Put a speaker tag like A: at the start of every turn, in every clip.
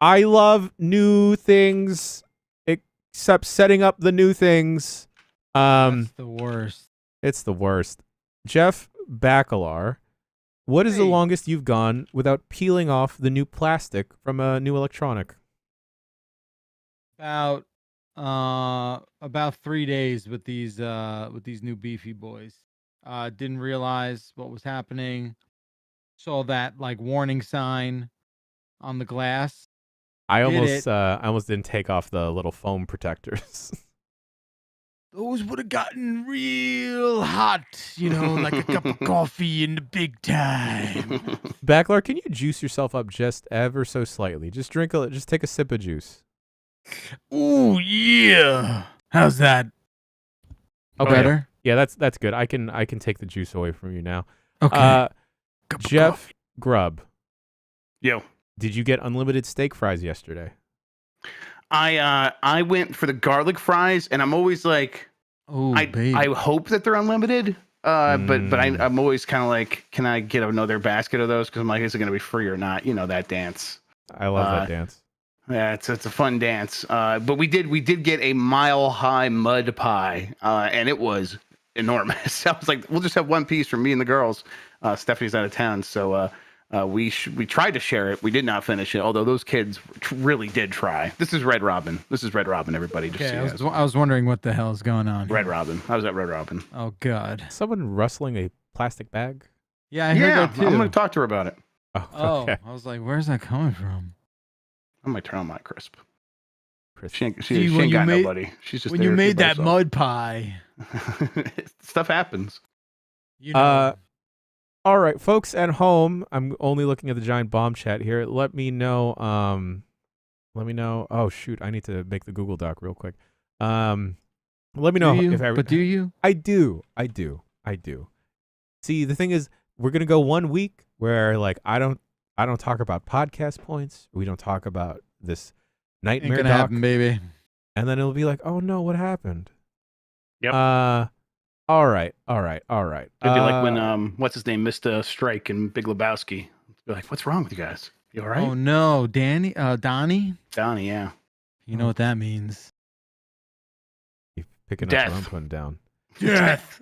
A: I love new things, except setting up the new things.
B: That's the worst.
A: It's the worst. Jeff Bacalar, what is the longest you've gone without peeling off the new plastic from a new electronic?
B: About 3 days with these new beefy boys. Didn't realize what was happening. Saw that like warning sign on the glass.
A: I almost didn't take off the little foam protectors.
B: Those would have gotten real hot, like a cup of coffee in the big time.
A: Backlar, can you juice yourself up just ever so slightly? Just just take a sip of juice.
B: Ooh, yeah. How's that?
A: Okay.
B: Better?
A: Yeah, that's good. I can take the juice away from you now.
B: Okay.
A: Jeff Grubb.
C: Yo.
A: Did you get unlimited steak fries yesterday?
C: I went for the garlic fries, and I'm always like, I hope that they're unlimited. But I'm always kind of like, can I get another basket of those? Because I'm like, is it going to be free or not? You know that dance.
A: I love that dance.
C: Yeah, it's a fun dance. But we did get a Mile High mud pie, and it was enormous. I was like, we'll just have one piece for me and the girls. Stephanie's out of town, so we tried to share it. We did not finish it, although those kids really did try. This is Red Robin. Everybody. Just
B: I was wondering what the hell is going on.
C: Red Robin. I was at Red Robin.
B: Oh God.
A: Someone rustling a plastic bag?
B: Yeah, I heard that too.
C: I'm going to talk to her about it.
A: Oh, okay.
B: I was like, where's that coming from?
C: I might turn on my crisp. She ain't
B: when
C: got nobody. She's just
B: when
C: there
B: you made that
C: herself.
B: mud pie.
C: Stuff happens.
A: All right, folks at home. I'm only looking at the giant bomb chat here. Let me know. Oh shoot, I need to make the Google Doc real quick. Let me know
B: But do you?
A: I do. See, the thing is, we're gonna go 1 week where like I don't talk about podcast points. We don't talk about this nightmare
B: Ain't gonna
A: doc,
B: happen, baby.
A: and then it'll be like, oh no, what happened?
C: Yep.
A: All right.
C: It'd be like when what's his name missed a strike in Big Lebowski. Be like, what's wrong with you guys? You all right?
B: Oh no, Donnie.
C: Donnie, yeah.
B: You know what that means?
A: You're picking
C: Death.
A: up what I'm putting down.
B: Death.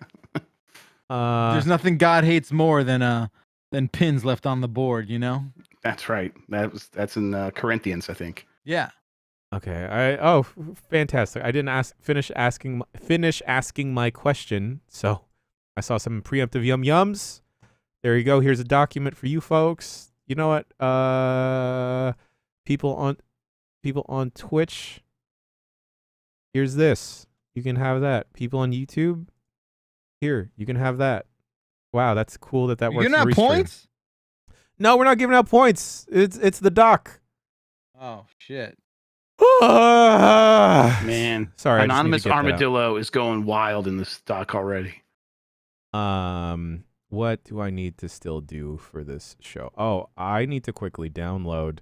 B: There's nothing God hates more than pins left on the board. You know.
C: That's right. That's in Corinthians, I think.
B: Yeah.
A: Okay. Fantastic. I didn't finish asking my question, so I saw some preemptive yums. There you go. Here's a document for you folks. You know what? People on Twitch. Here's this. You can have that. People on YouTube. Here, you can have that. Wow, that's cool that works.
B: You're not points?
A: No, we're not giving out points. It's the doc.
B: Oh shit.
C: Man,
A: sorry.
C: Anonymous Armadillo is going wild in this doc already.
A: What do I need to still do for this show? Oh, I need to quickly download.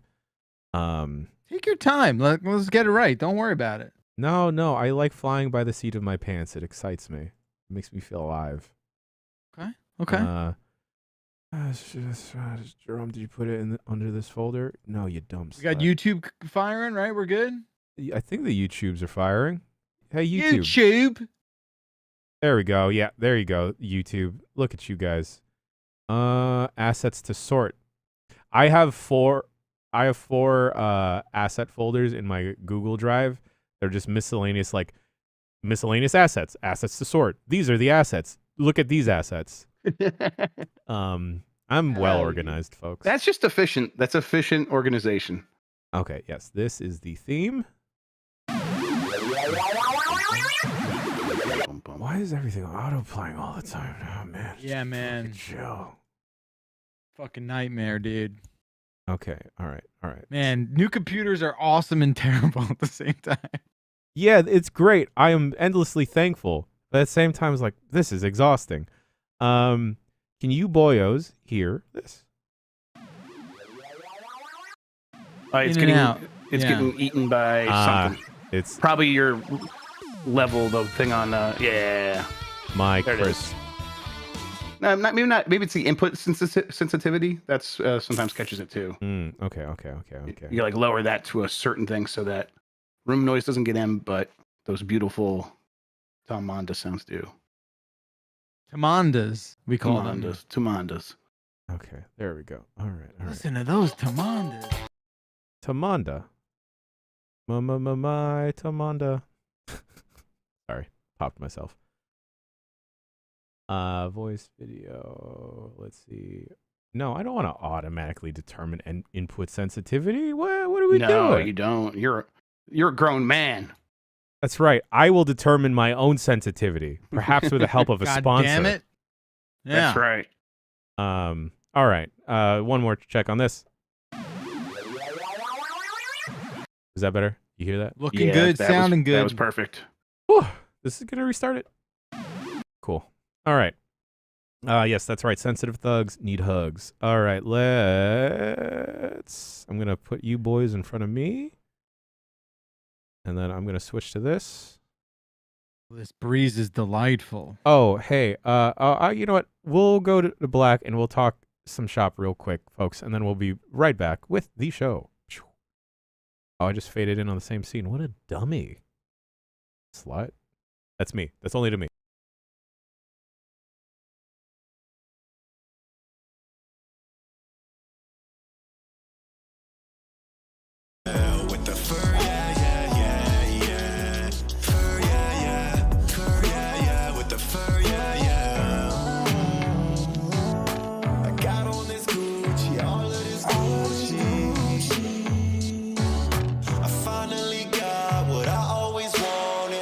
B: Take your time. Let's get it right. Don't worry about it.
A: No, I like flying by the seat of my pants. It excites me. It makes me feel alive.
B: Okay.
A: Jerome, did you put it under this folder? No, you dumb
B: We got YouTube firing, right? We're good?
A: I think the YouTubes are firing. Hey, YouTube.
B: YouTube.
A: There we go. Yeah, there you go. YouTube. Look at you guys. Assets to sort. I have four asset folders in my Google Drive. They're just miscellaneous assets. Assets to sort. These are the assets. Look at these assets. I'm well organized, folks.
C: That's just efficient. That's efficient organization.
A: Okay, yes, this is the theme. Why is everything auto-playing all the time? Oh, man.
B: Yeah, man.
A: Chill.
B: Fucking nightmare, dude.
A: Okay, all right.
B: Man, new computers are awesome and terrible at the same time.
A: Yeah, it's great. I am endlessly thankful. But at the same time, it's like, this is exhausting. Can you boyos hear this?
C: It's getting eaten by something.
A: It's
C: probably your level, the thing on, yeah.
A: My
C: there
A: Chris.
C: Maybe it's the input sensitivity that's sometimes catches it too.
A: Okay.
C: You like lower that to a certain thing so that room noise doesn't get in, but those beautiful Tamanda sounds do.
B: Tamandas, we call them.
C: Tamandas.
A: Okay, there we go. All right.
B: Listen to those Tamandas.
A: Tamanda. My Tamanda. Sorry, popped myself. Voice video. Let's see. No, I don't want to automatically determine input sensitivity. What are we doing?
C: No, you don't. You're a grown man.
A: That's right. I will determine my own sensitivity, perhaps with the help of a
B: God
A: sponsor.
B: damn it. Yeah.
C: That's right.
A: All right. One more check on this. Is that better? You hear that?
B: Looking good, sounding good.
C: That was perfect.
A: Whew, this is gonna restart it. Cool. All right. Yes, that's right. Sensitive thugs need hugs. All right, I'm gonna put you boys in front of me, and then I'm gonna switch to this.
B: This breeze is delightful.
A: Oh, hey. You know what? We'll go to the black and we'll talk some shop real quick, folks, and then we'll be right back with the show. Oh, I just faded in on the same scene. What a dummy. Slut. That's me. That's only to me.
D: With the fur, yeah. Fur, yeah. Fur, yeah. With the fur, yeah. I got on this Gucci, all of this Gucci. I finally got what I always wanted.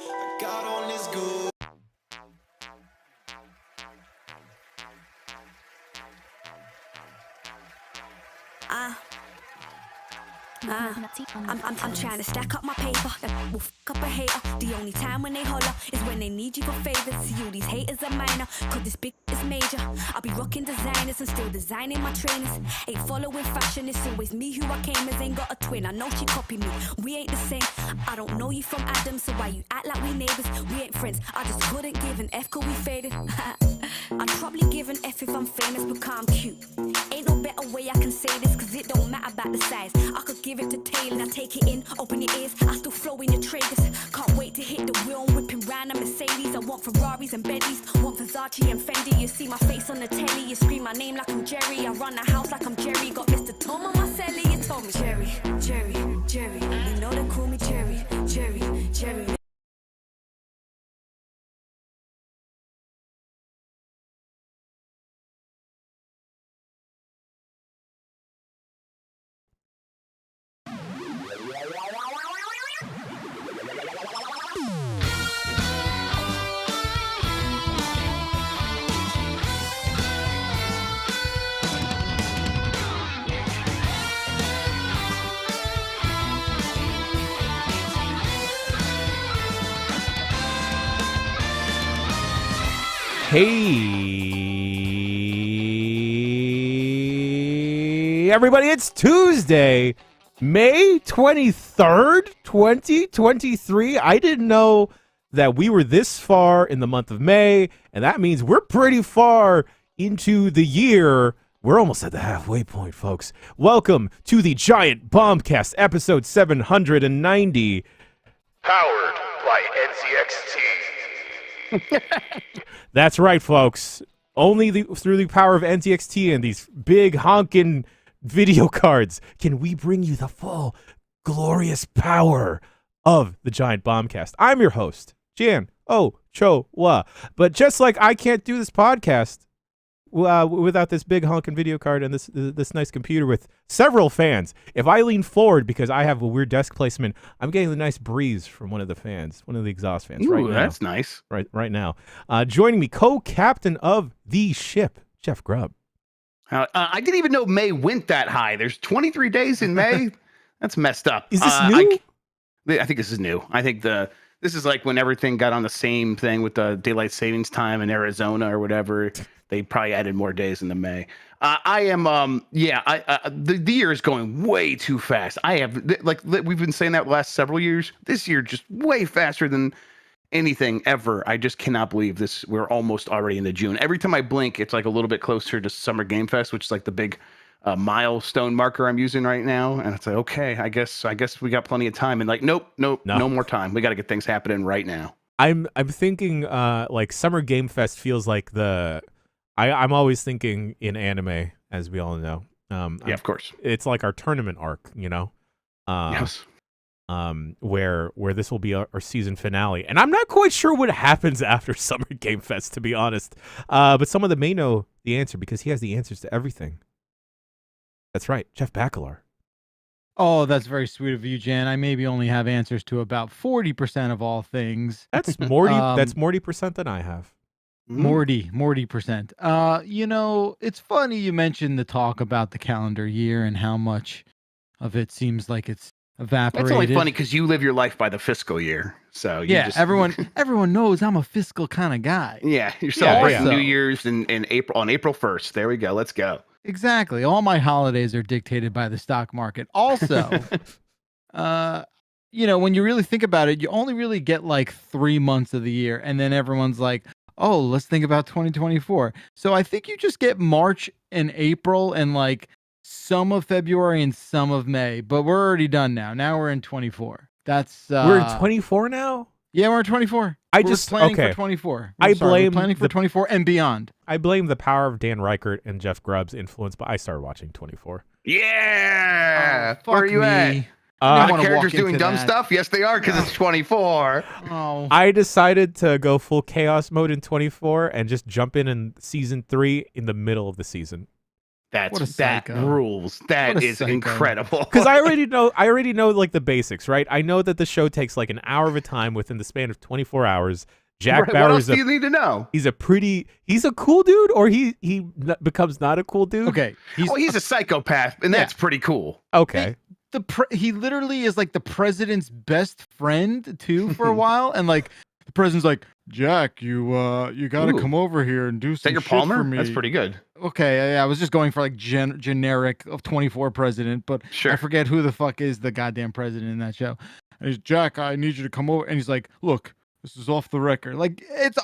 D: I got on this Gucci.
E: I'm trying to stack up my paper. Will fuck up a hater. The only time when they holler is when they need you for favors. See you, these haters are minor, cause this big is major. I'll be rocking designers and still designing my trainers. Ain't following fashion, it's always me who I came as. Ain't got a twin, I know she copied me. We ain't the same. I don't know you from Adam, so why you act like we neighbors? We ain't friends. I just couldn't give an F cause we faded. I'd probably give an F if I'm famous because I'm cute. Ain't no better way I can say this cause it don't matter about the size. I could give it to Taylor, now take it in, open your ears. I still flow in your traders. Can't wait to hit the wheel, I'm whipping round a Mercedes. I want Ferraris and Bentleys, want Versace and Fendi. You see my face on the telly, you scream my name like I'm Jerry. I run the house like I'm Jerry. Got Mr. Tom on my celly, you told me Jerry. You know they call me Jerry.
A: Hey, everybody, it's Tuesday, May 23rd, 2023. I didn't know that we were this far in the month of May, and that means we're pretty far into the year. We're almost at the halfway point, folks. Welcome to the Giant Bombcast, episode 790.
D: Powered by NZXT.
A: That's right, folks. Only through the power of NTXT and these big honking video cards can we bring you the full glorious power of the Giant Bombcast. I'm your host, Jan Cho-Wa. But just like I can't do this podcast without this big honking video card and this nice computer with several fans. If I lean forward because I have a weird desk placement, I'm getting a nice breeze from one of the fans, one of the exhaust fans.
C: Ooh,
A: right now.
C: That's nice.
A: Right now. Joining me, co-captain of the ship, Jeff Grubb.
C: I didn't even know May went that high. There's 23 days in May. That's messed up.
A: Is this new?
C: I think this is new. I think this is like when everything got on the same thing with the daylight savings time in Arizona or whatever. They probably added more days into May. The year is going way too fast. We've been saying that the last several years. This year just way faster than anything ever. I just cannot believe this. We're almost already into June. Every time I blink, it's like a little bit closer to Summer Game Fest, which is like the big milestone marker I'm using right now. And it's like, okay, I guess we got plenty of time. And like, nope, no more time. We got to get things happening right now.
A: I'm thinking like Summer Game Fest feels like I'm always thinking in anime, as we all know.
C: Yeah, of course.
A: It's like our tournament arc, you know.
C: Yes.
A: Where this will be our season finale, and I'm not quite sure what happens after Summer Game Fest, to be honest. But some of them may know the answer because he has the answers to everything. That's right, Jeff Bakalar.
B: Oh, that's very sweet of you, Jan. I maybe only have answers to about 40% of all things.
A: That's more. That's more % than I have.
B: Morty percent. You know, it's funny you mentioned the talk about the calendar year and how much of it seems like it's evaporated.
C: That's only funny because you live your life by the fiscal year. So
B: everyone knows I'm a fiscal kind of guy.
C: Yeah, you're celebrating
A: Also,
C: New Year's in April on April 1st. There we go. Let's go.
B: Exactly. All my holidays are dictated by the stock market. Also, you know, when you really think about it, you only really get like 3 months of the year, and then everyone's like, oh, let's think about 2024. So I think you just get March and April and like some of February and some of May, but we're already done now. Now we're in 24. That's
A: we're in 24 now?
B: Yeah, we're in 24. We're planning for 24. We're planning for 24 and beyond.
A: I blame the power of Dan Reichert and Jeff Grubb's influence, but I started watching 24.
C: Yeah.
B: Oh,
C: Where are you at?
B: I
C: The characters doing dumb stuff? Yes, they are, because it's 24.
B: Oh,
A: I decided to go full chaos mode in 24 and just jump in season 3 in the middle of the season.
B: What a
C: That
B: psycho.
C: rules. That
B: What a
C: is
B: psycho.
C: incredible.
A: Because I already know like the basics, right? I know that the show takes like an hour of a time within the span of 24 hours. Jack
C: What
A: Bauer
C: else
A: is
C: do you need to know?
A: he's a cool dude, or he becomes not a cool dude.
B: okay.
C: He's a psychopath, and that's pretty cool.
A: Okay.
B: He literally is like the president's best friend too for a while, and like the president's like, Jack, you got to
C: Ooh.
B: come over here and do
C: Is that
B: some
C: your
B: shit
C: Palmer?
B: for me.
C: That's pretty good.
B: Okay, I was just going for like generic of 24 president, but
C: Sure.
B: I forget who the fuck is the goddamn president in that show. And he's Jack, I need you to come over, and he's like, look, this is off the record. Like it's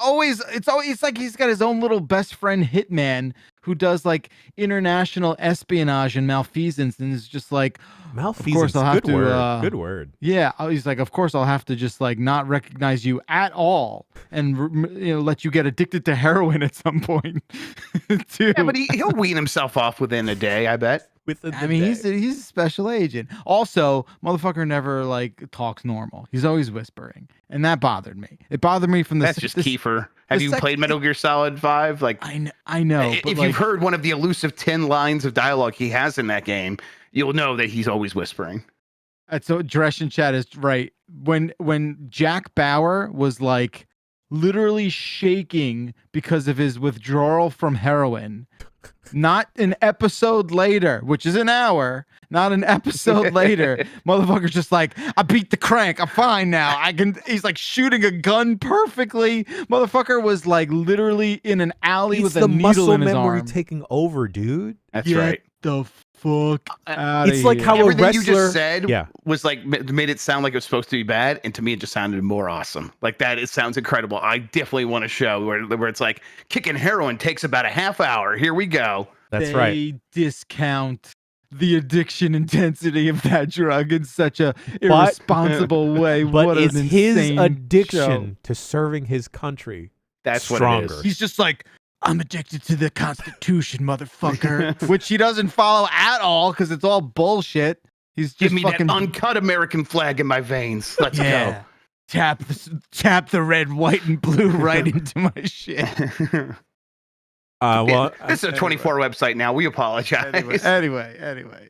B: like he's got his own little best friend hitman who does like international espionage and malfeasance, and is just like,
A: Malfeasance.
B: I'll have
A: Good word.
B: to,
A: Good word.
B: yeah. He's like, of course I'll have to just like not recognize you at all, and let you get addicted to heroin at some point. Too.
C: Yeah, but he'll wean himself off within a day, I bet.
B: I mean, he's a special agent. Also, motherfucker never like talks normal. He's always whispering, and that bothered me. It bothered me from the.
C: That's just Kiefer. Have you played Metal Gear Solid 5? Like,
B: I know.
C: If you've heard one of the elusive 10 lines of dialogue he has in that game, you'll know that he's always whispering.
B: So Dresh in chat is right. When Jack Bauer was like literally shaking because of his withdrawal from heroin. Not an episode later, which is an hour, not an episode later, motherfucker's just like, I beat the crank. I'm fine now. He's like shooting a gun perfectly. Motherfucker was like literally in an alley with a needle in his arm.
A: Muscle memory taking over, dude.
C: That's right.
B: The fuck out
A: It's like how
C: Everything
A: a wrestler
C: you just said was like made it sound like it was supposed to be bad, and to me it just sounded more awesome. Like that, it sounds incredible. I definitely want a show where it's like kicking heroin takes about a half hour. Here we go.
A: That's right.
B: They discount the addiction intensity of that drug in such a irresponsible way.
A: But
B: what
A: it's
B: an
A: his
B: insane
A: addiction
B: show.
A: to serving his country.
C: That's
A: stronger.
C: what it is.
B: He's just like, I'm addicted to the Constitution, motherfucker, which he doesn't follow at all because it's all bullshit. He's just
C: Give me
B: fucking
C: that uncut American flag in my veins. Let's go.
B: Tap the red, white, and blue right into my shit.
A: Well,
C: This is a 24 website now. We apologize.
B: Anyway.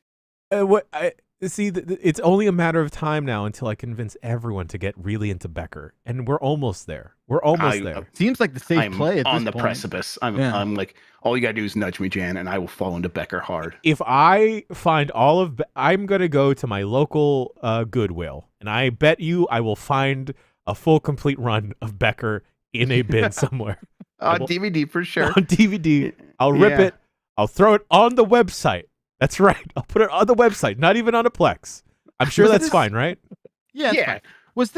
A: It's only a matter of time now until I convince everyone to get really into Becker, and we're almost there. We're almost there.
B: Seems like the safe
C: I'm
B: play at
C: on
B: this
C: the
B: point.
C: precipice. I'm like, all you gotta do is nudge me, Jan, and I will fall into Becker hard.
A: If I find I'm gonna go to my local Goodwill, and I bet you I will find a full complete run of Becker in a bin somewhere.
C: On DVD for sure.
A: On DVD, I'll rip it. I'll throw it on the website. That's right. I'll put it on the website, not even on a Plex. I'm sure that's fine, right?
B: Yeah. Fine. Was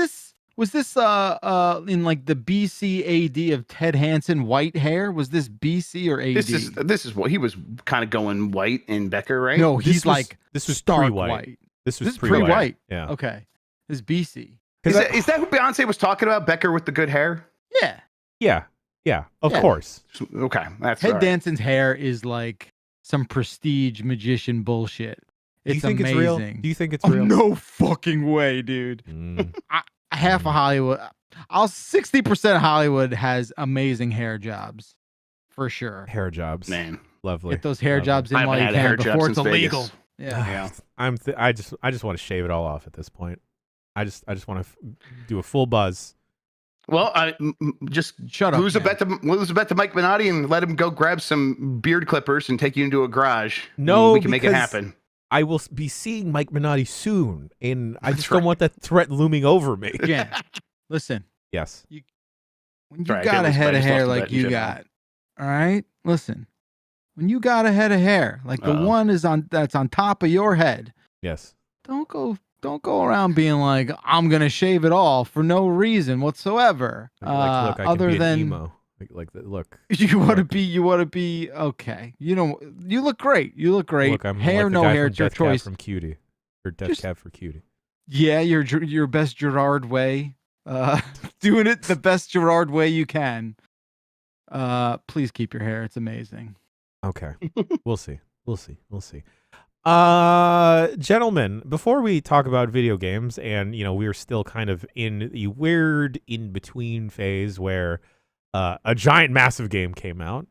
B: Was this in like the BC AD of Ted Hansen white hair? Was this BC or AD?
C: This is what he was kind of going white in Becker, right?
B: No,
A: This
B: he's
A: was-
B: like
A: this was
B: stark
A: pre-white.
B: white.
A: This was
B: This is pre-white.
A: Yeah.
B: Okay. This is BC.
C: Is that who Beyonce was talking about? Becker with the good hair?
B: Yeah.
A: Yeah. Of
B: Yeah.
A: course.
C: Okay, that's
B: Ted
C: all right.
B: Danson's hair is like some prestige magician bullshit.
A: Do you
B: It's
A: think
B: amazing.
A: it's real? Do you think it's
B: Oh,
A: real?
B: no fucking way, dude.
A: Mm.
B: Half of Hollywood, 60% of Hollywood has amazing hair jobs, for sure.
A: Hair jobs.
C: Man,
A: Lovely.
B: Get those hair
A: Lovely.
B: jobs in
C: I haven't
B: while you
C: had a hair
B: can
C: job
B: before it's
C: since
B: illegal.
C: Vegas.
B: Yeah.
C: Yeah.
A: I just want to shave it all off at this point. I just want to do a full buzz.
C: Well, just
B: Shut up.
C: lose a
B: man.
C: bet to Mike Minotti and let him go grab some beard clippers and take you into a garage.
A: No,
C: we can make it
A: because
C: happen.
A: I will be seeing Mike Minotti soon, and I
C: That's
A: just don't
C: right.
A: want that threat looming over me.
B: Again, listen,
A: Yes.
B: when you
C: Sorry, I
B: got
C: didn't
B: a
C: listen,
B: head
C: I
B: of
C: just
B: hair
C: lost the
B: like
C: bet in
B: you
C: general.
B: got, all right? Listen, when you got a head of hair like the
C: Uh-oh.
B: one that's on top of your head,
A: Yes.
B: don't go around being like, I'm gonna shave it all for no reason whatsoever.
A: Look, I can
B: Other
A: be an
B: than
A: emo. Look.
B: you want to
A: Look.
B: be okay. You look great. You look great.
A: Look, I'm
B: hair,
A: like the
B: no
A: guy
B: hair,
A: from
B: it's your
A: Death Cab
B: choice.
A: from Cutie, or Death
B: Just-
A: Cab for Cutie.
B: Yeah, your best Gerard way. Doing it the best Gerard way you can. Please keep your hair. It's amazing.
A: Okay. We'll see. Gentlemen, before we talk about video games, and we're still kind of in the weird in between phase where a giant massive game came out,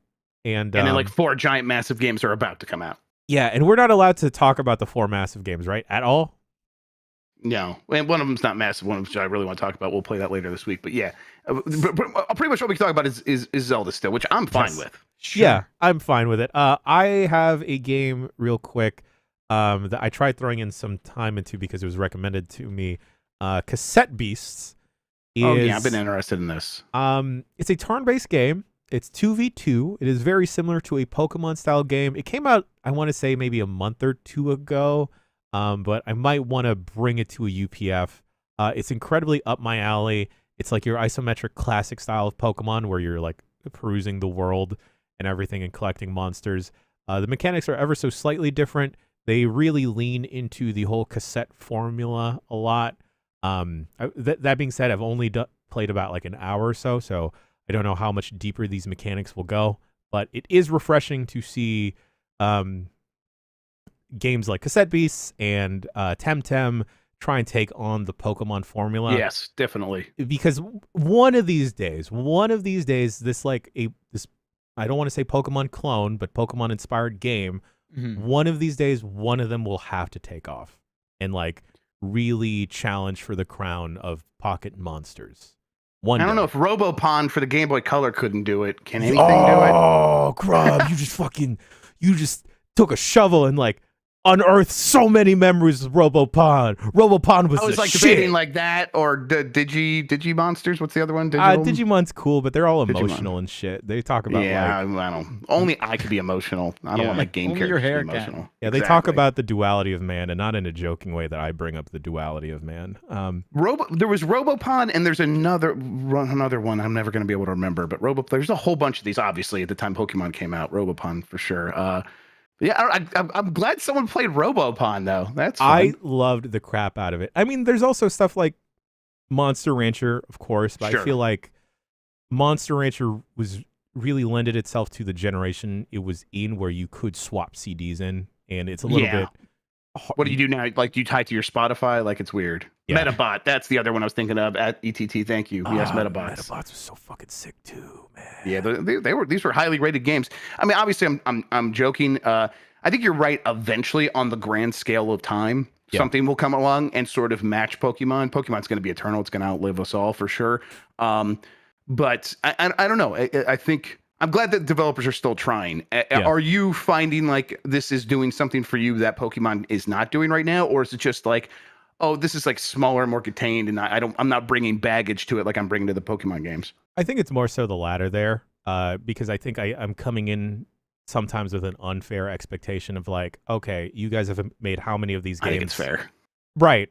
A: and
C: then like 4 giant massive games are about to come out.
A: yeah, and we're not allowed to talk about the 4 massive games, right? At all.
C: No, and one of them's not massive. One of them I really want to talk about. We'll play that later this week. But yeah, but pretty much what we can talk about is Zelda still, which I'm fine
A: Yes.
C: with.
A: Yeah, I'm fine with it. I have a game real quick that I tried throwing in some time into because it was recommended to me. Cassette Beasts.
C: Oh yeah, I've been interested in this.
A: It's a turn-based game. It's 2v2. It is very similar to a Pokemon style game. It came out, I want to say, maybe a month or two ago. But I might want to bring it to a UPF. It's incredibly up my alley. It's like your isometric classic style of Pokemon where you're like perusing the world and everything and collecting monsters. The mechanics are ever so slightly different. They really lean into the whole cassette formula a lot. That being said, I've only played about like an hour or so, so I don't know how much deeper these mechanics will go. But it is refreshing to see games like Cassette Beasts and Temtem try and take on the Pokemon formula.
C: Yes, definitely.
A: Because one of these days, this I don't want to say Pokemon clone, but Pokemon inspired game, one of these days, one of them will have to take off and like really challenge for the crown of pocket monsters.
C: I don't know if Robopon for the Game Boy Color couldn't do it. Can anything do it?
A: Oh, Grub, you just took a shovel and like unearthed so many memories of Robopon. Robopon was
C: I was
A: the
C: like
A: shit.
C: debating like that or Digi Monsters. What's the other one? Digital?
A: Digimon's cool, but they're all
C: Digimon.
A: emotional and shit. They talk about
C: Yeah,
A: like,
C: I don't. Only I could be emotional. I don't
A: Yeah.
C: want my game
B: Only
C: characters
B: your
C: to
B: hair
C: be
B: can.
C: emotional.
A: yeah, they talk
C: Exactly.
A: about the duality of man, and not in a joking way that I bring up the duality of man.
C: There was Robopon, and there's another one I'm never going to be able to remember. But there's a whole bunch of these. Obviously, at the time Pokemon came out, Robopon for sure. Yeah, I'm glad someone played Robopon though. That's fun.
A: I loved the crap out of it. I mean, there's also stuff like Monster Rancher, of course, but
C: Sure.
A: I feel like Monster Rancher was really lended itself to the generation it was in, where you could swap CDs in, and it's a little
C: Yeah.
A: bit.
C: What do you do now? Like, do you tie it to your Spotify? Like, it's weird.
A: Yeah.
C: Metabot. That's the other one I was thinking of. At ETT. Thank you. Yes, Metabots.
A: Metabots was so fucking sick too, man.
C: Yeah, they were. These were highly rated games. I mean, obviously, I'm joking. I think you're right. Eventually, on the grand scale of time,
A: Yeah.
C: something will come along and sort of match Pokemon. Pokemon's going to be eternal. It's going to outlive us all for sure. But I don't know. I think I'm glad that developers are still trying. Are you finding like this is doing something for you that Pokemon is not doing right now, or is it just like, oh, this is like smaller, more contained, and I'm not bringing baggage to it like I'm bringing to the Pokemon games?
A: I think it's more so the latter there, because I think I'm coming in sometimes with an unfair expectation of like, okay, you guys have made how many of these games?
C: I think it's fair.
A: Right.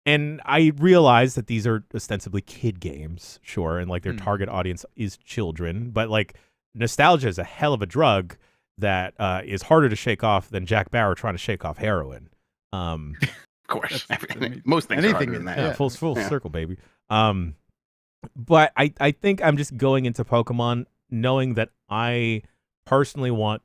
A: And I realize that these are ostensibly kid games, sure, and like their target audience is children, but like nostalgia is a hell of a drug that is harder to shake off than Jack Bauer trying to shake off heroin.
C: Of course, most things are harder than that.
A: Yeah, full circle, baby. But I think I'm just going into Pokemon knowing that I personally want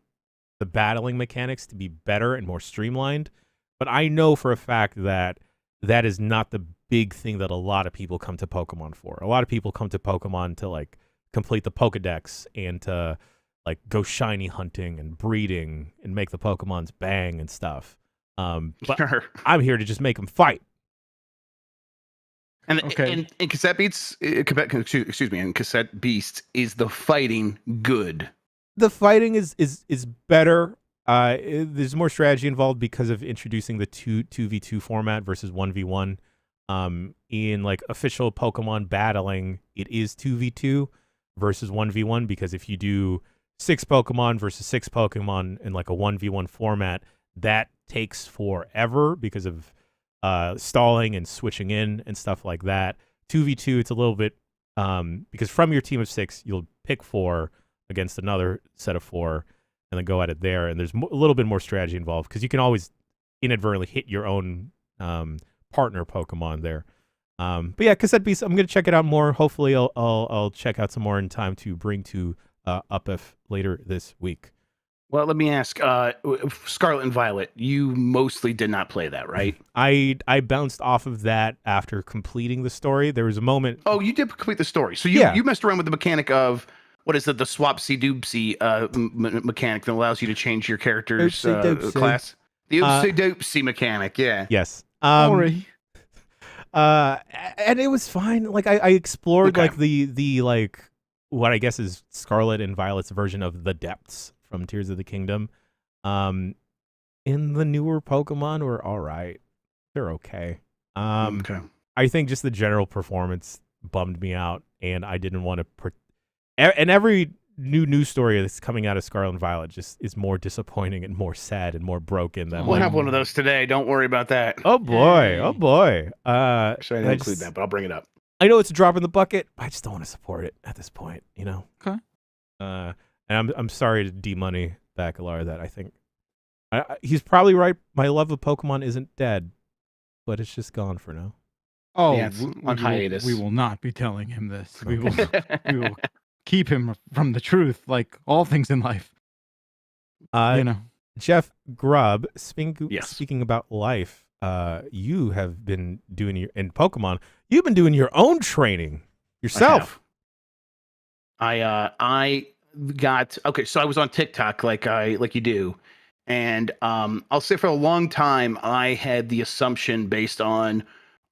A: the battling mechanics to be better and more streamlined. But I know for a fact that that is not the big thing that a lot of people come to Pokemon for. A lot of people come to Pokemon to like complete the Pokedex and to like go shiny hunting and breeding and make the Pokemons bang and stuff. But
C: Sure.
A: I'm here to just make them fight.
C: And in Cassette Beasts, excuse me, in Cassette Beasts, is the fighting good?
A: The fighting is better. There's more strategy involved because of introducing the 2v2 format versus 1v1. In like official Pokemon battling, it is 2v2 versus 1v1 because if you do 6 Pokemon versus 6 Pokemon in like a 1v1 format, that takes forever because of stalling and switching in and stuff like that. 2v2, it's a little bit because from your team of 6, you'll pick 4 against another set of 4 and then go at it there. And there's a little bit more strategy involved because you can always inadvertently hit your own partner Pokemon there. But yeah, Cassette Beasts, I'm going to check it out more. Hopefully I'll check out some more in time to bring to UpF later this week.
C: Well, let me ask, Scarlet and Violet, you mostly did not play that, right?
A: I bounced off of that after completing the story. There was a moment.
C: Oh, you did complete the story. So you messed around with the mechanic of, what is it, the swapsy-doopsy mechanic that allows you to change your character's class? The oopsie-doopsy mechanic, yeah.
A: Yes. And it was fine. Like I explored like the like what I guess is Scarlet and Violet's version of the depths from Tears of the Kingdom. In the newer Pokemon were all right. They're okay. I think just the general performance bummed me out, and I didn't want to. And every new news story that's coming out of Scarlet and Violet just is more disappointing and more sad and more broken than.
C: We'll have one of those today. Don't worry about that.
A: Oh boy! Oh boy!
C: Actually, I didn't include that, but I'll bring it up.
A: I know it's a drop in the bucket. I just don't want to support it at this point. You know.
B: Okay.
A: And I'm sorry to demoney Bacalar that I think he's probably right. My love of Pokemon isn't dead, but it's just gone for now.
B: Oh,
C: yeah, on hiatus.
B: We will not be telling him this. We will keep him from the truth, like all things in life.
A: Jeff Grubb, speaking about life, you have been doing in Pokemon. You've been doing your own training yourself.
C: I got so I was on TikTok like you do, and I'll say for a long time I had the assumption based on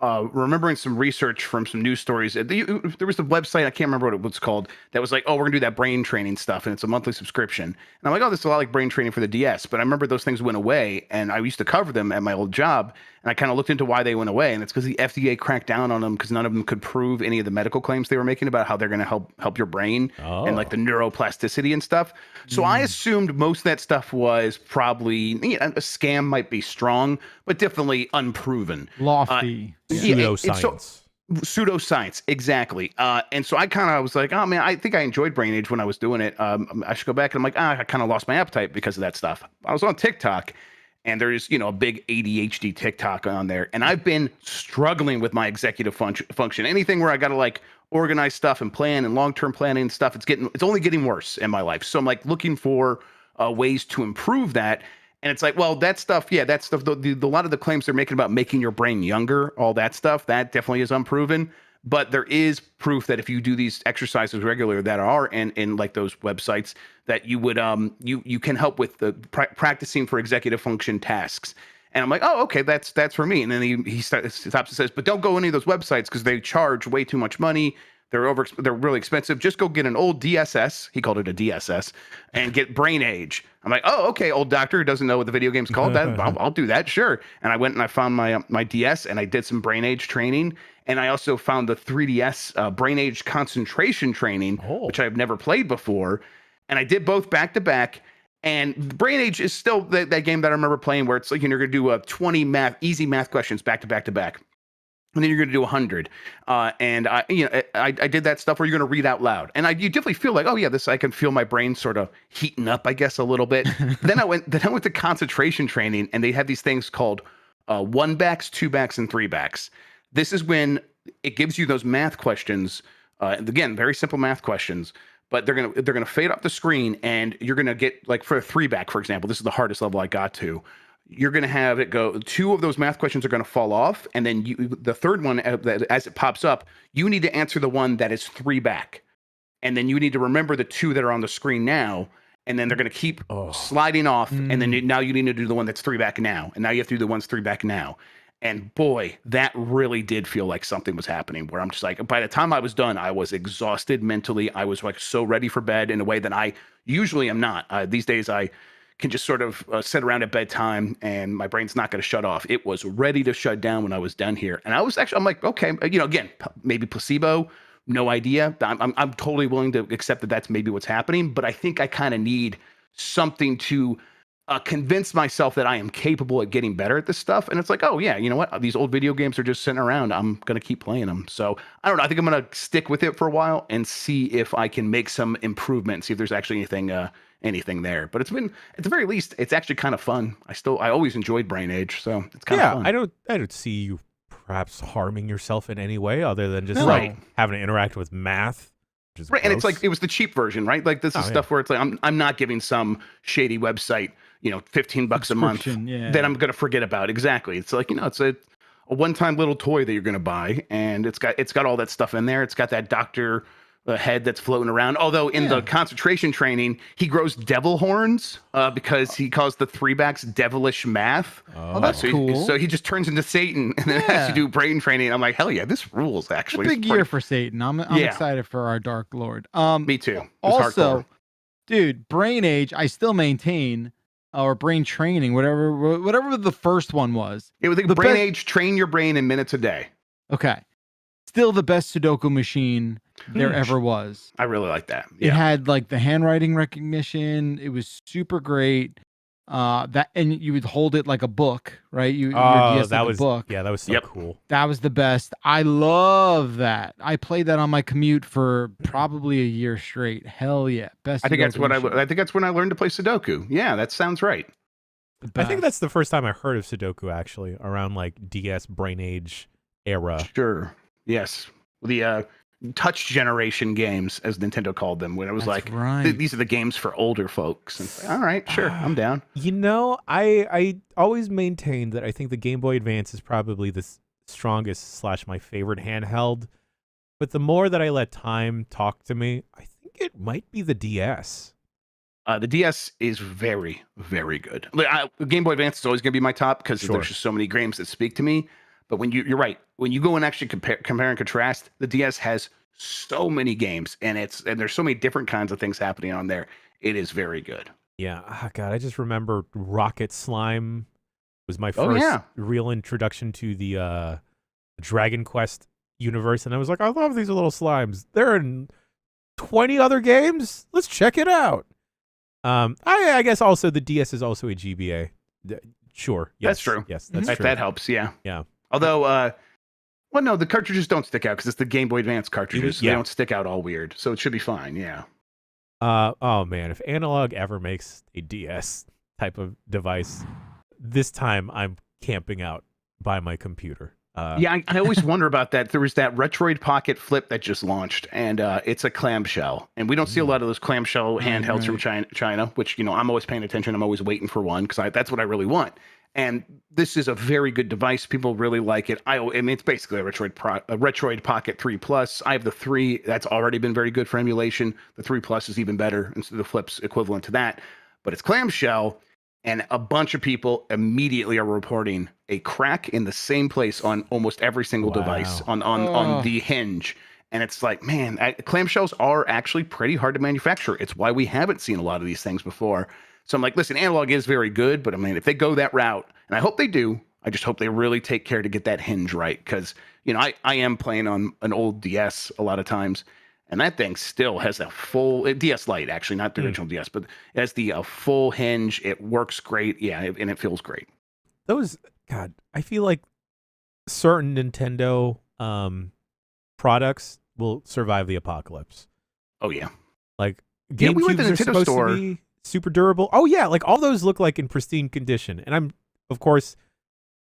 C: remembering some research from some news stories. There was a website, I can't remember what it was called, that was like, oh, we're gonna do that brain training stuff, and it's a monthly subscription. And I'm like, oh, this is a lot like brain training for the DS. But I remember those things went away, and I used to cover them at my old job, and I kind of looked into why they went away, and it's because the FDA cracked down on them because none of them could prove any of the medical claims they were making about how they're going to help your brain and like the neuroplasticity and stuff. So I assumed most of that stuff was probably a scam, might be strong, but definitely unproven.
B: Lofty.
A: Pseudoscience.
C: Pseudoscience, exactly. And so I kind of was like, oh man, I think I enjoyed Brain Age when I was doing it. I should go back. And I'm like, I kind of lost my appetite because of that stuff. I was on TikTok, and there's a big ADHD TikTok on there, and I've been struggling with my executive function. Anything where I got to like organize stuff and plan and long-term planning and stuff, it's only getting worse in my life. So I'm like looking for ways to improve that. And it's like, well, that stuff, a lot of the claims they're making about making your brain younger, all that stuff, that definitely is unproven. But there is proof that if you do these exercises regularly that are in like those websites, that you would you can help with the practicing for executive function tasks. And I'm like, oh, okay, that's for me. And then he stops and says, but don't go any of those websites because they charge way too much money. They're really expensive. Just go get an old DSS. He called it a DSS, and get Brain Age. I'm like, oh, okay, old doctor who doesn't know what the video game's called. I'll do that, sure. And I went and I found my DS, and I did some Brain Age training. And I also found the 3DS Brain Age concentration training, which I've never played before. And I did both back to back. And Brain Age is still that game that I remember playing where it's like you're going to do 20 easy math questions back to back to back. and then you're going to do 100. And I did that stuff where you're going to read out loud, and you definitely feel like, oh yeah, I can feel my brain sort of heating up, I guess, a little bit. Then I went to concentration training, and they have these things called 1 backs, 2 backs, and 3 backs. This is when it gives you those math questions. Again, very simple math questions, but they're gonna fade off the screen, and you're gonna get, like, for a 3 back, for example, this is the hardest level I got to. You're going to have it go, 2 of those math questions are going to fall off. And then the third one, as it pops up, you need to answer the one that is 3 back. And then you need to remember the 2 that are on the screen now. And then they're going to keep sliding off. And then now you need to do the one that's 3 back now. And now you have to do the ones 3 back now. And boy, that really did feel like something was happening, where I'm just like, by the time I was done, I was exhausted mentally. I was like so ready for bed in a way that I usually am not. These days, I can just sort of sit around at bedtime and my brain's not going to shut off. It was ready to shut down when I was done here. And I'm like, okay, again, maybe placebo, no idea. I'm totally willing to accept that that's maybe what's happening, but I think I kind of need something to convince myself that I am capable at getting better at this stuff. And it's like, oh yeah, you know what? These old video games are just sitting around. I'm going to keep playing them. So I don't know. I think I'm going to stick with it for a while and see if I can make some improvement, see if there's actually anything there. But it's been, at the very least, it's actually kind of fun. I always enjoyed Brain Age, so it's kind of fun.
A: I don't see you perhaps harming yourself in any way other than just
C: Right.
A: having to interact with math. Which is
C: Right, and it's
A: gross.
C: like, it was the cheap version, right? Like, this is stuff where it's like, I'm not giving some shady website, $15 a month
B: Subscription,
C: that I'm going to forget about. Exactly. It's like, it's a one-time little toy that you're going to buy, and it's got all that stuff in there. It's got that doctor head that's floating around. Although in the concentration training, he grows devil horns because he calls the 3 backs devilish math.
B: Oh, that's
C: so
B: cool.
C: So he just turns into Satan and then has to do brain training. I'm like, hell yeah, this rules, actually.
B: It's a big year for Satan. I'm excited for our Dark Lord.
C: Me too. It was
B: Also,
C: hardcore.
B: dude, Brain Age, I still maintain, or Brain Training, whatever the first one was.
C: It was like
B: the
C: Brain
B: best-
C: Age, train your brain in minutes a day.
B: Okay. Still the best Sudoku machine there ever was.
C: I really like that.
B: It had like the handwriting recognition. It was super great. And you would hold it like a book, right? Your DS
A: that
B: like
A: was
B: a book.
A: Yeah, that was so cool.
B: That was the best. I love that. I played that on my commute for probably a year straight. Hell yeah, best.
C: I think that's
B: Sudoku machine.
C: I think that's when I learned to play Sudoku. Yeah, that sounds right.
B: The
A: I think
B: best.
A: that's the first time I heard of Sudoku, actually, around like DS Brain Age era.
C: Sure. Yes. The touch generation games, as Nintendo called them, when it was
B: That's
C: like,
B: right.
C: these are the games for older folks. And it's like, all right, sure, I'm down.
A: I always maintained that I think the Game Boy Advance is probably the strongest / my favorite handheld. But the more that I let time talk to me, I think it might be the DS.
C: The DS is very, very good. Game Boy Advance is always going to be my top because there's just so many games that speak to me. But when you're right, when you go and actually compare and contrast, the DS has so many games, and there's so many different kinds of things happening on there. It is very good.
A: Yeah, God, I just remember Rocket Slime was my first real introduction to the Dragon Quest universe, and I was like, I love these little slimes. They're in 20 other games. Let's check it out. I guess also the DS is also a GBA. Sure, yes,
C: That's true.
A: Yes, that's true.
C: That helps. Yeah.
A: Yeah.
C: Although, well, no, the cartridges don't stick out because it's the Game Boy Advance cartridges. So they don't stick out all weird. So it should be fine. Yeah.
A: Oh man, if Analog ever makes a DS type of device, this time I'm camping out by my computer.
C: I always wonder about that. There was that Retroid Pocket Flip that just launched, and it's a clamshell. And we don't see a lot of those clamshell handhelds from China, which, I'm always paying attention. I'm always waiting for one because that's what I really want. And this is a very good device. People really like it. I mean, it's basically a Retroid Pocket 3 Plus. I have the 3. That's already been very good for emulation. The 3 Plus is even better, and so the Flip's equivalent to that. But it's clamshell, and a bunch of people immediately are reporting a crack in the same place on almost every single device on the hinge. And it's like, man, clamshells are actually pretty hard to manufacture. It's why we haven't seen a lot of these things before. So I'm like, listen, Analog is very good, but I mean, if they go that route, and I hope they do, I just hope they really take care to get that hinge right. Because, I am playing on an old DS a lot of times, and that thing still has a full DS Lite, actually, not the original DS, but it has the full hinge. It works great. Yeah, and it feels great.
A: God, I feel like certain Nintendo products will survive the apocalypse.
C: Oh yeah.
A: Like
C: Yeah, we went to
A: GameCubes
C: the
A: are
C: Nintendo
A: supposed
C: store.
A: to be super durable. Oh yeah, like all those look like in pristine condition. And I'm, of course,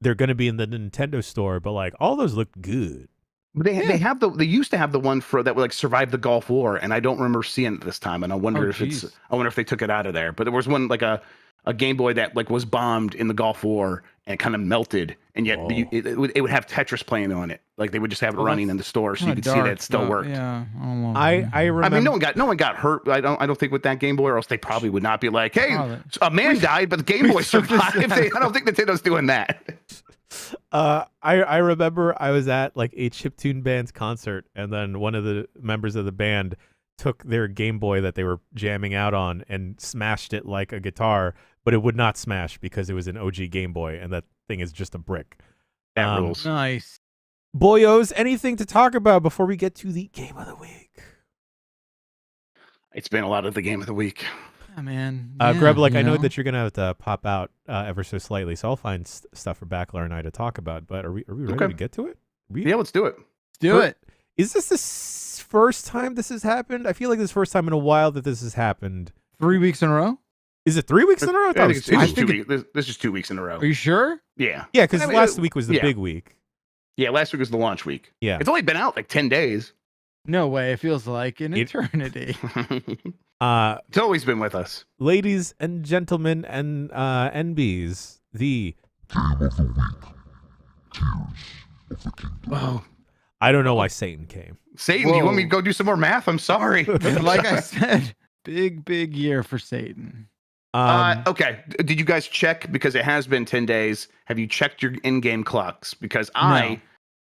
A: they're going to be in the Nintendo store, but like all those look good.
C: But they used to have the one for that would like survive the Gulf War, and I don't remember seeing it this time. And I wonder I wonder if they took it out of there. But there was one like a Game Boy that like was bombed in the Gulf War and it kind of melted, and yet it would have Tetris playing on it. Like they would just have it running in the store, so you could see that it still worked.
B: Yeah,
A: I remember.
C: I mean, no one got hurt. I don't think with that Game Boy, or else they probably would not be like, hey, a man died, but the Game Boy survived. I don't think Nintendo's doing that.
A: I remember I was at like a chiptune band's concert, and then one of the members of the band took their Game Boy that they were jamming out on and smashed it like a guitar, but it would not smash because it was an OG Game Boy, and that thing is just a brick.
C: That rules.
B: Nice.
A: Boyos, anything to talk about before we get to the game of the week?
C: It's been a lot of the game of the week.
B: Yeah, man.
A: Grub, like I know that you're gonna have to pop out ever so slightly, so I'll find stuff for Backler and I to talk about. But are we ready to get to it?
C: Yeah, let's do it.
B: Let's do it.
A: Is this the first time this has happened? I feel like this is the first time in a while that this has happened.
B: 3 weeks in a row?
A: Is it 3 weeks in a row?
C: I think it's 2 weeks. This is 2 weeks in a row.
B: Are you sure?
C: Yeah.
A: Yeah, because last week was the big week.
C: Yeah, last week was the launch week.
A: Yeah.
C: It's only been out like 10 days.
B: No way. It feels like an eternity.
C: It's always been with us.
A: Ladies and gentlemen and NBs, the
D: Game of the week. Tears of the Kingdom.
C: Oh,
A: I don't know why Satan came.
C: Satan, do you want me to go do some more math? I'm sorry.
B: Like I said, big year for Satan.
C: Okay. Did you guys check, because it has been 10 days? Have you checked your in-game clocks? Because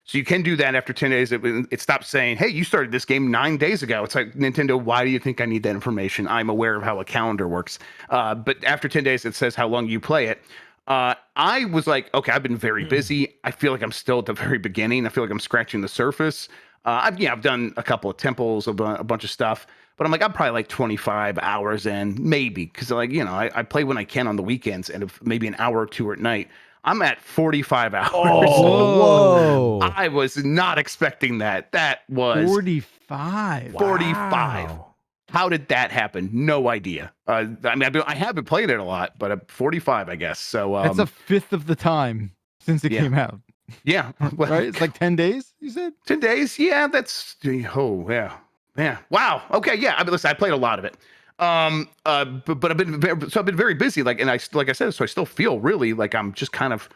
C: so you can do that after 10 days. It stops saying, hey, you started this game 9 days ago. It's like, Nintendo, why do you think I need that information? I'm aware of how a calendar works. But after 10 days, it says how long you play it. I was like, okay, I've been very busy. I feel like I'm still at the very beginning. I feel like I'm scratching the surface. I've done a couple of temples, a bunch of stuff. But I'm like, I'm probably like 25 hours in, maybe. Because like, I play when I can on the weekends, and if maybe an hour or two at night. I'm at 45 hours.
A: Oh, whoa.
C: I was not expecting that. That was
B: 45.
C: 45.
A: Wow.
C: How did that happen? No idea. I mean, I have been playing it a lot, but 45, I guess. So
B: That's a fifth of the time since it came out.
C: Yeah. Well,
B: Right? It's like 10 days, you said?
C: 10 days? Yeah, that's... Oh, yeah. Yeah. Wow. Okay, yeah. I mean, listen, I played a lot of it. But I've been very busy. Like I said, so I still feel really like I'm just kind of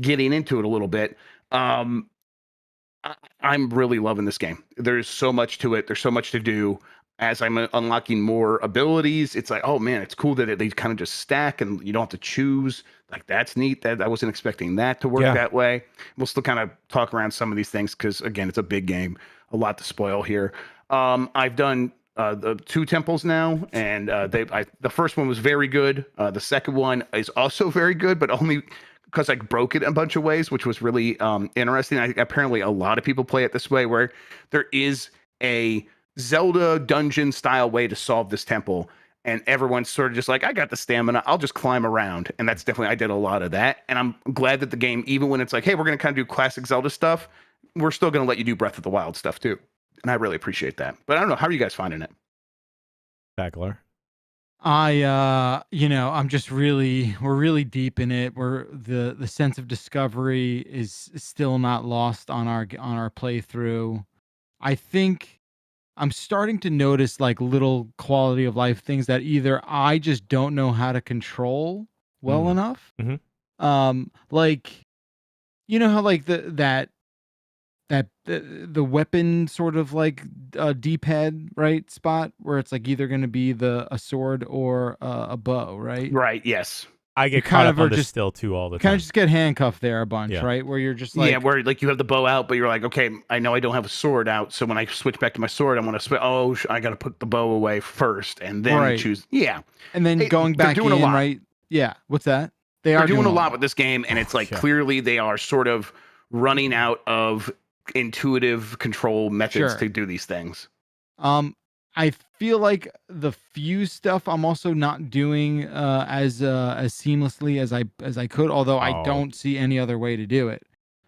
C: getting into it a little bit. I'm really loving this game. There's so much to it. There's so much to do. As I'm unlocking more abilities, it's like, oh man, it's cool that they kind of just stack and you don't have to choose. Like that's neat. That I wasn't expecting that to work that way. We'll still kind of talk around some of these things because again, it's a big game. A lot to spoil here. I've done the 2 temples now, and the first one was very good. The second one is also very good, but only because I broke it a bunch of ways, which was really interesting. Apparently, a lot of people play it this way, where there is a Zelda dungeon style way to solve this temple, and everyone's sort of just like, I got the stamina, I'll just climb around. And that's definitely, I did a lot of that, and I'm glad that the game, even when it's like, hey, we're gonna kind of do classic Zelda stuff, we're still gonna let you do Breath of the Wild stuff too, and I really appreciate that. But I don't know, how are you guys finding it?
A: Backler.
B: I'm just we're really deep in it. We're the sense of discovery is still not lost on our playthrough. I think I'm starting to notice like little quality of life things that either I just don't know how to control well enough.
A: Mm-hmm.
B: Like, you know how like the weapon sort of like D-pad right spot where it's like either going to be a sword or a bow, right?
C: Right. Yes.
A: I get caught up on this still too all the time.
B: Kind of just get handcuffed there a bunch, right? Where you're just like,
C: where like you have the bow out, but you're like, okay, I know I don't have a sword out, so when I switch back to my sword, I'm gonna switch. Oh, I got to put the bow away first, and then choose. Yeah,
B: and then going back in, right? Yeah. What's that?
C: They're doing a lot with this game, and it's like clearly they are sort of running out of intuitive control methods to do these things.
B: I feel like the fuse stuff I'm also not doing as seamlessly as I could, although I don't see any other way to do it.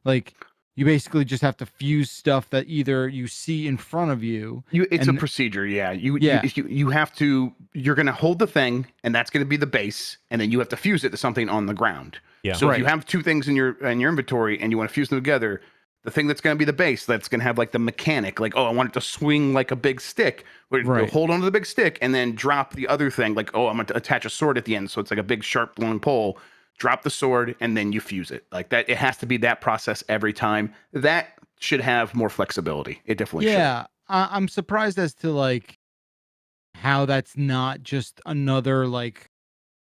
B: Like you basically just have to fuse stuff that either you see in front of you.
C: It's a procedure, yeah. You have to. You're going to hold the thing, and that's going to be the base, and then you have to fuse it to something on the ground.
A: Yeah.
C: So if you have two things in your inventory, and you want to fuse them together, the thing that's going to be the base, that's going to have like the mechanic, like I want it to swing like a big stick. Where hold onto the big stick, and then drop the other thing. Like I'm going to attach a sword at the end, so it's like a big sharp long pole. Drop the sword, and then you fuse it like that. It has to be that process every time. That should have more flexibility. It definitely should.
B: Yeah, I'm surprised as to like how that's not just another like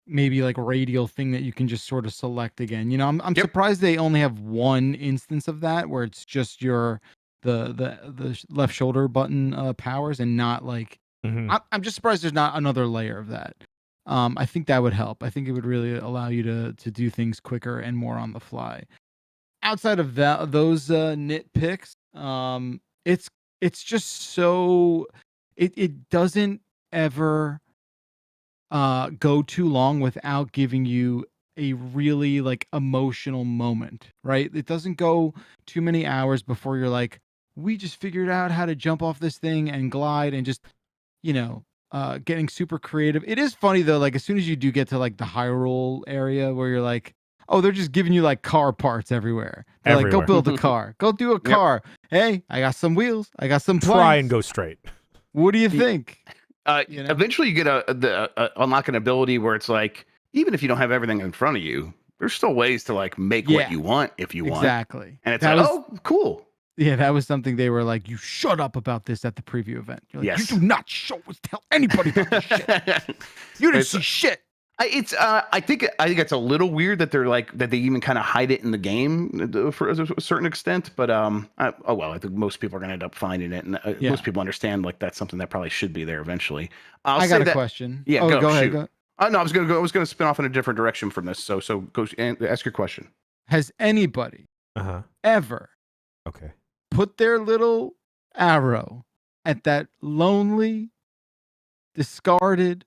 B: maybe like radial thing that you can just sort of select again. You know, I'm surprised they only have one instance of that where it's just the left shoulder button powers and not like I'm just surprised there's not another layer of that. I think that would help. I think it would really allow you to do things quicker and more on the fly. Outside of that, those nitpicks, it's just so it doesn't ever go too long without giving you a really like emotional moment, right? It doesn't go too many hours before you're like, we just figured out how to jump off this thing and glide and just, you know, getting super creative. It is funny though, like as soon as you do get to like the Hyrule area where you're like, oh, they're just giving you like car parts everywhere. They're like, go build a car, go do a car. Hey, I got some wheels, I got some planks.
A: Try and go straight.
B: What do you think?
C: You know? Eventually you get unlock an ability where it's like, even if you don't have everything in front of you, there's still ways to like make what you want if you want.
B: Exactly.
C: And it's like, oh, cool.
B: Yeah, that was something they were like, you shut up about this at the preview event. You're like, you do not tell anybody about this shit. You didn't see shit.
C: I think it's a little weird that they're like that they even kind of hide it in the game for a certain extent. But I think most people are gonna end up finding it, and most people understand like that's something that probably should be there eventually.
B: I got a question.
C: Yeah,
B: go ahead. Go.
C: No, I was gonna spin off in a different direction from this. So go and ask your question.
B: Has anybody ever put their little arrow at that lonely, discarded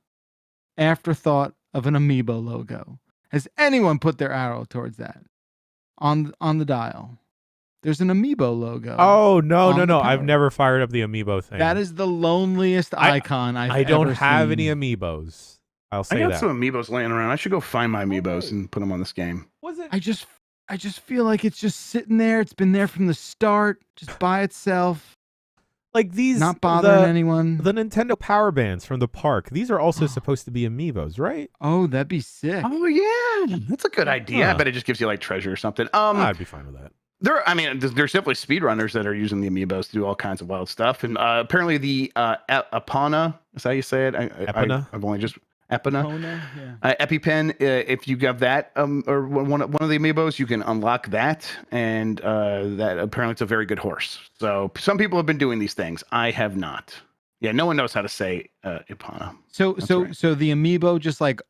B: afterthought of an amiibo logo? Has anyone put their arrow towards that on the dial? There's an amiibo logo.
A: Oh no! I've never fired up the amiibo thing.
B: That is the loneliest icon I
A: don't
B: ever
A: have
B: seen.
A: any amiibos. I'll say
C: I got
A: that.
C: some amiibos laying around. I should go find my amiibos and put them on this game.
A: Was it?
B: I just feel like it's just sitting there. It's been there from the start, just by itself.
A: Like these,
B: not bothering anyone.
A: The Nintendo Power Bands from the park. These are also supposed to be amiibos, right?
B: Oh, that'd be sick.
C: Oh yeah, that's a good idea. I bet it just gives you like treasure or something.
A: I'd be fine with that.
C: There's definitely speedrunners that are using the amiibos to do all kinds of wild stuff. And apparently the Epona, is that how you say it?
A: Epona?
C: I've only just Epona.
B: Yeah.
C: EpiPen, if you have that or one of the amiibos, you can unlock that, and that apparently it's a very good horse. So some people have been doing these things. I have not. Yeah, no one knows how to say Epona.
B: So the amiibo just like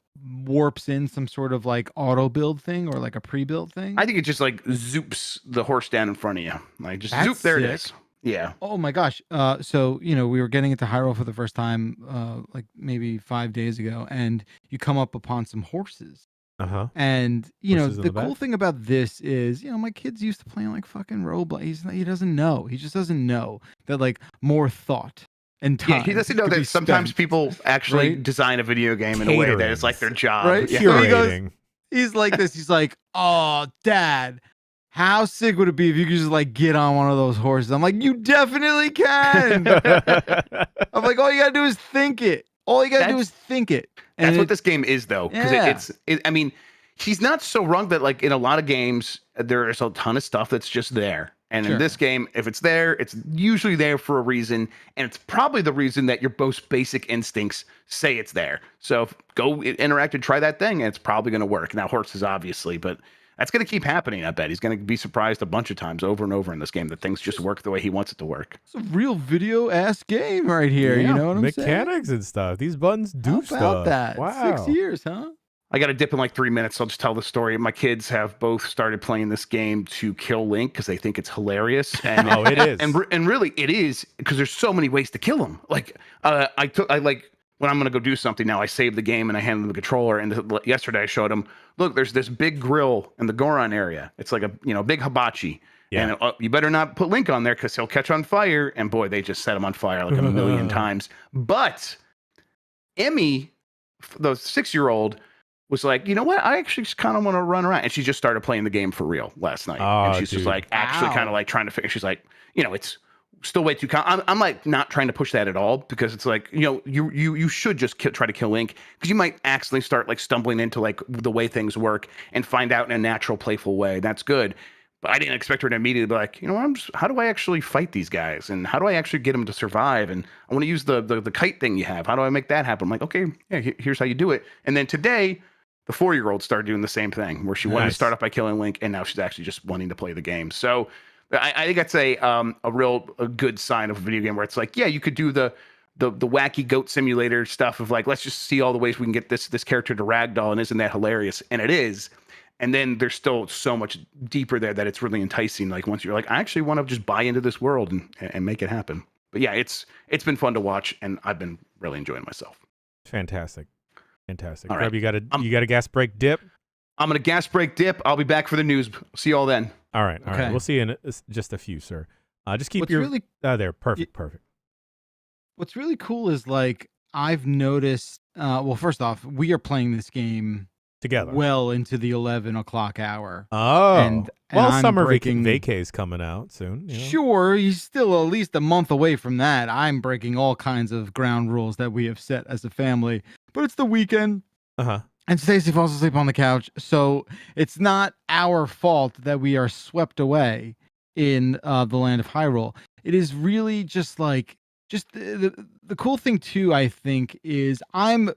B: warps in some sort of like auto build thing or like a pre-built thing?
C: I think it just like zoops the horse down in front of you. Like just
B: That's
C: zoop, there
B: sick.
C: it is. Yeah.
B: Oh my gosh. So, you know, we were getting into Hyrule for the first time, like maybe 5 days ago, and you come up upon some horses. And, you
A: Horses
B: know, the cool thing about this is, you know, my kid's used to playing like fucking Roblox. He doesn't know. He just doesn't know that like more thought and time.
C: Yeah, he doesn't know
B: could
C: that
B: be
C: sometimes
B: spent,
C: people actually
B: right?
C: design a video game in a way that it's like their job.
B: Right?
C: Yeah.
B: So he
A: Curating.
B: he's like this. He's like, oh, Dad, how sick would it be if you could just like get on one of those horses? I'm like, you definitely can. I'm like, all you gotta do is think it. All you gotta do is think it. And
C: that's what this game is, though, because I mean, he's not so wrong that like in a lot of games there is a ton of stuff that's just there. And in this game, if it's there, it's usually there for a reason. And it's probably the reason that your most basic instincts say it's there. So go interact and try that thing, and it's probably going to work. Now, horses, obviously, but that's going to keep happening, I bet. He's going to be surprised a bunch of times over and over in this game that things just work the way he wants it to work.
B: It's a real video-ass game right here. You know what I'm saying?
A: Mechanics and stuff. These buttons do
B: How
A: stuff.
B: about that?
A: Wow.
B: 6 years, huh?
C: I got to dip in like 3 minutes. So I'll just tell the story. My kids have both started playing this game to kill Link because they think it's hilarious. And,
A: it is.
C: And really, it is because there's so many ways to kill him. Like, I when I'm going to go do something now, I save the game and I hand them the controller. And yesterday I showed him, look, there's this big grill in the Goron area. It's like a big hibachi.
A: Yeah.
C: And you better not put Link on there because he'll catch on fire. And boy, they just set him on fire like a million times. But Emmy, the 6-year-old, was like, you know what? I actually just kind of want to run around. And she just started playing the game for real last night. And she's just like actually kind of like trying to figure. She's like, it's still way too. I'm like not trying to push that at all because it's like, you should just try to kill Link because you might accidentally start like stumbling into like the way things work and find out in a natural, playful way. That's good. But I didn't expect her to immediately be like, how do I actually fight these guys? And how do I actually get them to survive? And I want to use the kite thing you have. How do I make that happen? I'm like, okay, yeah, here's how you do it. And then today, the 4-year-old started doing the same thing where she wanted to start off by killing Link. And now she's actually just wanting to play the game. So I think that's a good sign of a video game where it's like, yeah, you could do the wacky goat simulator stuff of like, let's just see all the ways we can get this character to ragdoll. And isn't that hilarious? And it is. And then there's still so much deeper there that it's really enticing. Like once you're like, I actually want to just buy into this world and make it happen. But yeah, it's been fun to watch, and I've been really enjoying myself.
A: Fantastic. All
C: right.
A: Grub, you got a gas break dip?
C: I'm gonna gas break dip. I'll be back for the news. See you all then.
A: All right. We'll see you in just a few, sir. Just keep there. Perfect.
B: What's really cool is like I've noticed. Well, first off, we are playing this game
A: together
B: well into the 11 o'clock hour.
A: Oh,
B: and
A: summer vacay's coming out soon.
B: Sure, he's still at least a month away from that. I'm breaking all kinds of ground rules that we have set as a family, but it's the weekend. And Stacy falls asleep on the couch, so it's not our fault that we are swept away in the land of Hyrule. It is really just like the cool thing too, I think, is I'm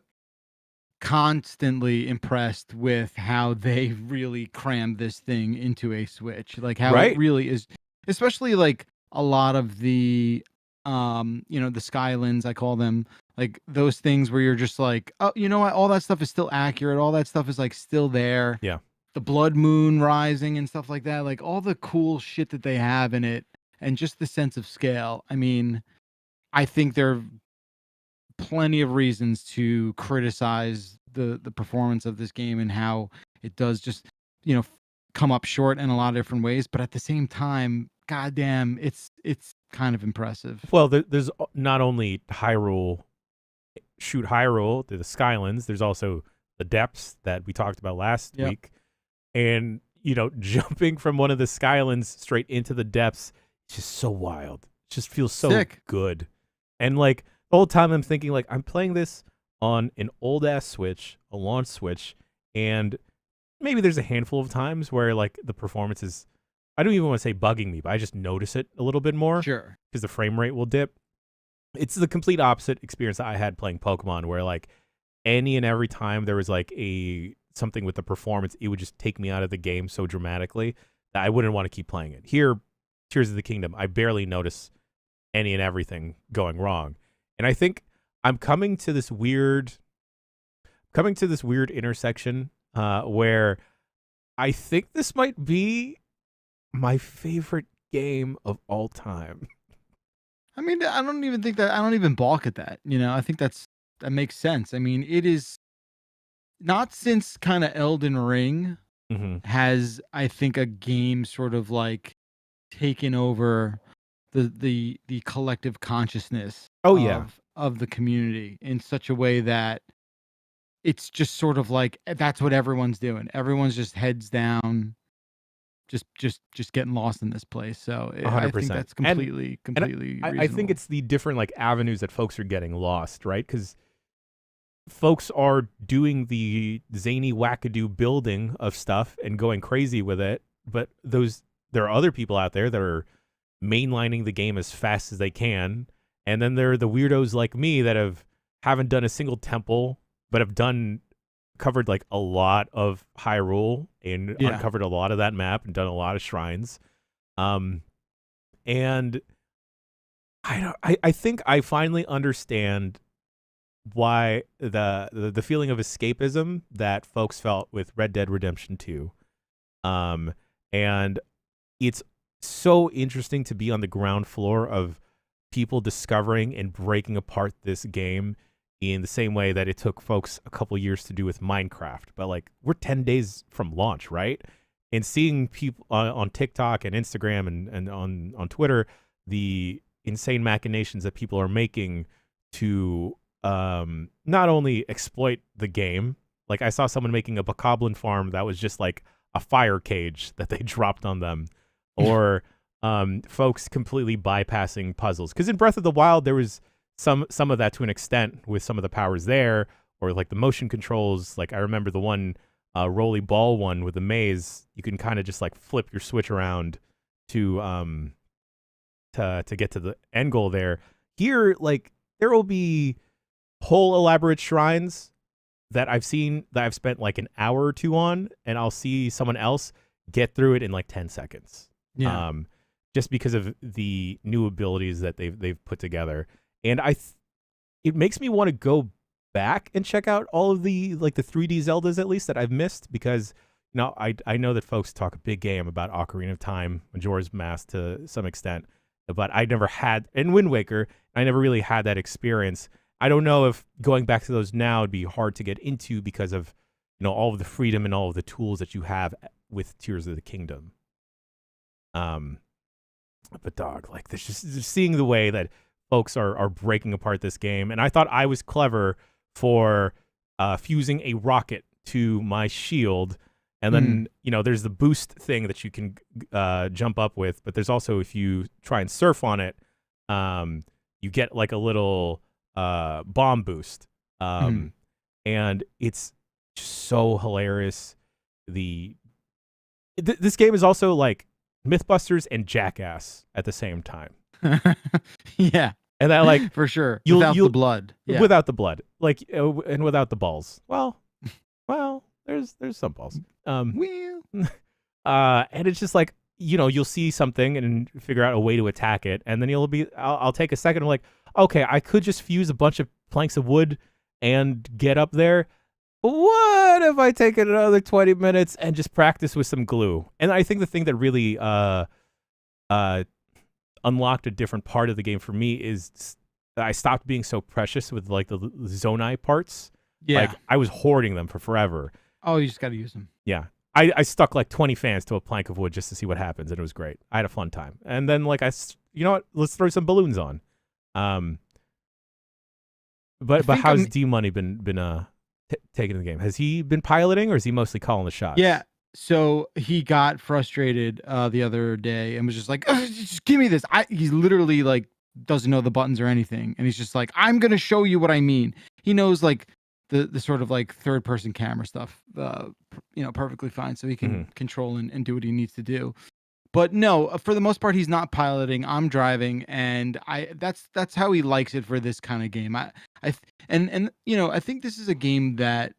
B: constantly impressed with how they really crammed this thing into a Switch, like how it really is, especially like a lot of the the Skylands, I call them, like those things where you're just like, oh, you know what, all that stuff is still accurate, all that stuff is like still there.
A: Yeah,
B: the blood moon rising and stuff like that, like all the cool shit that they have in it, and just the sense of scale. I mean, I think there are plenty of reasons to criticize the performance of this game and how it does just come up short in a lot of different ways, but at the same time, goddamn, it's kind of impressive.
A: Well, there's not only Hyrule, the Skylands, there's also the depths that we talked about last week, and jumping from one of the Skylands straight into the depths, it's just so wild. It just feels so good. And like the whole time I'm thinking like I'm playing this on an old ass Switch, a launch Switch, and maybe there's a handful of times where like the performance is, I don't even want to say bugging me, but I just notice it a little bit more.
B: Sure.
A: Because the frame rate will dip. It's the complete opposite experience that I had playing Pokemon, where like any and every time there was like something with the performance, it would just take me out of the game so dramatically that I wouldn't want to keep playing it. Here, Tears of the Kingdom, I barely notice any and everything going wrong. And I think I'm coming to this weird intersection where I think this might be my favorite game of all time.
B: I mean, I don't even balk at that. I think that makes sense. I mean, it is not since kind of Elden Ring has, I think, a game sort of like taken over the collective consciousness of the community in such a way that it's just sort of like that's what everyone's doing. Everyone's just heads down, just getting lost in this place. So
A: 100%.
B: I think that's completely
A: I think it's the different like avenues that folks are getting lost, right? Because folks are doing the zany wackadoo building of stuff and going crazy with it, but there are other people out there that are mainlining the game as fast as they can, and then there are the weirdos like me that haven't done a single temple but have covered like a lot of Hyrule and uncovered a lot of that map and done a lot of shrines. And I think I finally understand why the feeling of escapism that folks felt with Red Dead Redemption 2. And it's so interesting to be on the ground floor of people discovering and breaking apart this game in the same way that it took folks a couple years to do with Minecraft. But like we're 10 days from launch, right? And seeing people on TikTok and Instagram and on Twitter, the insane machinations that people are making to not only exploit the game. Like I saw someone making a bokoblin farm that was just like a fire cage that they dropped on them, or folks completely bypassing puzzles. Because in Breath of the Wild, there was some of that to an extent with some of the powers there, or like the motion controls. Like I remember the one roly ball one with the maze. You can kind of just like flip your switch around to get to the end goal there. Here, like there will be whole elaborate shrines that I've seen that I've spent like an hour or two on, and I'll see someone else get through it in like 10 seconds.
B: Yeah.
A: Just because of the new abilities that they've put together. And it makes me want to go back and check out all of the like the 3D Zeldas at least that I've missed, because you know I know that folks talk a big game about Ocarina of Time, Majora's Mask to some extent, but I never had, and Wind Waker, I never really had that experience. I don't know if going back to those now would be hard to get into because of, you know, all of the freedom and all of the tools that you have with Tears of the Kingdom. But dog, like there's just seeing the way that folks are breaking apart this game, and I thought I was clever for fusing a rocket to my shield, and then you know there's the boost thing that you can jump up with, but there's also, if you try and surf on it, you get like a little bomb boost, and it's just so hilarious. This game is also like Mythbusters and Jackass at the same time.
B: Yeah,
A: and that like
B: for sure.
A: you'll
B: The blood. Yeah.
A: without the blood, like and without the balls. Well, there's some balls.
B: Well.
A: And it's just like, you know, you'll see something and figure out a way to attack it, and then I'll take a second. I'm like, okay, I could just fuse a bunch of planks of wood and get up there. What if I take another 20 minutes and just practice with some glue? And I think the thing that really unlocked a different part of the game for me is I stopped being so precious with like the Zonai parts.
B: Yeah.
A: Like I was hoarding them for forever.
B: Oh, you just got to use them.
A: Yeah. I stuck like 20 fans to a plank of wood just to see what happens, and it was great. I had a fun time. And then like you know what? Let's throw some balloons on. But how's D-Money been taking the game? Has he been piloting, or is he mostly calling the shots?
B: Yeah. So he got frustrated the other day and was just like, just give me this. He's literally like doesn't know the buttons or anything, and he's just like, I'm gonna show you what I mean. He knows like the sort of like third person camera stuff, you know, perfectly fine, so he can control and do what he needs to do. But no, for the most part, he's not piloting. I'm driving, and that's how he likes it for this kind of game. And you know, I think this is a game that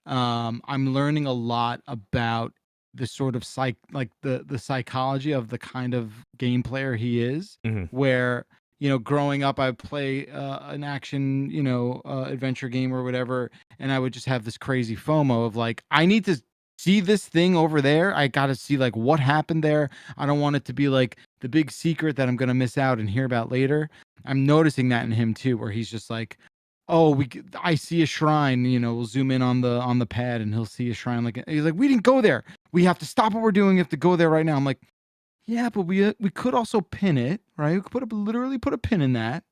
B: I'm learning a lot about the sort of the psychology of the kind of game player he is. Where, you know, growing up, I play an action, you know, adventure game or whatever, and I would just have this crazy FOMO of like, I need to see this thing over there. I got to see like what happened there. I don't want it to be like the big secret that I'm going to miss out and hear about later. I'm noticing that in him too, where he's just like, oh, I see a shrine, you know, we'll zoom in on the pad and he'll see a shrine. Like, he's like, we didn't go there. We have to stop what we're doing. We have to go there right now. I'm like, yeah, but we could also pin it, right? We could literally put a pin in that,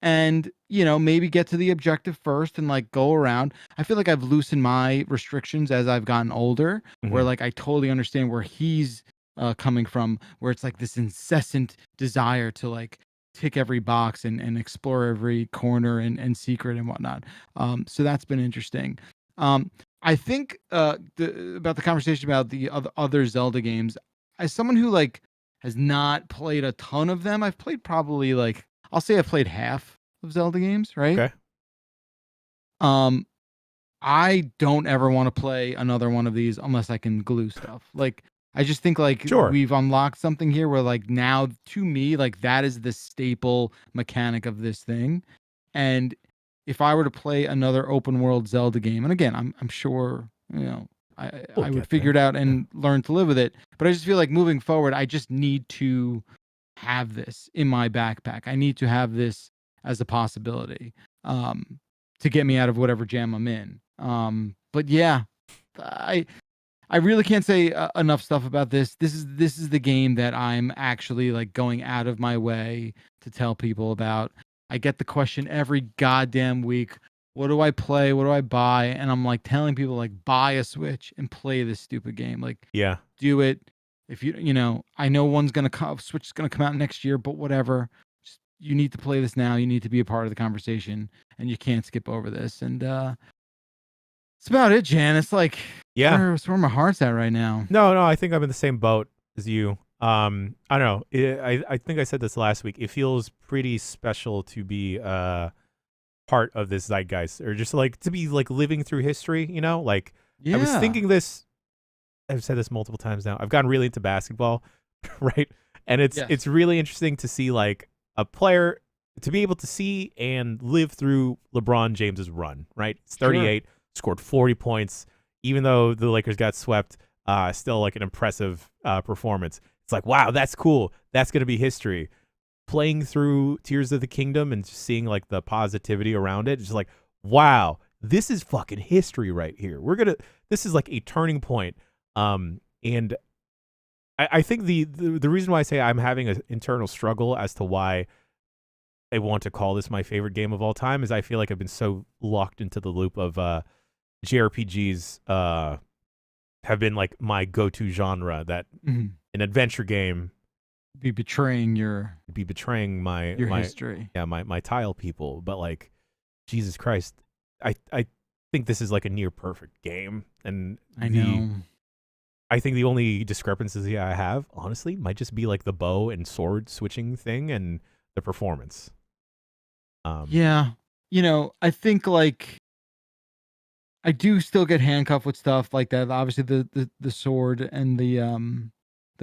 B: and, you know, maybe get to the objective first and like go around. I feel like I've loosened my restrictions as I've gotten older, where like I totally understand where he's coming from, where it's like this incessant desire to like tick every box and explore every corner and secret and whatnot. So that's been interesting. I think about the conversation about the other Zelda games, as someone who like has not played a ton of them, I've played probably like, I'll say I've played half of Zelda games, right?
A: Okay.
B: I don't ever want to play another one of these unless I can glue stuff. Like, I just think like we've unlocked something here where like now to me, like that is the staple mechanic of this thing. And if I were to play another open world Zelda game, and again, I'm sure, you know, I would figure it out and learn to live with it. But I just feel like moving forward, I just need to have this in my backpack. I need to have this as a possibility. to get me out of whatever jam I'm in. But yeah, I really can't say enough stuff about this. This is the game that I'm actually like going out of my way to tell people about. I get the question every goddamn week. What do I play? What do I buy? And I'm like telling people like buy a Switch and play this stupid game. Like do it. If you know, I know Switch is gonna come out next year, but whatever. Just, you need to play this now. You need to be a part of the conversation, and you can't skip over this. And it's about it, Jan. It's like it's where my heart's at right now.
A: No, I think I'm in the same boat as you. I don't know. I think I said this last week. It feels pretty special to be part of this zeitgeist, or just like to be like living through history. You know, like I was thinking this. I've said this multiple times now. I've gotten really into basketball, right? And it's really interesting to see like a player to be able to see and live through LeBron James's run, right? It's 38, scored 40 points, even though the Lakers got swept, still like an impressive performance. It's like, wow, that's cool. That's going to be history. Playing through Tears of the Kingdom and just seeing like the positivity around it, just like, wow, this is fucking history right here. This is like a turning point. And I think the reason why I say I'm having an internal struggle as to why I want to call this my favorite game of all time is I feel like I've been so locked into the loop of JRPGs have been like my go-to genre that an adventure game
B: be betraying
A: my
B: history.
A: Yeah, my tile people. But like, Jesus Christ, I think this is like a near perfect game. And I think the only discrepancies I have, honestly, might just be like the bow and sword switching thing and the performance.
B: Yeah. You know, I think like I do still get handcuffed with stuff like that. Obviously the sword and the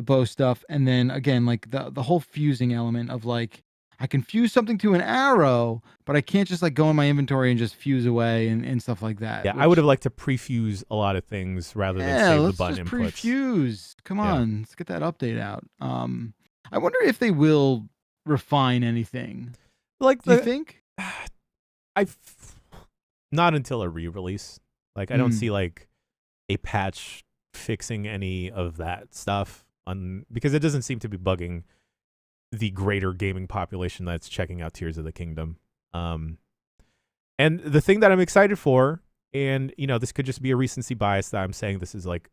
B: bow stuff. And then again, like the whole fusing element of like, I can fuse something to an arrow, but I can't just like go in my inventory and just fuse away and stuff like that.
A: Yeah, I would have liked to pre-fuse a lot of things rather than save the button
B: just
A: inputs.
B: Pre-fuse. Come on, let's get that update out. I wonder if they will refine anything.
A: Like,
B: do you think?
A: Not until a re-release. Like, I don't see like a patch fixing any of that stuff because it doesn't seem to be bugging the greater gaming population that's checking out Tears of the Kingdom. And the thing that I'm excited for, and you know, this could just be a recency bias that I'm saying this is like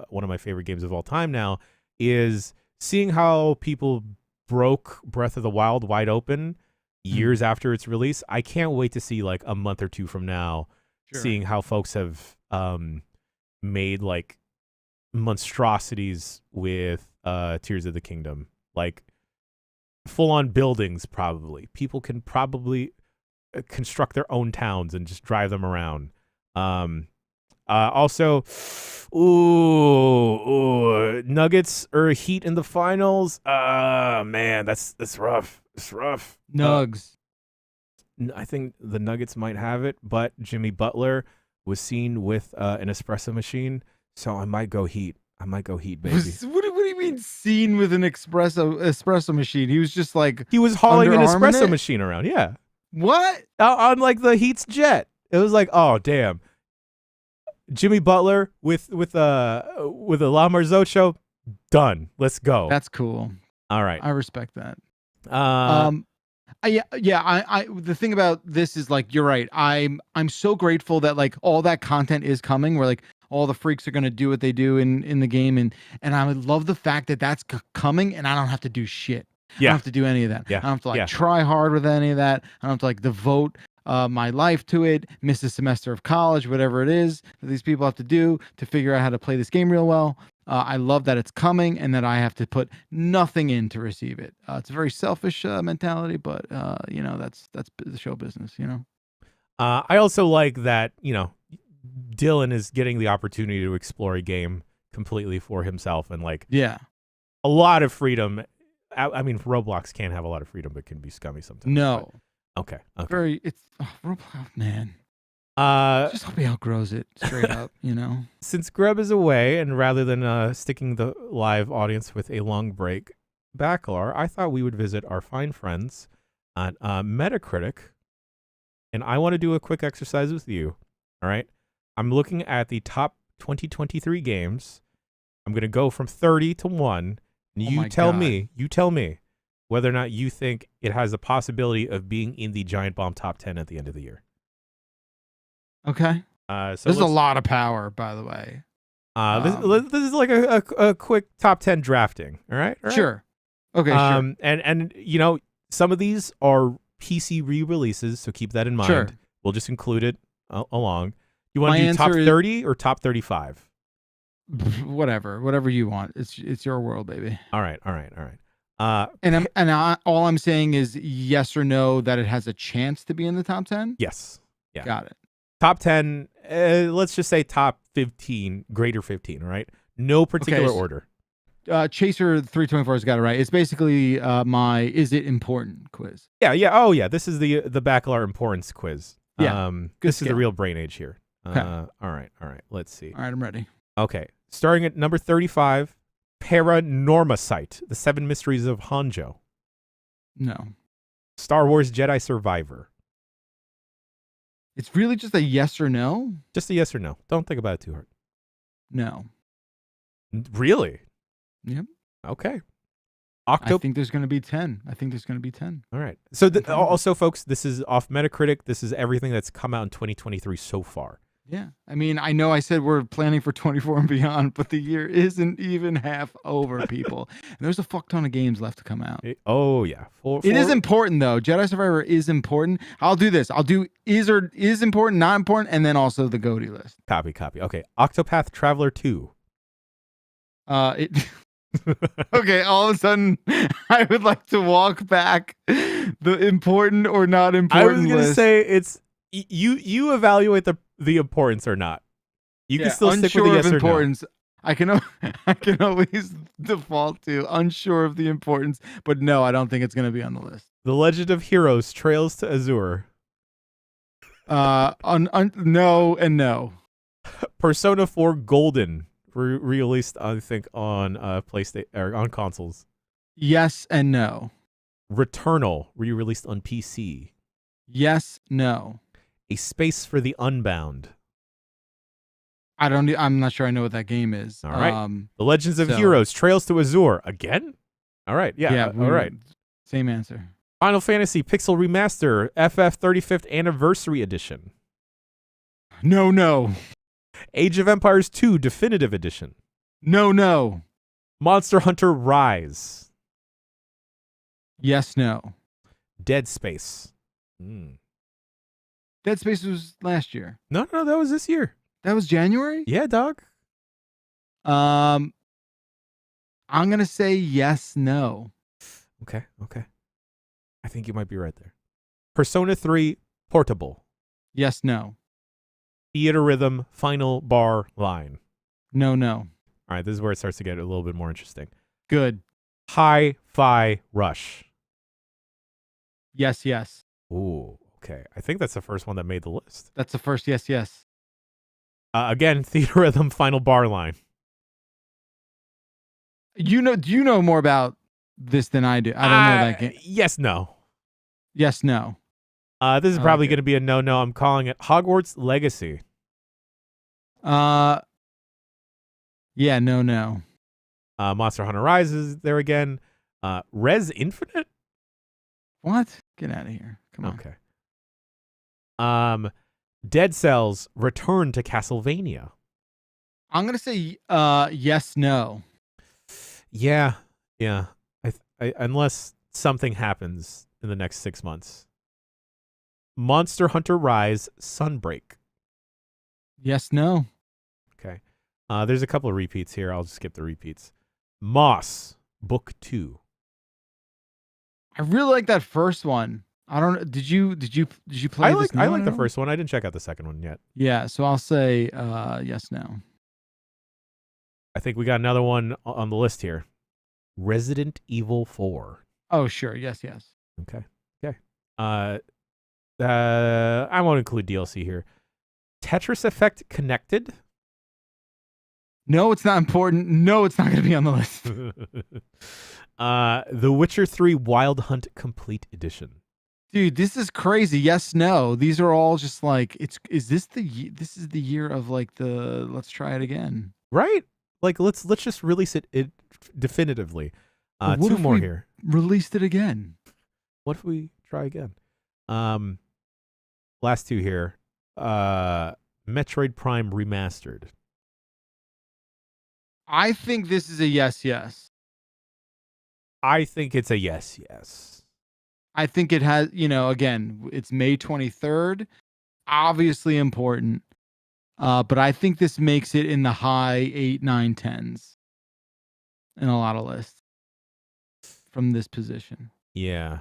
A: one of my favorite games of all time now, is seeing how people broke Breath of the Wild wide open years after its release. I can't wait to see like a month or two from now, seeing how folks have made like monstrosities with Tears of the Kingdom, like full-on buildings. Probably people can probably construct their own towns and just drive them around. Also, Nuggets or Heat in the finals. Man, that's rough. It's rough.
B: Nugs.
A: I think the Nuggets might have it, but Jimmy Butler was seen with an espresso machine, so I might go Heat. Baby.
B: What do you mean seen with an espresso machine? He was just like
A: he was hauling an espresso machine around. Yeah.
B: What?
A: On like the Heat's jet. It was like, oh damn. Jimmy Butler with a La Marzocco, done. Let's go.
B: That's cool.
A: All right.
B: I respect that. The thing about this is like, you're right. I'm so grateful that like all that content is coming, where like all the freaks are going to do what they do in the game. And I would love the fact that that's coming and I don't have to do shit. I don't have to do any of that. I don't have to like try hard with any of that. I don't have to like devote my life to it, miss a semester of college, whatever it is that these people have to do to figure out how to play this game real well. I love that it's coming and that I have to put nothing in to receive it. It's a very selfish mentality, but you know, that's the show business, you know.
A: I also like that, you know, Dylan is getting the opportunity to explore a game completely for himself and like a lot of freedom. I mean, Roblox can have a lot of freedom, but can be scummy sometimes.
B: No.
A: Okay.
B: Roblox, man. Just hope he outgrows it straight up, you know.
A: Since Grub is away, and rather than sticking the live audience with a long break, Backlar, I thought we would visit our fine friends at Metacritic and I want to do a quick exercise with you. All right. I'm looking at the top 2023 games. I'm going to go from 30 to 1. And you tell me whether or not you think it has a possibility of being in the Giant Bomb top 10 at the end of the year.
B: Okay.
A: So
B: this is a lot of power, by the way.
A: This is like a quick top 10 drafting. All right.
B: Sure. Okay. Sure.
A: And you know, some of these are PC re-releases, so keep that in mind.
B: Sure.
A: We'll just include it along. You want
B: My
A: to do top
B: answer is-
A: 30 or top 35?
B: Whatever you want. It's your world, baby.
A: All right.
B: All I'm saying is yes or no that it has a chance to be in the top 10.
A: Yes. Yeah.
B: Got it.
A: Top 10. Let's just say top 15, greater 15. All right. No particular order.
B: Chaser 324 has got it right. It's basically my "Is it important?" quiz.
A: Yeah. Oh yeah. This is the Bacalar importance quiz.
B: Yeah.
A: This is the real brain age here.
B: Okay.
A: All right. Let's see.
B: All right, I'm ready.
A: Okay. Starting at number 35, Paranormasight, The 7 Mysteries of Hanjo.
B: No.
A: Star Wars Jedi Survivor.
B: It's really just a yes or no?
A: Just a yes or no. Don't think about it too hard.
B: No.
A: Really?
B: Yep.
A: Okay.
B: I think there's going to be 10.
A: All right. So also, folks, this is off Metacritic. This is everything that's come out in 2023 so far.
B: Yeah. I mean, I know I said we're planning for 24 and beyond, but the year isn't even half over, people. And there's a fuck ton of games left to come out.
A: Yeah.
B: It is important, though. Jedi Survivor is important. I'll do this. I'll do is important, not important, and then also the GOTY list.
A: Copy. Okay. Octopath Traveler 2.
B: Okay, all of a sudden, I would like to walk back the important or not important
A: I was going to say it's you evaluate the importance or not. You can still stick with the yes or no.
B: I can always default to unsure of the importance, but no, I don't think it's going to be on the list.
A: The Legend of Heroes Trails to Azure.
B: No and no.
A: Persona 4 Golden released, I think, on PlayStation or on consoles.
B: Yes and no.
A: Returnal re-released on PC.
B: Yes, no.
A: A Space for the Unbound.
B: I'm not sure I know what that game is.
A: All right. The Legends of Heroes Trails to Azure again. All right. Yeah. All right.
B: Same answer.
A: Final Fantasy Pixel Remaster FF 35th Anniversary Edition.
B: No.
A: Age of Empires 2 Definitive Edition.
B: No.
A: Monster Hunter Rise.
B: Yes, no.
A: Dead Space.
B: Dead Space was last year.
A: No, that was this year.
B: That was January?
A: Yeah, dog.
B: I'm going to say yes, no.
A: Okay. I think you might be right there. Persona 3 Portable.
B: Yes, no.
A: Theater Rhythm Final Bar Line.
B: No.
A: All right, this is where it starts to get a little bit more interesting.
B: Good.
A: Hi-Fi Rush.
B: Yes.
A: Ooh, okay. I think that's the first one that made the list.
B: That's the first yes.
A: Again, Theater Rhythm Final Bar Line.
B: Do you know more about this than I do? I don't know that game.
A: Yes, no.
B: Yes, no.
A: This is probably going to be a no. I'm calling it Hogwarts Legacy.
B: Yeah, no.
A: Monster Hunter Rise is there again. Res Infinite?
B: What? Get out of here. Come
A: Okay.
B: on.
A: Dead Cells Return to Castlevania.
B: I'm going to say yes, no.
A: Yeah. I unless something happens in the next 6 months. Monster Hunter Rise Sunbreak.
B: Yes, no.
A: Okay. There's a couple of repeats here. I'll just skip the repeats. Moss Book 2.
B: I really like that first one. I don't know. Did you play
A: I
B: this?
A: like the first one. I didn't check out the second one yet.
B: Yeah, so I'll say yes, no.
A: I think we got another one on the list here. Resident Evil 4.
B: Oh, sure. Yes.
A: Okay. I won't include DLC here. Tetris Effect Connected.
B: No, it's not important. No, it's not going to be on the list.
A: The Witcher 3 Wild Hunt Complete Edition.
B: Dude, this is crazy. Yes, no. These are all just like this is the year of like the let's try it again.
A: Right? Like let's just release it definitively.
B: But what
A: Two
B: if
A: more
B: we
A: here.
B: Released it again.
A: What if we try again? Last two here. Metroid Prime Remastered.
B: I think this is a yes.
A: I think it's a yes.
B: I think it has, again, it's May 23rd. Obviously important. But I think this makes it in the high 8, 9, 10s in a lot of lists from this position.
A: Yeah.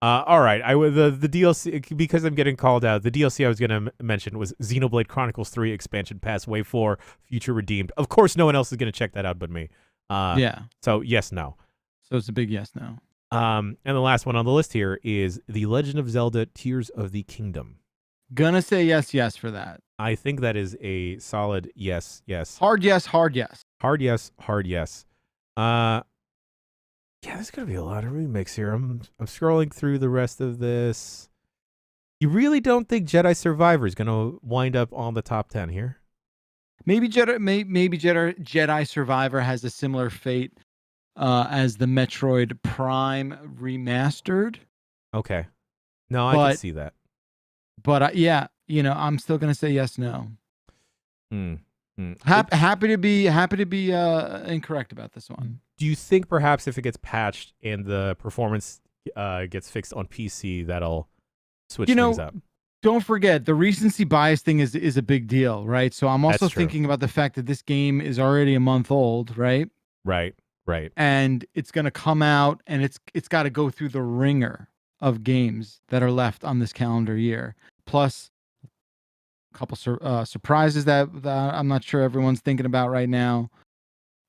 A: All right. The DLC, because I'm getting called out, the DLC I was going to mention was Xenoblade Chronicles 3 Expansion Pass Wave 4 Future Redeemed. Of course, no one else is going to check that out but me.
B: Yeah.
A: So yes, no.
B: So it's a big yes, no.
A: And the last one on the list here is The Legend of Zelda Tears of the Kingdom.
B: Gonna say yes for that.
A: I think that is a solid yes.
B: Hard yes.
A: Hard yes. Yeah, there's gonna be a lot of remakes here. I'm scrolling through the rest of this. You really don't think Jedi Survivor is gonna wind up on the top 10 here?
B: Maybe Jedi Survivor has a similar fate as the Metroid Prime Remastered.
A: Okay. No, I can see that.
B: But yeah, I'm still gonna say yes, no. Happy to be incorrect about this one.
A: Do you think perhaps if it gets patched and the performance gets fixed on PC, that'll switch things up?
B: Don't forget, the recency bias thing is a big deal, right? So I'm also
A: That's true.
B: thinking about the fact that this game is already a month old, right?
A: Right.
B: And it's going to come out, and it's got to go through the ringer of games that are left on this calendar year. Plus, a couple surprises that I'm not sure everyone's thinking about right now.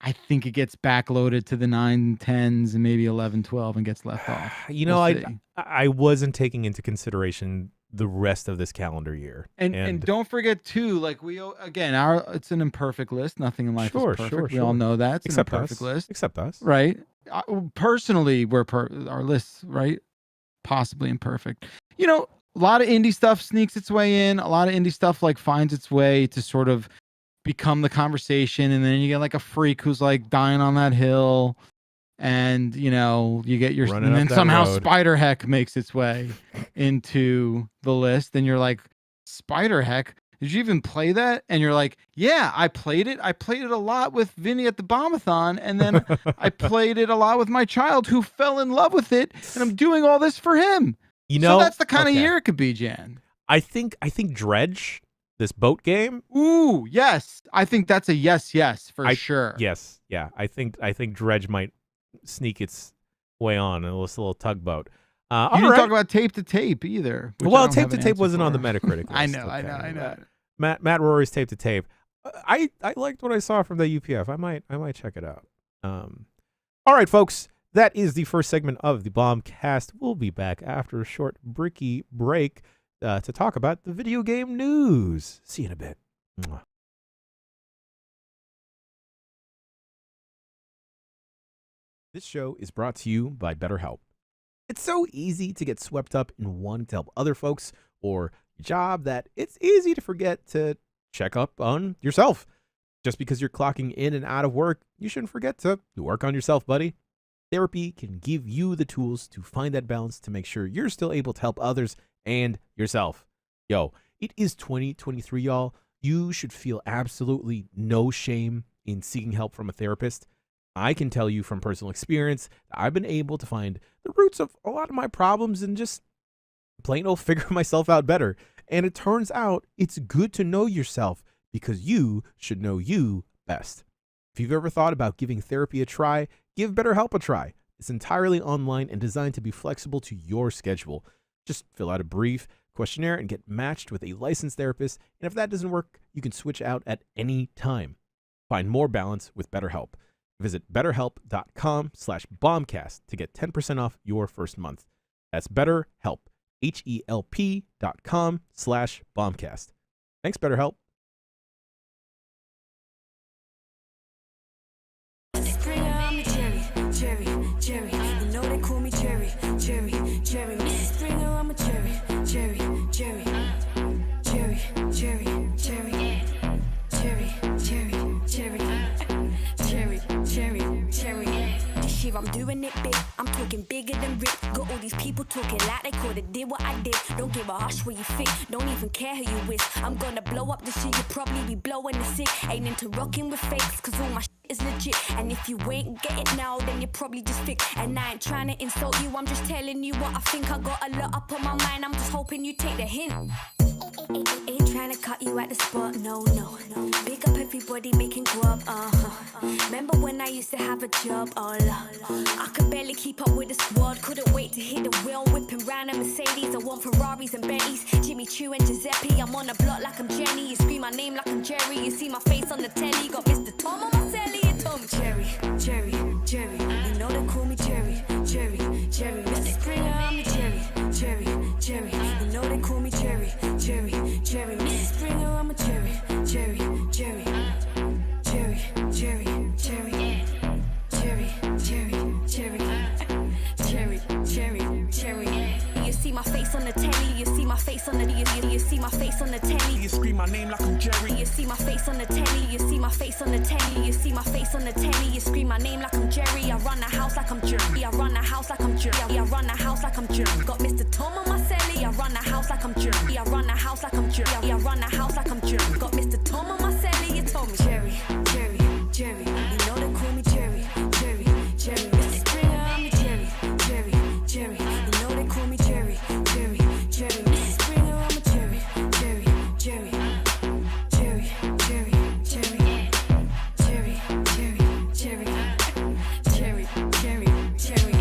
B: I think it gets backloaded to the 9, 10s, and maybe 11, 12, and gets left off.
A: I wasn't taking into consideration the rest of this calendar year.
B: And don't forget too, like it's an imperfect list. Nothing in life is perfect.
A: Sure.
B: We all know that. It's
A: Except
B: an imperfect
A: us.
B: list.
A: Except us.
B: Right. Personally, our lists, right? Possibly imperfect. A lot of indie stuff sneaks its way in. A lot of indie stuff like finds its way to sort of become the conversation, and then you get like a freak who's like dying on that hill, and you get your
A: Running
B: and then
A: up that
B: somehow
A: road.
B: Spider Heck makes its way into the list, and you're like, Spider Heck, did you even play that? And you're like, yeah, I played it a lot with Vinny at the Bombathon, and then I played it a lot with my child who fell in love with it, and I'm doing all this for him. So that's the kind of year it could be, Jan.
A: I think Dredge, this boat game.
B: Ooh, yes. I think that's a yes for sure.
A: Yes, yeah. I think Dredge might sneak its way on in this little tugboat.
B: You didn't talk about Tape to Tape either.
A: Well, Tape to Tape wasn't on the Metacritic list.
B: I know.
A: Matt Rory's Tape to Tape. I liked what I saw from the UPF. I might check it out. All right, folks. That is the first segment of the Bombcast. We'll be back after a short bricky break to talk about the video game news. See you in a bit. Mwah. This show is brought to you by BetterHelp. It's so easy to get swept up in wanting to help other folks or your job that it's easy to forget to check up on yourself. Just because you're clocking in and out of work, you shouldn't forget to work on yourself, buddy. Therapy can give you the tools to find that balance to make sure you're still able to help others and yourself. Yo, it is 2023, y'all. You should feel absolutely no shame in seeking help from a therapist. I can tell you from personal experience that I've been able to find the roots of a lot of my problems and just plain old figure myself out better. And it turns out it's good to know yourself because you should know you best. If you've ever thought about giving therapy a try, give BetterHelp a try. It's entirely online and designed to be flexible to your schedule. Just fill out a brief questionnaire and get matched with a licensed therapist. And if that doesn't work, you can switch out at any time. Find more balance with BetterHelp. Visit betterhelp.com/bombcast to get 10% off your first month. That's BetterHelp, HELP.com/bombcast. Thanks, BetterHelp.
E: Jerry. You know they call me Jerry. cherry, cherry. This year I'm doing it big, I'm talking bigger than Rick. Got all these people talking like they coulda did what I did. Don't give a hush where you fit, don't even care who you with. I'm gonna blow up this year, you'll probably be blowing the sick. Ain't into rocking with fakes, cause all my is legit. And if you ain't get it now, then you're probably just fake. And I ain't trying to insult you, I'm just telling you what I think. I got a lot up on my mind, I'm just hoping you take the hint. Ain't trying to cut you at the spot, no, no. Big up everybody making grub, Remember when I used to have a job, oh Lord. I could barely keep up with the squad, couldn't wait to hit the wheel, whipping round a Mercedes. I want Ferraris and Bentleys, Jimmy Choo and Giuseppe. I'm on the block like I'm Jenny, you scream my name like I'm Jerry. You see my face on the telly, got Mr. Tom on my celly. You told me Jerry, Jerry, Jerry. You know they call me Jerry, Jerry, Jerry. Mr. Springer, I'm the Jerry, Jerry, Jerry. You know they call me Jerry, Jerry, Jerry. Mr. Springer, I'm a Jerry, Jerry, Jerry. Jerry, Jerry, Jerry. Jerry, Jerry, Jerry. Jerry, Jerry, Jerry. You see my face on the telly, you see my face on the you see my face on the telly.
D: You scream my name like I'm Jerry.
E: You see my face on the telly, you see my face on the telly, you see my face on the telly. You scream my name like I'm Jerry. I run the house like I'm Jerry. I run the house like I'm Jerry. I run the house like I'm Jerry. Got Mr. Tom on my celly. I run the house like I'm Jerry. I run the house like I'm Jerry. I run the house like I'm Jerry. Got Mr. Tom on my celly. You told me Jerry, Jerry, Jerry. You know they call me Jerry, Jerry, Jerry. Mr. Springer, I'm the Jerry, Jerry, Jerry. You know they call me Jerry, Jerry, Jerry. Mr. Springer, I'm a Jerry, Jerry, Jerry. Jerry, Jerry, Jerry. Jerry, Jerry, Jerry. Jerry, Jerry, Jerry.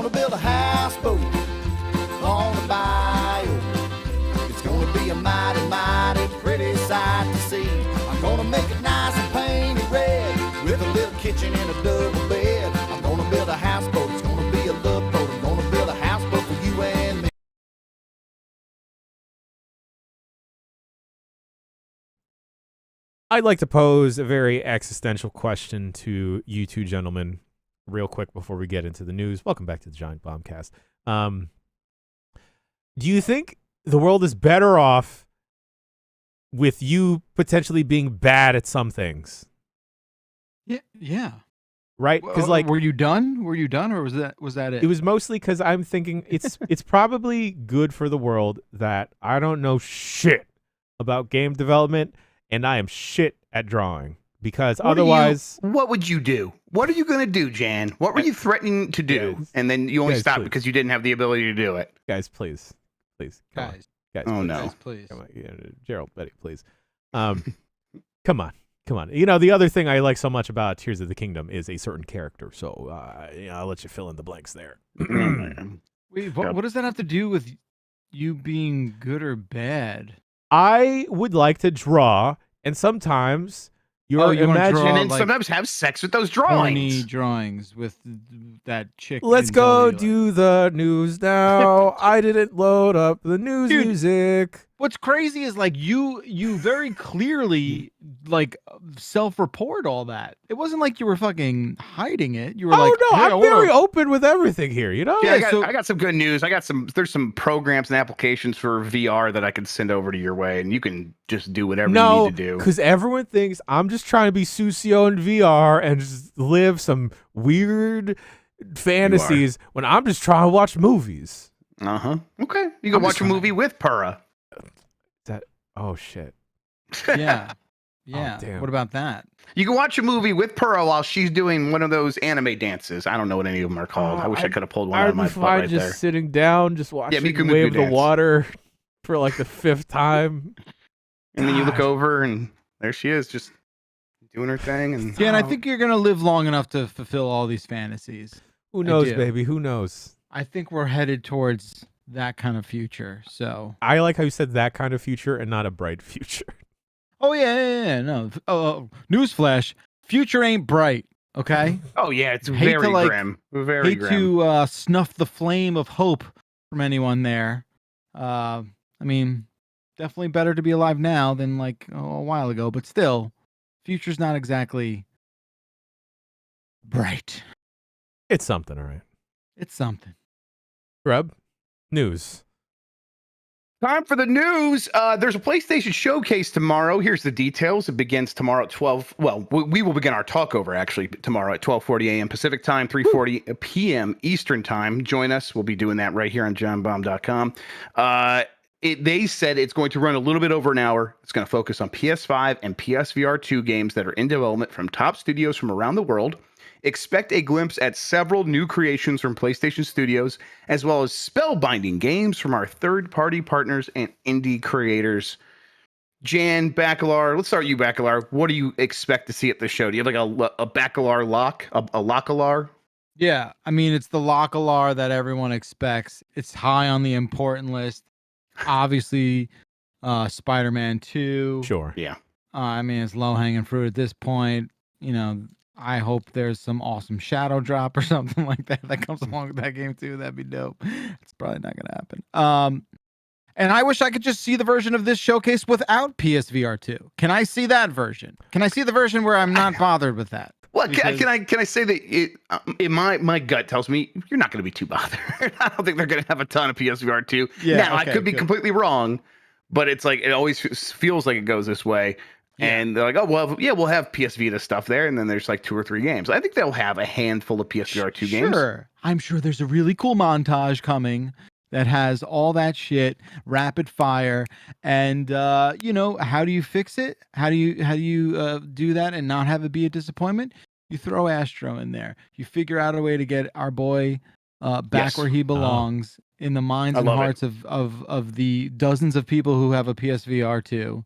F: gonna build a houseboat on the bayou. It's gonna be a mighty, mighty pretty sight to see. I'm gonna make it nice and painted red with a little kitchen and a double bed. I'm gonna build a houseboat. It's gonna be a love boat. I'm gonna build a houseboat for you and me.
A: I'd like to pose a very existential question to you two gentlemen real quick before we get into the news. Welcome back to the Giant Bombcast. Do you think the world is better off with you potentially being bad at some things?
B: Yeah.
A: Right? Because like,
B: were you done? Were you done, or was that it?
A: it was mostly because I'm thinking it's probably good for the world that I don't know shit about game development and I am shit at drawing. Because otherwise,
C: what would you do? What are you going to do, Jan? What were you threatening to do?
A: Guys,
C: And then you only
A: guys,
C: stopped
A: please.
C: because you didn't have the ability to do it.
A: guys, please, come on.
B: Guys,
A: Guys,
C: Oh,
A: please.
C: no.
B: guys, please.
A: Come on, yeah, Gerald, Betty, please. Come on. You know, the other thing I like so much about Tears of the Kingdom is a certain character. So, I'll let you fill in the blanks there.
B: Wait, what does that have to do with you being good or bad?
A: I would like to draw, and sometimes your
B: you wanna draw,
C: And then
B: like,
C: sometimes have sex with those
B: Horny
C: drawings.
B: drawings with that chick.
A: Let's
B: in
A: go
B: Zelda.
A: do the news now. I didn't load up the news
B: Dude.
A: music.
B: What's crazy is like you very clearly like self-report all that. It wasn't like you were fucking hiding it. You were
A: Oh
B: like,
A: no,
B: hey, I
A: I'm
B: wanna-
A: very open with everything here. You know.
C: Yeah,
B: Yeah,
C: I got some good news. There's some programs and applications for VR that I can send over to your way, and you can just do whatever you
A: No,
C: need to do.
A: because everyone thinks I'm just trying to be Susio in VR and just live some weird fantasies when I'm just trying to watch movies.
C: Okay. You can
B: I'm
C: watch
B: just
C: a movie with Purra.
A: Oh shit.
B: Yeah. Yeah.
A: damn.
B: What about that?
C: You can watch a movie with Purra while she's doing one of those anime dances. I don't know what any of them are called. I wish I could have pulled one out
A: I'd
C: of my
A: be
C: butt
A: fine
C: right
A: just
C: there.
A: sitting down, just watching
C: Miku Miku
A: Wave the
C: dance.
A: Water for like the 5th time.
C: And then you look
A: God.
C: over, and there she is, just doing her thing. And
B: Yeah, and I think you're gonna live long enough to fulfill all these fantasies.
A: Who knows,
B: do.
A: baby? Who knows?
B: I think we're headed towards that kind of future. So.
A: I like how you said that kind of future and not a bright future.
B: Oh yeah. No. Newsflash: future ain't bright. Okay.
C: oh yeah, it's
B: Hate to,
C: very
B: like,
C: grim. Very
B: Hate
C: grim.
B: to snuff the flame of hope from anyone there. I mean, definitely better to be alive now than like a while ago, but still, future's not exactly bright.
A: It's something, all right.
B: It's something.
A: Grub, news.
C: Time for the news. There's a PlayStation showcase tomorrow. Here's the details. It begins tomorrow at 12. Well, we will begin our talkover actually tomorrow at 12:40 a.m. Pacific time, 3:40 p.m. Eastern time. Join us. We'll be doing that right here on giantbomb.com. They said it's going to run a little bit over an hour. It's going to focus on PS5 and PSVR 2 games that are in development from top studios from around the world. Expect a glimpse at several new creations from PlayStation Studios, as well as spellbinding games from our third-party partners and indie creators. Jan, Bacalar, let's start with you, Bacalar. What do you expect to see at the show? Do you have like a Bacalar lock, a Lockalar?
B: Yeah, I mean, it's the Lockalar that everyone expects. It's high on the important list. Obviously, Spider-Man 2.
A: Sure.
C: Yeah.
B: I mean, it's low-hanging fruit at this point. You know, I hope there's some awesome shadow drop or something like that comes along with that game too. That'd be dope. It's probably not gonna happen. And I wish I could just see the version of this showcase without PSVR 2. Can I see that version? Can I see the version where I'm not bothered with that?
C: Well,
B: Because-
C: can I say that my gut tells me you're not going to be too bothered. I don't think they're going to have a ton of PSVR 2.
B: Yeah,
C: now, I
B: okay,
C: could be
B: good.
C: completely wrong, but it's like it always feels like it goes this way.
B: Yeah.
C: And they're like, oh, well, yeah, we'll have PS Vita stuff there. And then there's like 2 or 3 games. I think they'll have a handful of PSVR 2 games.
B: Sure. I'm sure there's a really cool montage coming that has all that shit, rapid fire, and you know, how do you fix it? How do you do that and not have it be a disappointment? You throw Astro in there. You figure out a way to get our boy back
C: Yes.
B: where he belongs in the minds
C: I
B: and
C: love it.
B: hearts of the dozens of people who have a PSVR 2,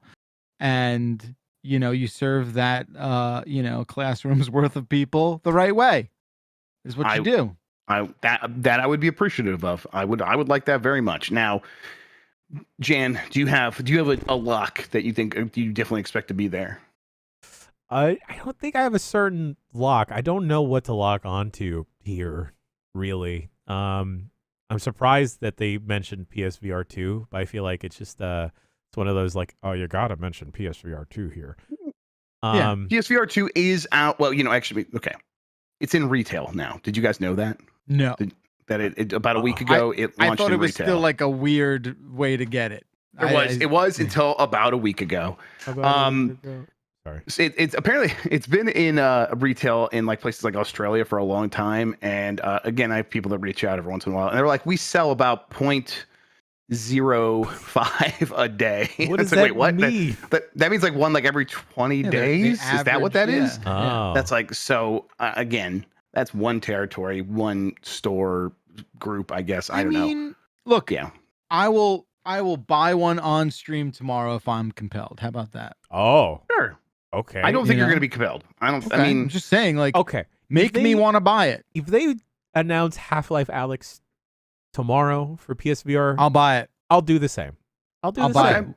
B: and you know, you serve that you know, classroom's worth of people the right way. Is what you do.
C: that I would be appreciative of. I would like that very much. Now, Jan, do you have a lock that you think you definitely expect to be there?
A: I don't think I have a certain lock. I don't know what to lock onto here, really. I'm surprised that they mentioned PSVR 2, but I feel like it's just it's one of those like, oh, you gotta mention PSVR 2 here.
C: PSVR 2 is out. Well, actually, okay, it's in retail now. Did you guys know that?
B: No.
C: That it about a week ago it launched
B: I thought
C: in
B: it was
C: retail.
B: Still like a weird way to get it.
C: It was until about a week ago.
A: Sorry.
C: It's apparently it's been in retail in like places like Australia for a long time, and again, I have people that reach out every once in a while, and they're like, we sell about 0.05 a day.
A: What does
C: like,
A: that
C: wait, what?
A: mean?
C: That means like one like every 20 days.
B: The
C: Is that what that is?
A: Oh.
C: That's like so. Again, that's one territory, one store group. I guess I don't know.
B: Look,
C: Yeah.
B: I will buy one on stream tomorrow if I'm compelled. How about that?
A: Oh.
C: Sure.
A: Okay.
C: I don't think you're
B: know?
C: going to be compelled. I don't.
B: Okay.
C: I mean,
B: I'm just saying, like,
A: Okay.
B: make me want to buy it.
A: If they announce Half-Life Alyx tomorrow for PSVR,
B: I'll buy it.
A: I'll do the same. I'll do
B: I'll
A: the
B: buy
A: same.
B: it.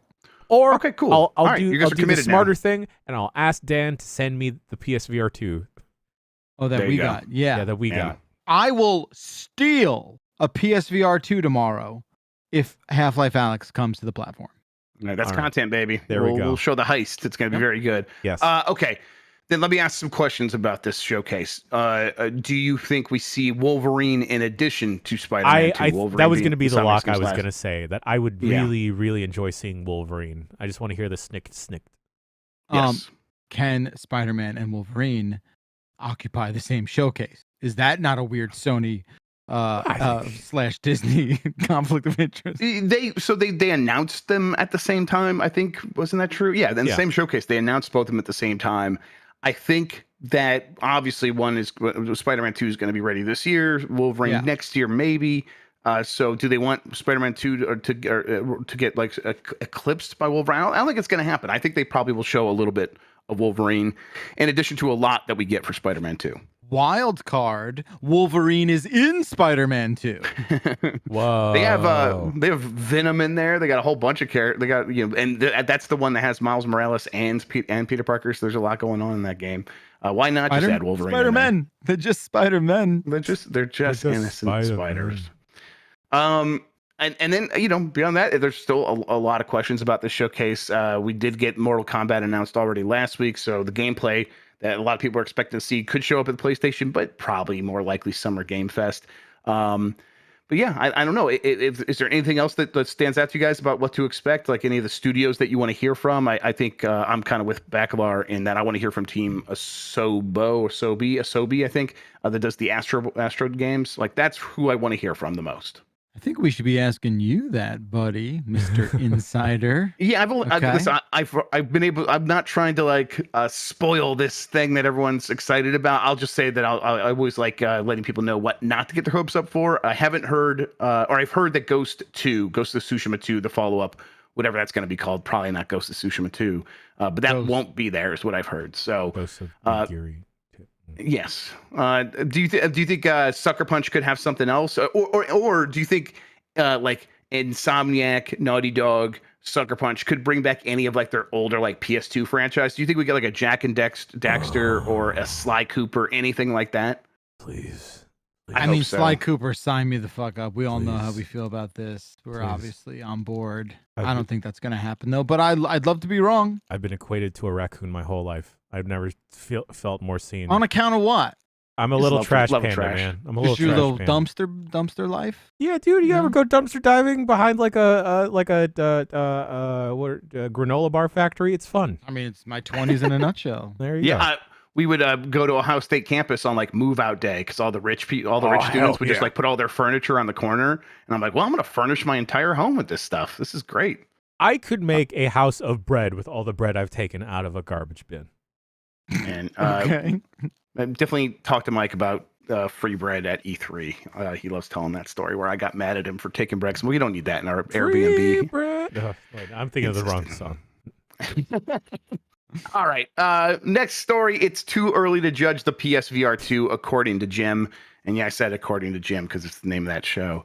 A: Or
C: okay, cool.
A: I'll
C: All right,
A: do
C: you guys
A: I'll
C: are
A: do the
C: committed now.
A: smarter thing, and I'll ask Dan to send me the PSVR 2.
B: Oh, that
C: There
B: we
C: you go.
B: got. Yeah.
A: That we
C: Yeah.
A: got.
B: I will steal a PSVR 2 tomorrow if Half-Life Alyx comes to the platform.
C: No, that's
A: All right.
C: content, baby.
A: There we go.
C: We'll show the heist. It's going to be very good.
A: Yes.
C: Okay. Then let me ask some questions about this showcase. Do you think we see Wolverine in addition to Spider-Man 2? Wolverine
A: that was going to be the
C: Summer
A: lock I
C: Games
A: was
C: Live?
A: going to say, that I would
C: Yeah.
A: really, really enjoy seeing Wolverine. I just want to hear the snick.
C: Yes.
B: Can Spider-Man and Wolverine occupy the same showcase? Is that not a weird Sony / Disney conflict of interest?
C: They announced them at the same time. I think wasn't that true? Yeah, in the same showcase, they announced both of them at the same time. I think that obviously one is Spider-Man 2 is going to be ready this year. Wolverine next year, maybe. So do they want Spider-Man 2 to get like eclipsed by Wolverine? I don't think it's going to happen. I think they probably will show a little bit of Wolverine in addition to a lot that we get for Spider-Man 2.
B: Wild card, Wolverine is in Spider-Man 2.
A: Whoa.
C: They have Venom in there. They got a whole bunch of characters. They got and that's the one that has Miles Morales and Peter Parker. So there's a lot going on in that game. Why not just add Wolverine?
B: Spider-Man. They're just Spider-Men.
C: They're just innocent spiders. And then beyond that, there's still a lot of questions about the showcase. We did get Mortal Kombat announced already last week, so the gameplay that a lot of people are expecting to see could show up at the PlayStation, but probably more likely Summer Game Fest. But yeah, I don't know. Is there anything else that stands out to you guys about what to expect? Like any of the studios that you want to hear from? I think I'm kind of with Bakalar in that I want to hear from Team Asobi, I think, that does the Astro games. Like that's who I want to hear from the most.
B: I think we should be asking you that, buddy, Mr. Insider.
C: Yeah,
B: Okay.
C: I've been able. I'm not trying to like spoil this thing that everyone's excited about. I'll just say that I always like letting people know what not to get their hopes up for. I haven't heard, or I've heard that Ghost of Tsushima 2, the follow up, whatever that's going to be called, probably not Ghost of Tsushima 2, but that won't be there, is what I've heard. So,
A: Ghost of Nigiri.
C: yes. Do you think Sucker Punch could have something else, or do you think like Insomniac, Naughty Dog, Sucker Punch could bring back any of like their older like PS2 franchise? Do you think we get like a Jack and Daxter or a Sly Cooper, anything like that?
A: Please.
B: I mean,
C: so.
B: Sly Cooper, sign me the fuck up. We all know how
A: Please.
B: we feel about this. We're
A: Please.
B: obviously on board.
A: I've
B: I don't
A: been-
B: think that's going to happen, though. But I'd love to be wrong.
A: I've been equated to a raccoon my whole life. I've never felt more seen.
B: On account of what?
A: I'm a
C: Just
A: little
C: love-
A: trash
C: love
A: panda,
C: trash.
A: man. I'm a little
B: Just your
A: trash
B: little
A: panda.
B: dumpster life?
A: Yeah, dude. You
B: Yeah.
A: ever go dumpster diving behind like a granola bar factory? It's fun.
B: I mean, it's my 20s in a nutshell.
A: There you go.
C: Yeah, we would go to Ohio State campus on like move out day because all the rich students
A: hell
C: would just
A: yeah.
C: like put all their furniture on the corner, and I'm like, well, I'm gonna furnish my entire home with this stuff. This is great.
A: I could make a house of bread with all the bread I've taken out of a garbage bin.
C: And
B: Okay.
C: I definitely talk to Mike about free bread at E3. He loves telling that story where I got mad at him for taking bread. So we don't need that in our
A: Free
C: Airbnb.
A: bread. Wait, I'm thinking of the wrong song.
C: All right. Next story. It's too early to judge the PSVR 2, according to Jim. And yeah, I said according to Jim because it's the name of that show.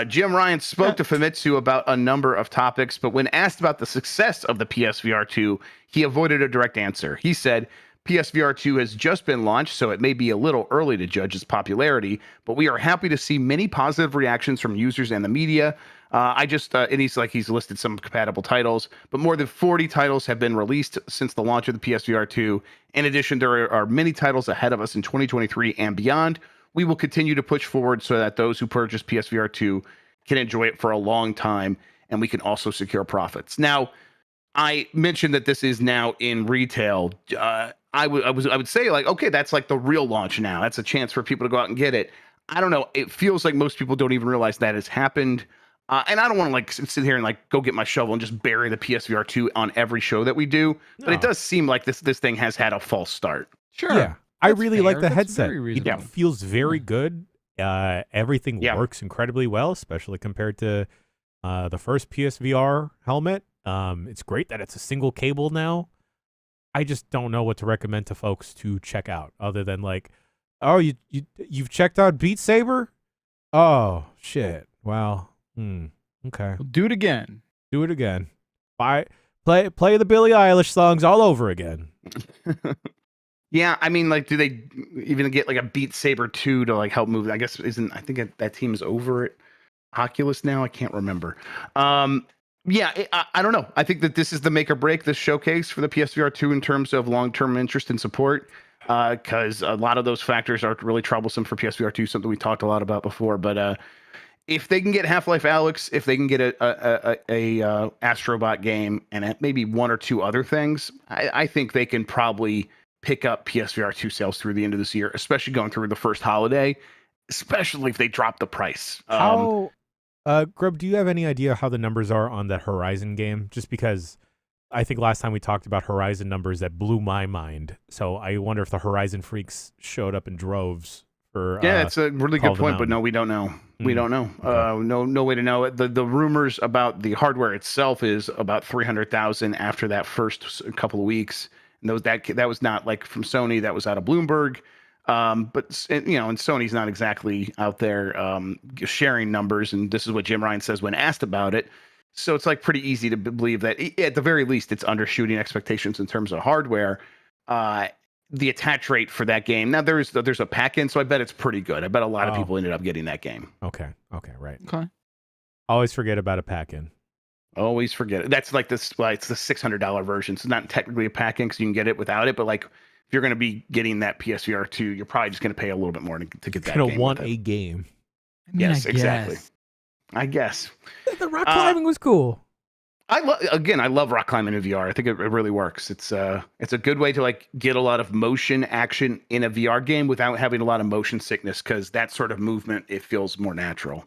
C: Jim Ryan spoke to Famitsu about a number of topics, but when asked about the success of the PSVR 2, he avoided a direct answer. He said, PSVR 2 has just been launched, so it may be a little early to judge its popularity, but we are happy to see many positive reactions from users and the media. And he's listed some compatible titles, but more than 40 titles have been released since the launch of the PSVR 2. In addition, there are many titles ahead of us in 2023 and beyond. We will continue to push forward so that those who purchase PSVR 2 can enjoy it for a long time, and we can also secure profits. Now, I mentioned that this is now in retail. I would say, like, okay, that's like the real launch now. That's a chance for people to go out and get it. I don't know. It feels like most people don't even realize that has happened. And I don't want to like sit here and like go get my shovel and just bury the PSVR 2 on every show that we do. But it does seem like this thing has had a false start.
B: Sure.
A: Yeah. I really like the headset.
B: It
A: feels very good. Everything works incredibly well, especially compared to the first PSVR helmet. It's great that it's a single cable now. I just don't know what to recommend to folks to check out other than like, oh, you've checked out Beat Saber? Oh, shit. Well, okay.
B: Do it again.
A: Do it again. Play the Billie Eilish songs all over again.
C: Yeah, I mean, like, do they even get like a Beat Saber 2 to like help move? I think that team is over at Oculus now. I can't remember. I don't know. I think that this is the make or break, this showcase for the PSVR 2 in terms of long-term interest and support, because a lot of those factors are really troublesome for PSVR 2, something we talked a lot about before. But if they can get Half-Life Alyx, if they can get a Astrobot game and maybe one or two other things, I think they can probably pick up PSVR 2 sales through the end of this year, especially going through the first holiday, especially if they drop the price.
A: Grub, do you have any idea how the numbers are on that Horizon game? Just because I think last time we talked about Horizon numbers that blew my mind. So I wonder if the Horizon freaks showed up in droves for
C: it's a really good point, but no, we don't know. We don't know. Okay. No way to know it. The rumors about the hardware itself is about 300,000 after that first couple of weeks. And that was not like from Sony, that was out of Bloomberg. But and Sony's not exactly out there sharing numbers, and this is what Jim Ryan says when asked about it. So it's like pretty easy to believe that at the very least it's undershooting expectations in terms of hardware. The attach rate for that game, now there's a pack-in, so I bet it's pretty good. I bet a lot of people ended up getting that game.
A: Okay, right.
B: Okay.
A: Always forget about a pack-in.
C: Always forget it. That's like this. Well, it's the $600 version. It's not technically a pack-in because you can get it without it, but like, if you're going to be getting that PSVR 2, you're probably just going to pay a little bit more to get that game.
A: You're going to want a game.
C: Yes, exactly. I guess.
A: The rock climbing was cool.
C: I love rock climbing in VR. I think it really works. It's a good way to like get a lot of motion action in a VR game without having a lot of motion sickness, because that sort of movement, it feels more natural.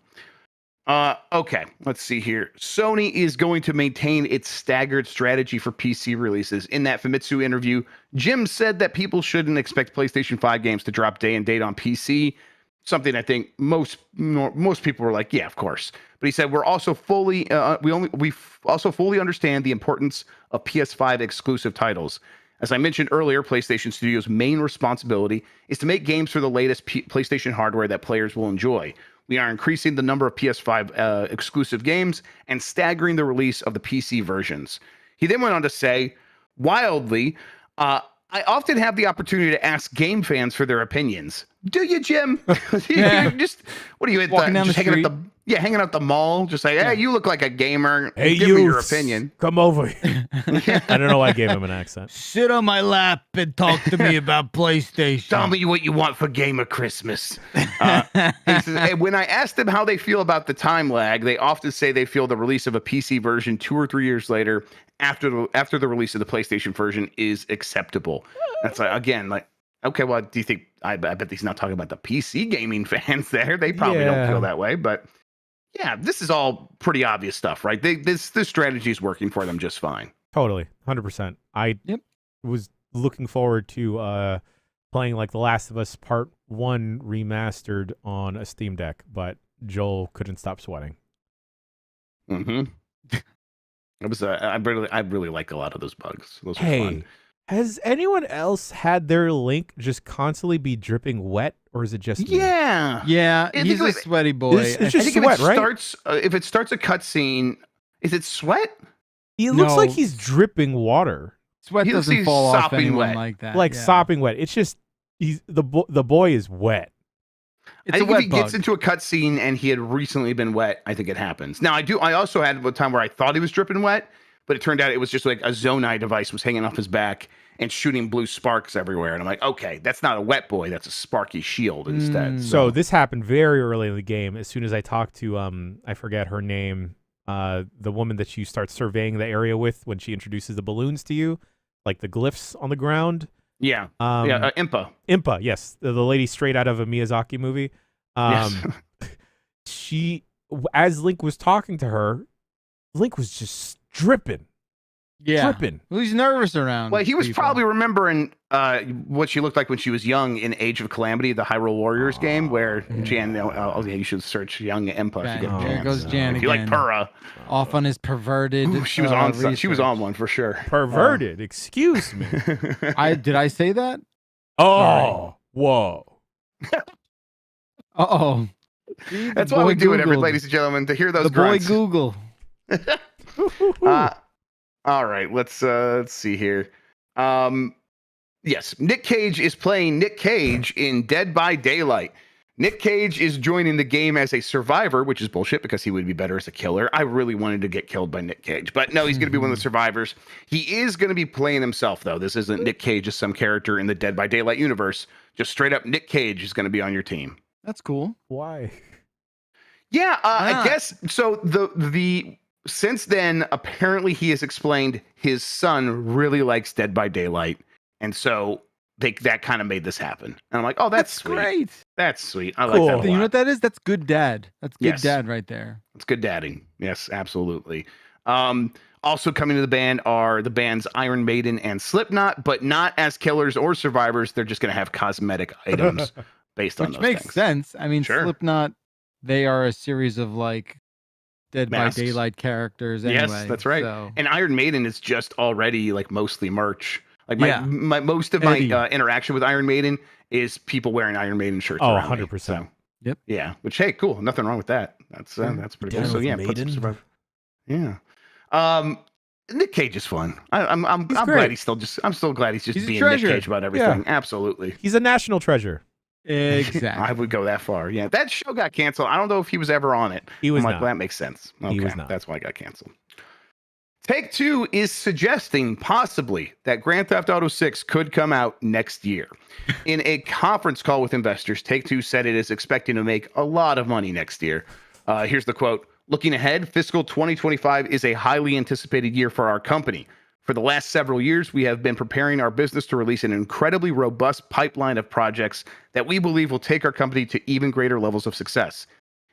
C: Okay, let's see here. Sony is going to maintain its staggered strategy for PC releases. In that Famitsu interview, Jim said that people shouldn't expect PlayStation 5 games to drop day and date on PC. Something I think most people were like, yeah, of course. But he said we also fully understand the importance of PS5 exclusive titles. As I mentioned earlier, PlayStation Studios' main responsibility is to make games for the latest PlayStation hardware that players will enjoy. We are increasing the number of PS5 exclusive games and staggering the release of the PC versions. He then went on to say, wildly, I often have the opportunity to ask game fans for their opinions. Do you, Jim? Just what are you at?
B: Walking down the street?
C: Hanging out the mall, just like, hey, you look like a gamer.
A: Hey,
C: give me your opinion.
A: Come over here. I don't know why I gave him an accent.
B: Sit on my lap and talk to me about PlayStation.
C: Tell me what you want for Gamer Christmas. He says, when I asked them how they feel about the time lag, they often say they feel the release of a PC version 2 or 3 years later after the release of the PlayStation version is acceptable. That's like, again, like, okay, well, do you think, I bet he's not talking about the PC gaming fans there. They probably don't feel that way, but yeah, this is all pretty obvious stuff, right? This strategy is working for them just fine.
A: Totally, 100%. I was looking forward to playing like The Last of Us Part 1 remastered on a Steam Deck, but Joel couldn't stop sweating.
C: Mm-hmm. It was I really like a lot of those bugs. Those were fun.
A: Has anyone else had their Link just constantly be dripping wet, or is it just me?
C: Yeah.
B: Yeah,
C: I
B: he's
C: think
B: a sweaty boy.
A: It's
C: I
A: just
C: think
A: sweat,
C: if it
A: right?
C: starts, if it starts a cutscene, is it sweat?
A: He looks like
B: No.
A: he's dripping water,
B: Sweat
C: He looks
B: doesn't
C: like
B: fall
C: he's
B: off
C: sopping
B: anyone
C: wet.
B: like that.
A: like
B: yeah.
A: sopping wet. It's just the boy is wet.
B: It's
C: I
B: a
C: think if
B: wet
C: he
B: bug.
C: gets into a cutscene and he had recently been wet, I think it happens. Now I also had a time where I thought he was dripping wet, but it turned out it was just like a Zonai device was hanging off his back and shooting blue sparks everywhere. And I'm like, okay, that's not a wet boy, that's a sparky shield instead.
A: So this happened very early in the game. As soon as I talked to I forget her name, the woman that you start surveying the area with when she introduces the balloons to you, like the glyphs on the ground.
C: Yeah. Impa.
A: Impa, yes, the lady straight out of a Miyazaki movie.
C: Yes.
A: She, as Link was talking to her, Link was just dripping. Dripping.
B: Well, he's nervous around.
C: Well, he was
B: people.
C: probably remembering what she looked like when she was young in Age of Calamity, the Hyrule Warriors game, where Jan, you should search young Impa.
B: Jan,
C: if you get a
B: there
C: chance.
B: goes Jan
C: If you like
B: again.
C: Purra,
B: Off on his perverted.
C: ooh, she was on.
B: research.
C: She was on one for sure.
A: Perverted. Excuse me.
B: Did I say that?
A: Oh, whoa.
B: Uh-oh.
C: That's why we do it, ladies and gentlemen, to hear those
B: The boy
C: grunts.
B: Google.
C: All right, let's see here. Yes, Nick Cage is playing Nick Cage in Dead by Daylight. Nick Cage is joining the game as a survivor, which is bullshit because he would be better as a killer. I really wanted to get killed by Nick Cage, but no, he's going to be one of the survivors. He is going to be playing himself, though. This isn't Nick Cage as some character in the Dead by Daylight universe. Just straight up, Nick Cage is going to be on your team.
B: That's cool.
A: Why?
C: Yeah, I guess so. The since then, apparently he has explained his son really likes Dead by Daylight, and so that kind of made this happen. And I'm like, oh, that's sweet.
B: Great.
C: That's sweet. I
A: Cool.
C: like that a
B: You know
C: lot.
B: what that is? That's good dad. That's good
C: Yes.
B: dad right there.
C: It's good dadding. Yes, absolutely. Also coming to the band are the bands Iron Maiden and Slipknot, but not as killers or survivors. They're just going to have cosmetic items based on
B: Which
C: those
B: makes
C: things.
B: sense. I mean,
C: Sure.
B: Slipknot, they are a series of like Dead
C: Masks.
B: by Daylight characters anyway.
C: Yes, that's right.
B: So.
C: And Iron Maiden is just already like mostly merch. Like
B: Yeah.
C: my most of
B: Eddie.
C: my interaction with Iron Maiden is people wearing Iron Maiden shirts.
A: Oh,
C: around me.
A: 100%.
C: So,
B: Yep.
C: yeah. Which hey, cool. Nothing wrong with that. That's pretty cool.
A: Down
C: So
A: with
C: yeah, put some
A: Maiden.
C: survive. Yeah. Nick Cage is fun. I'm
A: He's
C: glad
A: great.
C: I'm still glad he's just
B: He's a
C: being Nick
B: treasure.
C: Cage about everything. Absolutely.
A: He's a national treasure.
B: Exactly.
C: I would go that far. Yeah. That show got canceled. I don't know if he was ever on it.
A: He was
C: I'm like,
A: not.
C: well, that makes sense. Okay.
A: He was not.
C: That's why it got canceled. Take-Two is suggesting possibly that Grand Theft Auto 6 could come out next year. In a conference call with investors, Take-Two said it is expecting to make a lot of money next year. Here's the quote. Looking ahead, fiscal 2025 is a highly anticipated year for our company. For the last several years, we have been preparing our business to release an incredibly robust pipeline of projects that we believe will take our company to even greater levels of success.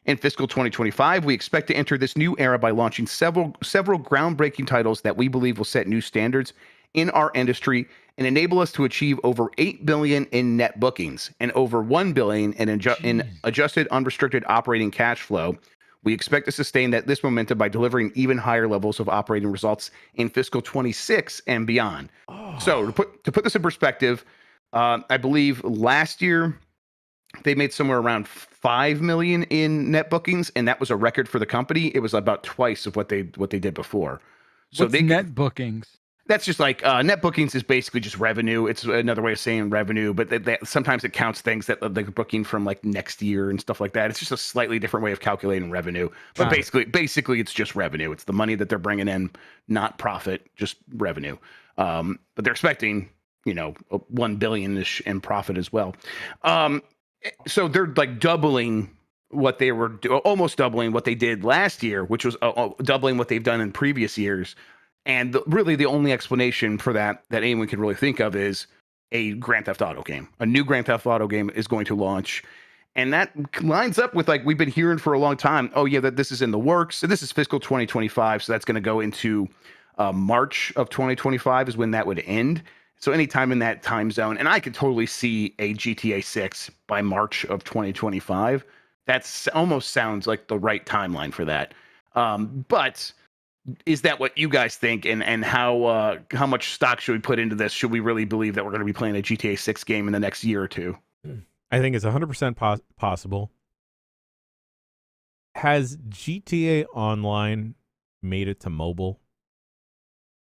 C: In fiscal 2025, we expect to enter this new era by launching several groundbreaking titles that we believe will set new standards in our industry and enable us to achieve over $8 billion in net bookings and over $1 billion in adjusted unrestricted operating cash flow. We expect to sustain this momentum by delivering even higher levels of operating results in fiscal 26 and beyond. So to put this in perspective, I believe last year they made somewhere around $5 million in net bookings, and that was a record for the company. It was about twice of what they did before. So
B: What's net bookings?
C: That's just like net bookings is basically just revenue. It's another way of saying revenue, but sometimes it counts things that they're booking from like next year and stuff like that. It's just a slightly different way of calculating revenue. But basically, it's just revenue. It's the money that they're bringing in, not profit, just revenue. But they're expecting, $1 billion-ish in profit as well. So they're like doubling what they were almost doubling what they did last year, which was doubling what they've done in previous years. And really the only explanation for that anyone could really think of is a Grand Theft Auto game. A new Grand Theft Auto game is going to launch. And that lines up with like we've been hearing for a long time. Oh, yeah, that this is in the works. So this is fiscal 2025. So that's going to go into March of 2025 is when that would end. So anytime in that time zone. And I could totally see a GTA 6 by March of 2025. That's almost sounds like the right timeline for that. But is that what you guys think? And how much stock should we put into this? Should we really believe that we're going to be playing a GTA 6 game in the next year or two?
A: I think it's 100% possible. Has GTA Online made it to mobile?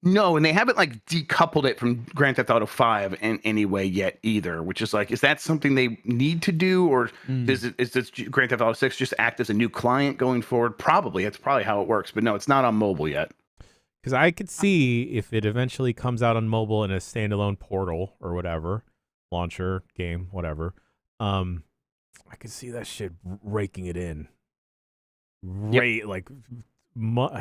C: No, and they haven't like decoupled it from Grand Theft Auto 5 in any way yet either, which is like, is that something they need to do, or is this Grand Theft Auto 6 just act as a new client going forward? Probably. That's probably how it works, but no, it's not on mobile yet.
A: Because I could see if it eventually comes out on mobile in a standalone portal or whatever, launcher, game, whatever, I could see that shit raking it in. Like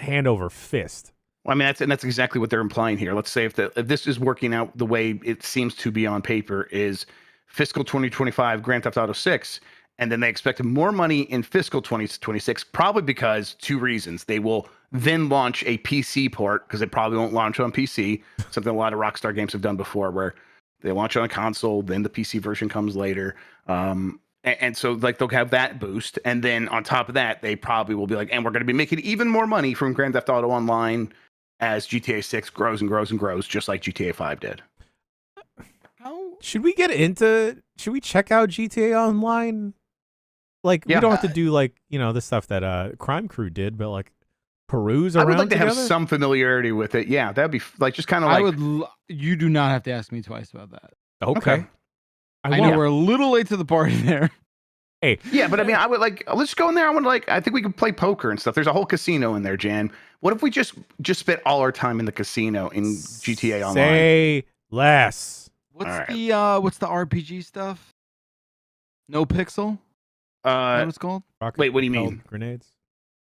A: hand over fist.
C: Well, I mean, that's exactly what they're implying here. Let's say if this is working out the way it seems to be on paper, is fiscal 2025 Grand Theft Auto 6, and then they expect more money in fiscal 2026, probably because two reasons. They will then launch a PC port, because it probably won't launch on PC, something a lot of Rockstar games have done before, where they launch on a console, then the PC version comes later. And so like they'll have that boost, and then on top of that, they probably will be like, and we're going to be making even more money from Grand Theft Auto Online as GTA 6 grows and grows and grows, just like GTA 5 did.
A: Should we check out GTA Online? Like, we don't have to do like, the stuff that Crime Crew did, but like peruse around.
C: I would like to
A: together?
C: have some familiarity with it. Yeah, that'd be like just kind of like.
B: You do not have to ask me twice about that.
A: Okay.
B: I know we're a little late to the party there.
A: Hey.
C: Yeah, but I mean, I would like, let's go in there. I think we could play poker and stuff. There's a whole casino in there, Jan. What if we just spent all our time in the casino in GTA Online?
A: Say less.
B: What's the RPG stuff? No Pixel? What it's called?
C: Wait, what do you mean?
A: Grenades?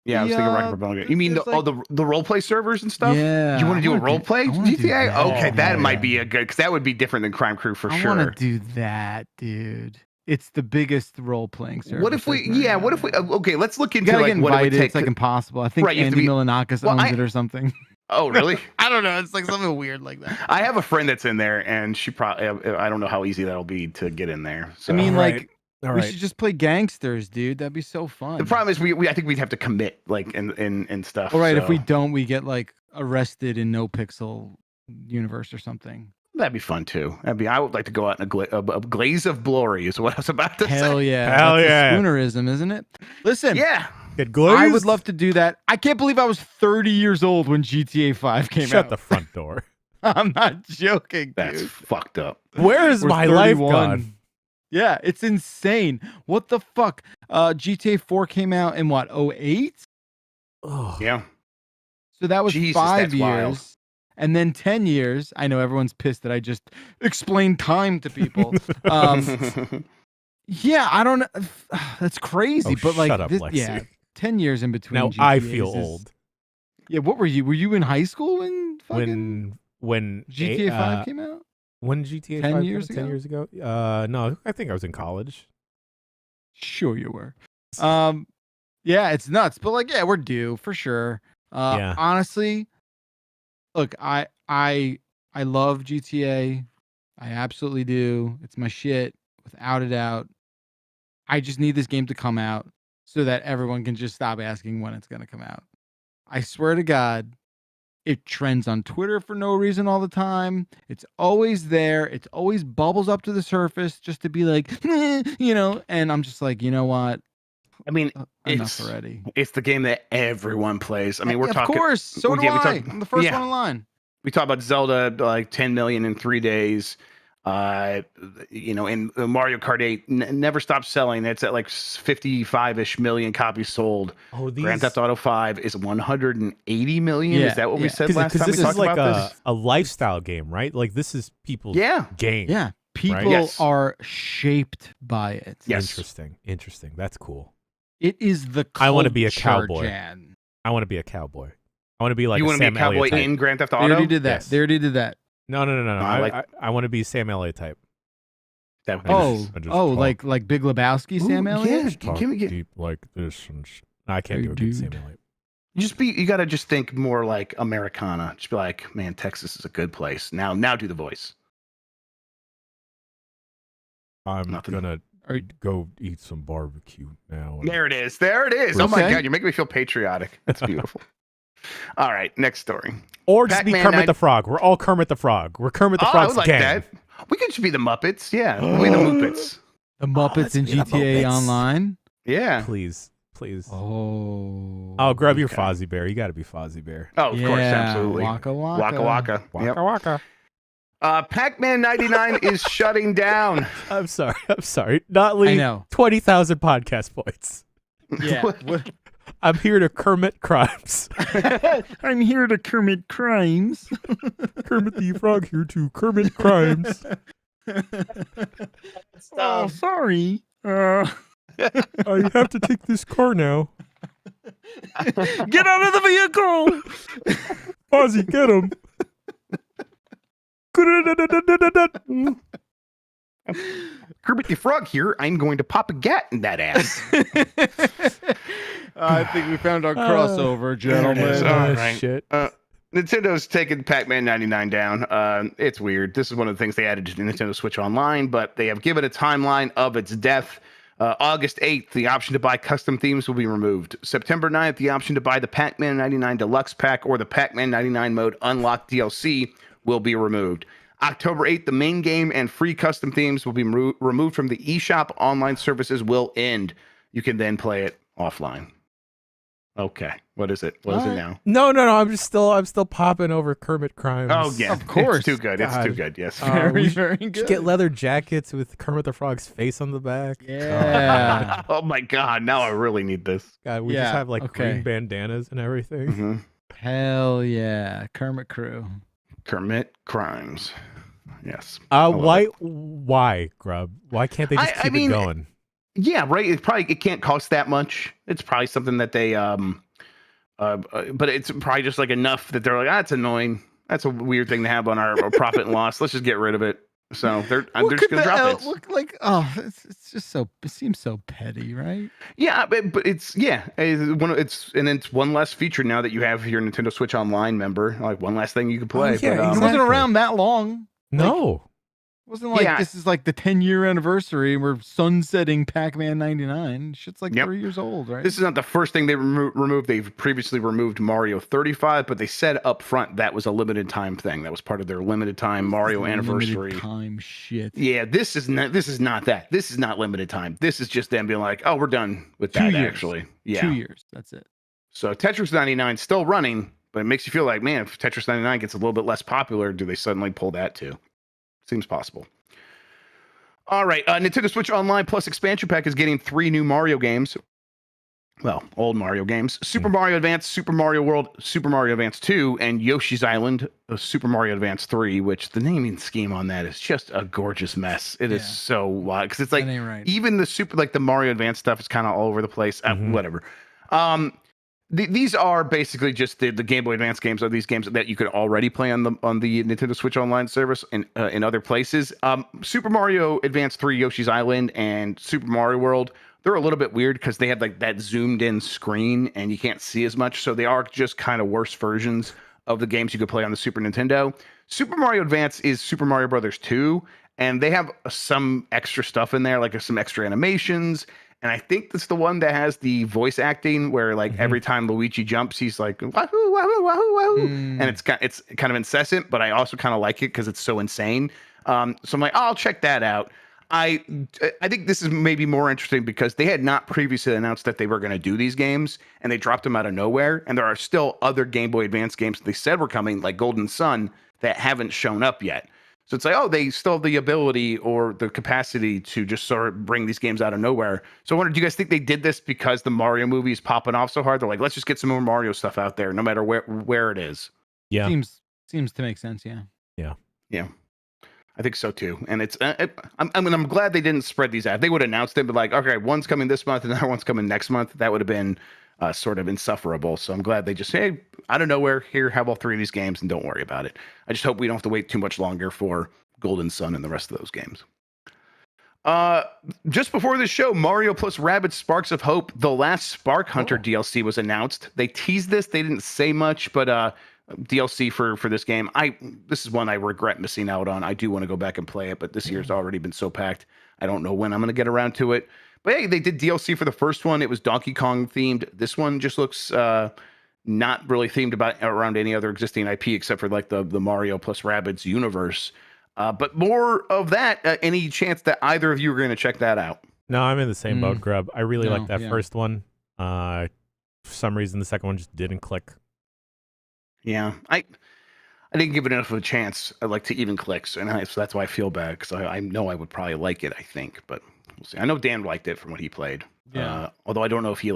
C: Yeah, I was thinking Rocket Propelled Grenades. You mean the role play servers and stuff?
B: Yeah.
C: You want to do a role play GTA? Okay, that might be
B: a
C: a good, because that would be different than Crime Crew for sure.
B: I want to do that, dude. It's the biggest role playing service.
C: What if we? Okay, let's look into
B: like
C: what it would
B: invited.
C: take.
B: It's like impossible. I think Andy Milonakis owns it or something.
C: Oh, really?
B: I don't know. It's like something weird like that.
C: I have a friend that's in there, and she probably. I don't know how easy that'll be to get in there. So.
B: I mean,
A: All
B: we should just play gangsters, dude. That'd be so fun.
C: The problem is, I think we'd have to commit, like, and stuff.
B: All right,
C: so.
B: if we don't, we get like arrested in No Pixel universe or something.
C: That'd be fun too. I would like to go out in a glaze of glory, is what I was about to say.
B: Hell yeah.
A: Hell yeah.
B: Spoonerism, isn't it? Listen.
C: Yeah.
A: Get glazed?
B: I would love to do that. I can't believe I was 30 years old when GTA 5 came out.
A: Shut the front door.
B: I'm not joking,
C: That's
B: dude.
C: fucked up.
A: Where is my life
B: 31.
A: gone?
B: Yeah, it's insane. What the fuck? GTA 4 came out in what, 08?
A: Oh.
C: Yeah.
B: So that was
C: Jesus,
B: 5
C: that's
B: years.
C: wild.
B: And then 10 years. I know everyone's pissed that I just explained time to people. Yeah, I don't know. That's crazy.
A: Oh,
B: but like,
A: shut up, Lexi.
B: yeah, 10 years in between.
A: Now
B: GTAs
A: I feel old.
B: Yeah, what were you? Were you in high school when
A: when
B: GTA 5 came out?
A: When GTA
B: 10
A: 5
B: years
A: 10
B: ago?
A: years ago? No, I think I was in college.
B: Sure you were. Yeah, it's nuts. But like, yeah, we're due for sure.
A: Yeah.
B: Honestly, look, I love GTA. I absolutely do. It's my shit, without a doubt. I just need this game to come out so that everyone can just stop asking when it's going to come out. I swear to God, it trends on Twitter for no reason all the time. It's always there. It always bubbles up to the surface just to be like, and I'm just like, you know what?
C: I mean,
B: Enough already.
C: It's the game that everyone plays. I mean, we're
B: of
C: talking.
B: Of course. So do I. I'm the first one in line.
C: We talk about Zelda, like 10 million in 3 days. And Mario Kart 8 never stopped selling. It's at like 55-ish million copies sold.
A: Oh,
C: Grand Theft Auto 5 is 180 million. Is that what we said last time we
A: this
C: talked
A: is like
C: about this?
A: a lifestyle game, right? Like this is people's game.
B: Yeah. People
A: right?
C: Yes.
B: are shaped by it.
C: Yes.
A: Interesting. That's cool.
B: It is the culture,
A: I want to be a cowboy.
B: Jan.
A: I want to be a cowboy. I want to be like
C: you want to be a cowboy
A: Elliott type.
C: in Grand Theft
B: They
C: Auto?
B: already did that.
A: Yes.
B: They already did that.
A: No. I want to be Sam Elliott type.
C: That would be
A: I just
B: like Big Lebowski, Sam Elliott?
C: Yeah, give me
A: deep like this. I can't do a good Sam Elliott.
C: you got to just think more like Americana. Just be like, man, Texas is a good place. Now do the voice.
A: I'm
C: Nothing.
A: gonna go eat some barbecue now.
C: There it is. Oh my
B: Okay.
C: God, you're making me feel patriotic. That's beautiful. All right, next story.
A: Or just be
C: Pac-Man
A: Kermit
C: 9
A: the Frog. We're all Kermit the Frog. We're Kermit the
C: I
A: Frog's
C: would like
A: gang.
C: that. We could just be the Muppets. Yeah, we'll be the Muppets.
B: The Muppets
A: let's
B: in
A: be the
B: GTA
A: Muppets.
B: Online.
C: Yeah.
A: Please.
B: Oh.
A: I'll grab your
C: Okay.
A: Fozzie Bear. You got to be Fozzie Bear.
C: Oh, of course,
B: Yeah,
C: absolutely.
B: Waka Waka.
C: Waka Waka.
A: Waka
C: Yep.
A: waka.
C: Pac-Man 99 is shutting down.
A: I'm sorry. Not
B: I
A: leave
B: know.
A: 20,000 podcast points.
B: Yeah.
A: I'm here to Kermit crimes.
B: I'm here to Kermit crimes.
A: Kermit the Frog here to Kermit crimes.
B: Oh, sorry.
A: I have to take this car now.
B: Get out of the vehicle.
A: Fozzie, get him.
C: Kermit the Frog here. I'm going to pop a gat in that ass.
B: I think we found our crossover, gentlemen.
C: is. All right.
A: Shit.
C: Nintendo taking Pac-Man 99 down. It's weird. This is one of the things they added to Nintendo Switch Online, but they have given a timeline of its death. August 8th, the option to buy custom themes will be removed. September 9th, the option to buy the Pac-Man 99 Deluxe Pack or the Pac-Man 99 Mode Unlocked DLC will be removed. October 8th, the main game and free custom themes will be removed from the eShop. Online services will end. You can then play it offline. Okay. What is it? What is it now?
A: No. I'm still popping over Kermit crimes.
C: Oh, yeah.
B: Of course.
C: It's too good. It's
A: God.
C: too good. Yes.
A: We
B: very
A: should
B: good.
A: get leather jackets with Kermit the Frog's face on the back.
B: Yeah.
C: Oh, my God. Now I really need this.
A: God, we
B: Yeah,
A: just have like
B: okay.
A: green bandanas and everything.
C: Mm-hmm.
B: Hell yeah. Kermit crew.
C: Kermit crimes. Yes. I love
A: Why, Grub? Why can't they just keep it going?
C: Yeah, right. It can't cost that much. It's probably something that they but it's probably just like enough that they're like, it's annoying. That's a weird thing to have on our profit and loss. Let's just get rid of it. So they're just gonna drop it.
B: Look like, oh, it's just so, it seems so petty, right?
C: Yeah, but it's it's one less feature now that you have your Nintendo Switch Online member. Like one less thing you can play.
A: yeah,
C: but,
B: It wasn't
A: Exactly.
B: around that long.
A: No.
B: It wasn't like
C: Yeah.
B: this is like the 10-year anniversary. We're sunsetting Pac-Man 99. Shit's like
C: Yep.
B: 3 years old, right?
C: This is not the first thing they removed. They've previously removed Mario 35, but they said up front that was a limited time thing. That was part of their limited time Mario
B: Limited
C: anniversary.
B: time shit.
C: Yeah, this is not that. This is not limited time. This is just them being like, oh, we're done with
B: 2
C: that.
B: years.
C: Actually, yeah.
B: 2 years. That's it.
C: So Tetris 99 is still running, but it makes you feel like, man, if Tetris 99 gets a little bit less popular, do they suddenly pull that too? Seems possible. All right, Nintendo Switch Online Plus expansion pack is getting 3 new Mario games. Well, old Mario games. Super Mario Advance, Super Mario World, Super Mario Advance 2, and Yoshi's Island, Super Mario Advance 3, which the naming scheme on that is just a gorgeous mess. It is
B: Yeah.
C: so wild. Because it's like,
B: That ain't right.
C: even the Mario Advance stuff is kind of all over the place. Whatever. These are basically just the Game Boy Advance games are these games that you could already play on the Nintendo Switch Online service and in other places. Super Mario Advance 3, Yoshi's Island, and Super Mario World, they're a little bit weird because they have like that zoomed in screen and you can't see as much. So they are just kind of worse versions of the games you could play on the Super Nintendo. Super Mario Advance is Super Mario Brothers 2, and they have some extra stuff in there, like some extra animations. And I think that's the one that has the voice acting where like every time Luigi jumps, he's like, wahoo, wahoo, wahoo, wahoo. And it's kind of incessant, but I also kind of like it because it's so insane. So I'm like, I'll check that out. I think this is maybe more interesting because they had not previously announced that they were going to do these games, and they dropped them out of nowhere. And there are still other Game Boy Advance games that they said were coming, like Golden Sun, that haven't shown up yet. So it's like, oh, they still have the ability or the capacity to just sort of bring these games out of nowhere. So I wonder, do you guys think they did this because the Mario movie is popping off so hard? They're like, let's just get some more Mario stuff out there, no matter where it is.
A: Yeah.
B: Seems to make sense. Yeah.
C: Yeah, I think so too. And it's, I'm glad they didn't spread these out. They would announce them, but like, okay, one's coming this month and another one's coming next month. That would have been sort of insufferable. So I'm glad they just say, hey, out of nowhere, here, have all 3 of these games and don't worry about it. I just hope we don't have to wait too much longer for Golden Sun and the rest of those games. Just before this show, Mario plus Rabbids Sparks of Hope, the last Spark Hunter DLC was announced. They teased this. They didn't say much, but DLC for this game. This is one I regret missing out on. I do want to go back and play it, but this year's already been so packed. I don't know when I'm going to get around to it. But hey, they did DLC for the first one. It was Donkey Kong themed. This one just looks not really themed around any other existing IP except for like the Mario plus Rabbids universe. But more of that. Any chance that either of you are going to check that out?
A: No, I'm in the same boat, Grub. I really like that
B: yeah.
A: first one. For some reason, the second one just didn't click.
C: Yeah, I didn't give it enough of a chance. I like to even clicks, and so that's why I feel bad because I know I would probably like it. I think, but we'll see. I know Dan liked it from what he played.
B: Yeah.
C: Although I don't know if he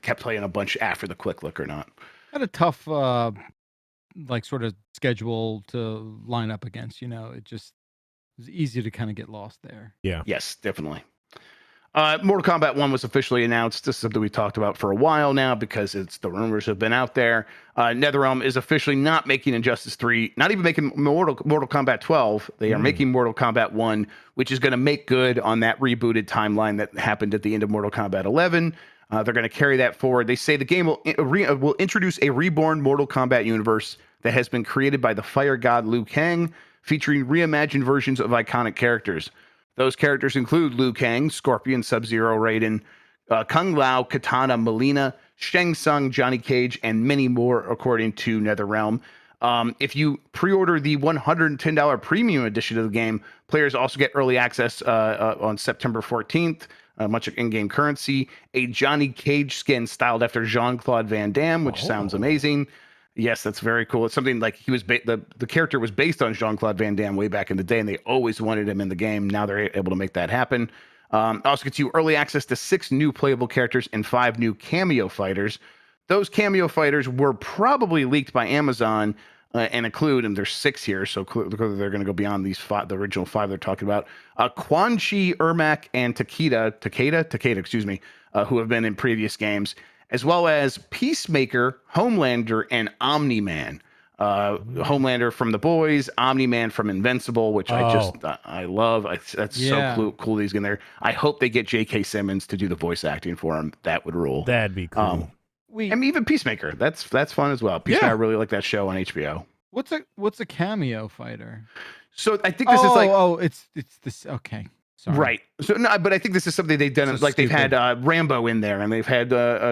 C: kept playing a bunch after the quick look or not.
B: Had a tough like sort of schedule to line up against. It was easy to kind of get lost there.
A: Yeah.
C: Yes, definitely. Mortal Kombat 1 was officially announced. This is something we talked about for a while now because the rumors have been out there. NetherRealm is officially not making Injustice 3, not even making Mortal Kombat 12. They are making Mortal Kombat 1, which is going to make good on that rebooted timeline that happened at the end of Mortal Kombat 11. They're going to carry that forward. They say the game will introduce a reborn Mortal Kombat universe that has been created by the fire god Liu Kang, featuring reimagined versions of iconic characters. Those characters include Liu Kang, Scorpion, Sub-Zero, Raiden, Kung Lao, Katana, Melina, Shang Tsung, Johnny Cage, and many more, according to NetherRealm. If you pre-order the $110 premium edition of the game, players also get early access on September 14th, much in-game currency, a Johnny Cage skin styled after Jean-Claude Van Damme, which sounds amazing. Yes, that's very cool. It's something like the character was based on Jean-Claude Van Damme way back in the day, and they always wanted him in the game. Now they're able to make that happen. Also gets you early access to 6 new playable characters and 5 new cameo fighters. Those cameo fighters were probably leaked by Amazon and there's 6 here, so clearly they're going to go beyond these 5, the original 5 they're talking about. Quan Chi, Ermac, and Takeda, excuse me, who have been in previous games, as well as Peacemaker, Homelander, and Omni-Man. Homelander from The Boys, Omni-Man from Invincible, which I love. That's so cool that he's in there. I hope they get J.K. Simmons to do the voice acting for him. That would rule.
A: That'd be cool.
C: I mean, even Peacemaker. That's fun as well. Peacemaker, I really like that show on HBO.
B: What's a cameo fighter?
C: So I think this is like
B: it's this. Okay. Sorry.
C: Right. So no, but I think this is something they've done.
B: So
C: they've had Rambo in there, and they've had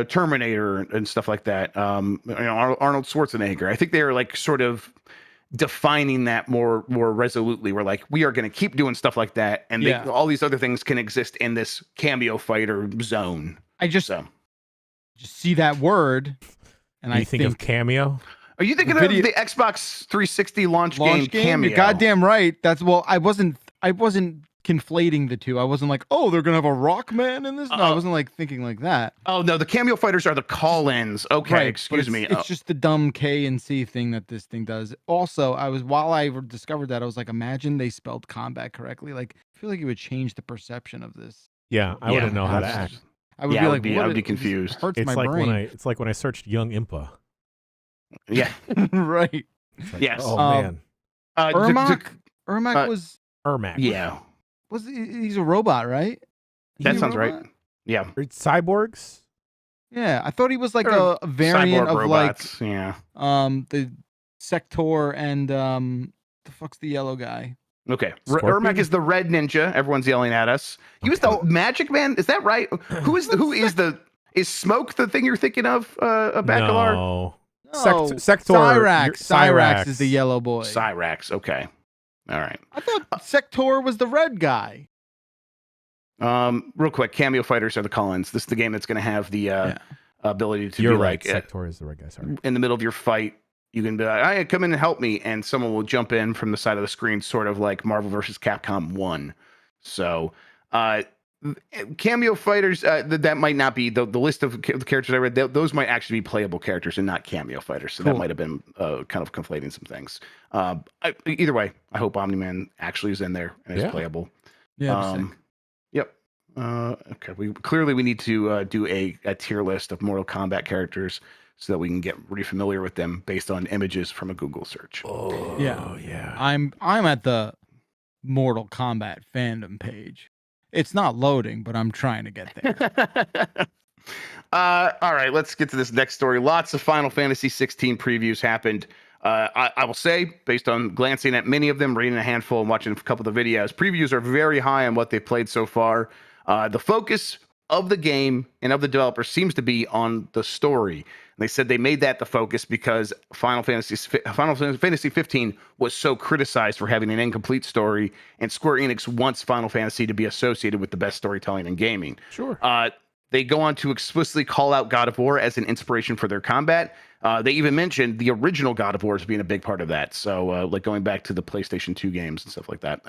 C: Terminator and stuff like that. Arnold Schwarzenegger. I think they are like sort of defining that more resolutely. We're like, we are going to keep doing stuff like that, and all these other things can exist in this cameo fighter zone.
B: I just see that word, and I
A: think of cameo.
C: Are you thinking of the Xbox 360 launch game Cameo?
B: You're goddamn right. I wasn't conflating the two. I wasn't like, oh, they're gonna have a rock man in this. No, I wasn't like thinking like that.
C: Oh no, the cameo fighters are the call-ins. Okay,
B: right,
C: excuse me.
B: It's just the dumb K and C thing that this thing does. Also, while I discovered that, I was like, imagine they spelled combat correctly. Like, I feel like it would change the perception of this.
A: Yeah, I wouldn't know how to act.
B: I would be like,
C: I would be confused.
B: Hurts
A: it's
B: my
A: like
B: brain.
A: it's like when I searched Young Impa.
C: Yeah.
B: Right.
A: Like,
C: yes.
A: Oh man.
B: Ermac was.
A: Ermac.
C: Yeah.
B: He's a robot, right?
C: That sounds right. Yeah.
A: Cyborgs.
B: Yeah, I thought he was like a variant of
C: robots.
B: the Sector and the fuck's the yellow guy?
C: Okay. Ermac is the red ninja. Everyone's yelling at us. He was the Magic Man. Is that right? Is Smoke the thing you're thinking of? Bacalar?
A: No.
B: Sector. Cyrax is the yellow boy.
C: Cyrax. Okay. All right.
B: I thought Sector was the red guy.
C: Real quick, cameo fighters are the call-ins. This is the game that's going to have the ability to do like
A: Sector is the red guy. Sorry.
C: In the middle of your fight, you can be like, "Hey, come in and help me," and someone will jump in from the side of the screen, sort of like Marvel vs. Capcom 1. So, cameo fighters that might not be the list of the characters I read. Those might actually be playable characters and not cameo fighters. So that might have been kind of conflating some things. Either way, I hope Omni-Man actually is in there and is playable.
B: Yeah.
C: Yep. Okay. We need to do a tier list of Mortal Kombat characters so that we can get really familiar with them based on images from a Google search.
A: Oh yeah.
B: I'm at the Mortal Kombat fandom page. It's not loading, but I'm trying to get there.
C: All right, let's get to this next story. Lots of Final Fantasy 16 previews happened. I will say, based on glancing at many of them, reading a handful, and watching a couple of the videos, previews are very high on what they played so far. The focus of the game and of the developer seems to be on the story. And they said they made that the focus because Final Fantasy 15 was so criticized for having an incomplete story, and Square Enix wants Final Fantasy to be associated with the best storytelling in gaming.
A: Sure.
C: They go on to explicitly call out God of War as an inspiration for their combat. They even mentioned the original God of War as being a big part of that. So, like going back to the PlayStation 2 games and stuff like that.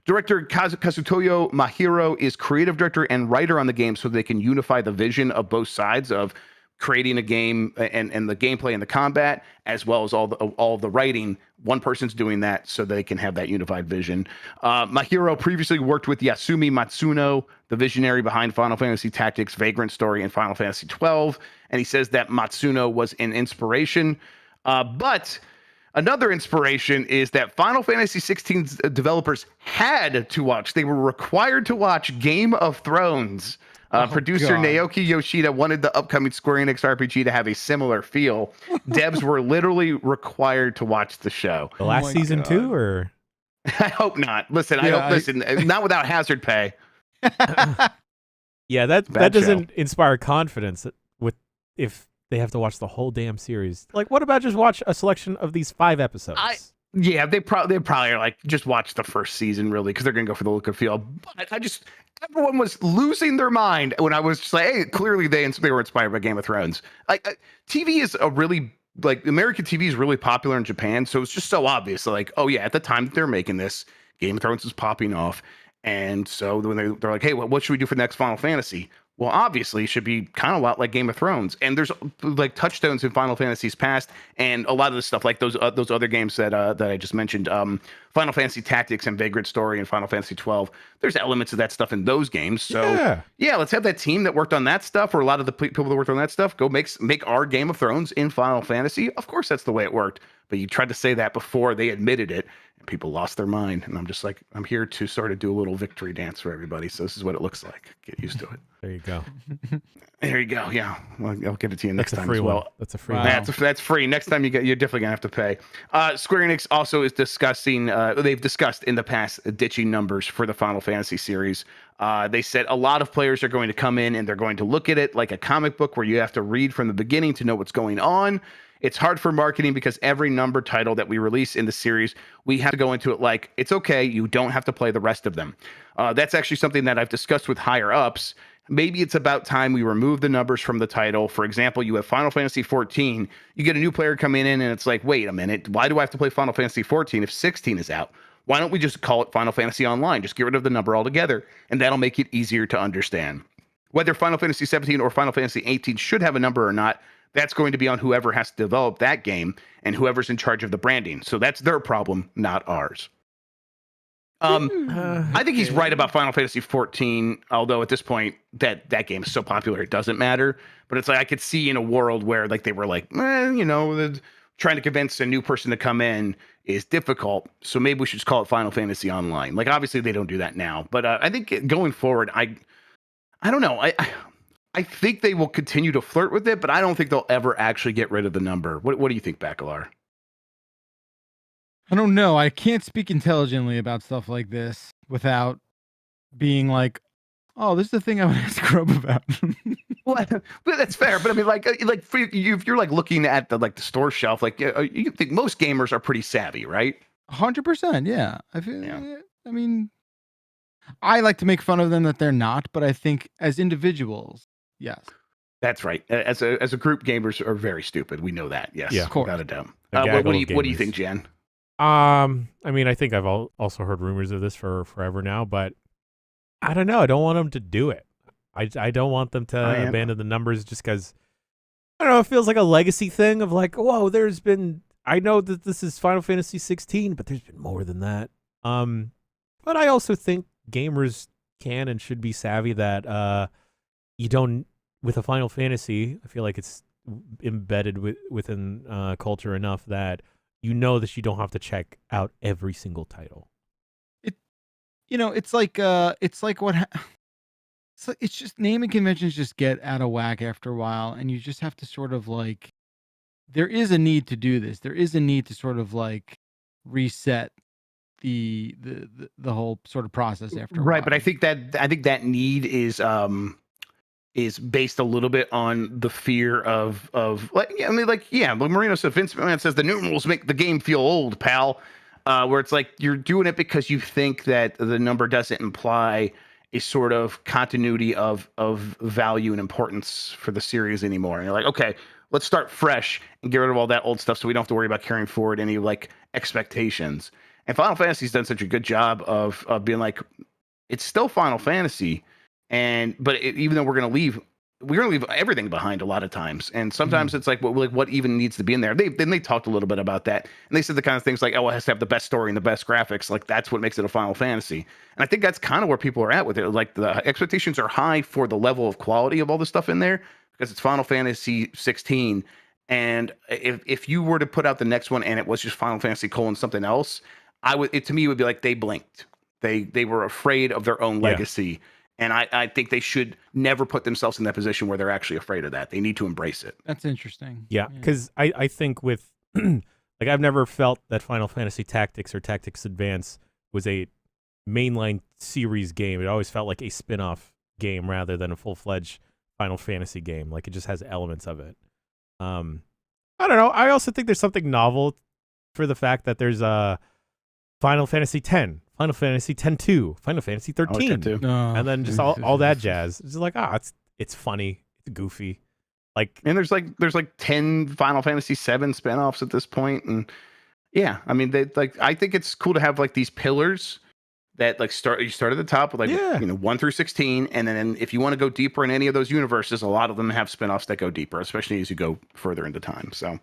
C: Director Kazutoyo Mahiro is creative director and writer on the game, so they can unify the vision of both sides of creating a game and the gameplay and the combat, as well as all the writing. One person's doing that so they can have that unified vision. Mahiro previously worked with Yasumi Matsuno, the visionary behind Final Fantasy Tactics, Vagrant Story, and Final Fantasy 12. And he says that Matsuno was an inspiration. But another inspiration is that Final Fantasy 16's developers had to watch. They were required to watch Game of Thrones. Producer
B: God.
C: Naoki Yoshida wanted the upcoming Square Enix RPG to have a similar feel. Devs were literally required to watch the show.
A: The last season
B: God.
A: too, or
C: I hope not. Listen, not without hazard pay.
A: yeah, that
C: Bad
A: doesn't inspire confidence with if they have to watch the whole damn series. Like, what about just watch a selection of these 5 episodes?
C: Yeah, they probably are like, just watch the first season really, because they're gonna go for the look and feel. But everyone was losing their mind when I was just like, hey, clearly they were inspired by Game of Thrones. TV is American TV is really popular in Japan, so it's just so obvious. Like, oh yeah, at the time that they're making this, Game of Thrones is popping off, and so when they're like, hey, what should we do for the next Final Fantasy? Well, obviously, it should be kind of a lot like Game of Thrones. And there's like touchstones in Final Fantasy's past, and a lot of the stuff like those other games that I just mentioned, Final Fantasy Tactics and Vagrant Story and Final Fantasy 12. There's elements of that stuff in those games. So yeah, let's have that team that worked on that stuff, or a lot of the people that worked on that stuff, go make our Game of Thrones in Final Fantasy. Of course, that's the way it worked. But you tried to say that before they admitted it, and people lost their mind. And I'm just like, I'm here to sort of do a little victory dance for everybody. So this is what it looks like. Get used to it.
A: There you go.
C: There you go. Yeah, well, I'll give it to you next time as
A: one.
C: well.
A: That's a free
B: Wow.
A: one.
C: That's free. Next time you're definitely gonna have to pay. Square Enix also is discussing. They've discussed in the past ditching numbers for the Final Fantasy series. They said a lot of players are going to come in and they're going to look at it like a comic book where you have to read from the beginning to know what's going on. It's hard for marketing because every number title that we release in the series, we have to go into it like, it's okay, you don't have to play the rest of them. That's actually something that I've discussed with higher ups. Maybe it's about time we remove the numbers from the title. For example, you have Final Fantasy 14. You get a new player coming in and it's like, wait a minute, why do I have to play Final Fantasy 14 if 16 is out? Why don't we just call it Final Fantasy Online? Just get rid of the number altogether, and that'll make it easier to understand. Whether Final Fantasy 17 or Final Fantasy 18 should have a number or not, that's going to be on whoever has to develop that game and whoever's in charge of the branding. So that's their problem, not ours. I think he's right about Final Fantasy 14, although at this point that game is so popular it doesn't matter. But it's like I could see in a world where like they were like, trying to convince a new person to come in is difficult. So maybe we should just call it Final Fantasy Online. Like obviously they don't do that now, but I think going forward, I don't know. I think they will continue to flirt with it, but I don't think they'll ever actually get rid of the number. What do you think, Bacalar?
B: I don't know. I can't speak intelligently about stuff like this without being like, oh, this is the thing I would ask Grub about.
C: Well, that's fair. But I mean, if you're like looking at the store shelf, like you think most gamers are pretty savvy, right?
B: 100%. Yeah.
C: Yeah.
B: I mean, I like to make fun of them that they're not, but I think as individuals, yes.
C: That's right. As a group, gamers are very stupid. We know that. Yes,
A: Yeah.
B: Of course.
C: without a doubt.
A: The
C: What do you
A: gamers.
C: think, Jen?
A: I mean, I think I've also heard rumors of this for forever now, but I don't know. I don't want them to do it. I don't want them to abandon the numbers just because, I don't know, it feels like a legacy thing of like, whoa, I know that this is Final Fantasy 16, but there's been more than that. But I also think gamers can and should be savvy that you don't, with a Final Fantasy, I feel like it's embedded within culture enough that you know that you don't have to check out every single title.
B: It's like it's just naming conventions just get out of whack after a while, and you just have to sort of like, there is a need to do this. There is a need to sort of like reset the whole sort of process after a while.
C: Right, but I think that need is is based a little bit on the fear of like, I mean, like, yeah, but Marino said, Vince McMahon says the numerals make the game feel old, pal. Where it's like you're doing it because you think that the number doesn't imply a sort of continuity of value and importance for the series anymore. And you're like, okay, let's start fresh and get rid of all that old stuff so we don't have to worry about carrying forward any like expectations. And Final Fantasy's done such a good job of being like, it's still Final Fantasy, but even though we're gonna leave everything behind a lot of times, and sometimes it's like what even needs to be in there. They talked a little bit about that, and they said the kind of things like, oh, it has to have the best story and the best graphics. Like that's what makes it a Final Fantasy. And I think that's kind of where people are at with it. Like the expectations are high for the level of quality of all the stuff in there because it's Final Fantasy 16. And if you were to put out the next one and it was just Final Fantasy : something else, to me it would be like they blinked. They were afraid of their own legacy. And I think they should never put themselves in that position where they're actually afraid of that. They need to embrace it.
B: That's interesting.
A: Yeah, because I think with like I've never felt that Final Fantasy Tactics or Tactics Advance was a mainline series game. It always felt like a spin-off game rather than a full-fledged Final Fantasy game. Like it just has elements of it. I don't know. I also think there's something novel for the fact that there's a Final Fantasy X, Final Fantasy X-2, Final Fantasy 13, and then just all that jazz. It's just like, it's funny, it's goofy, like.
C: And there's like 10 Final Fantasy VII spinoffs at this point, and yeah, I mean, I think it's cool to have like these pillars that like you start at the top with 1 through 16, and then if you want to go deeper in any of those universes, a lot of them have spinoffs that go deeper, especially as you go further into time. So.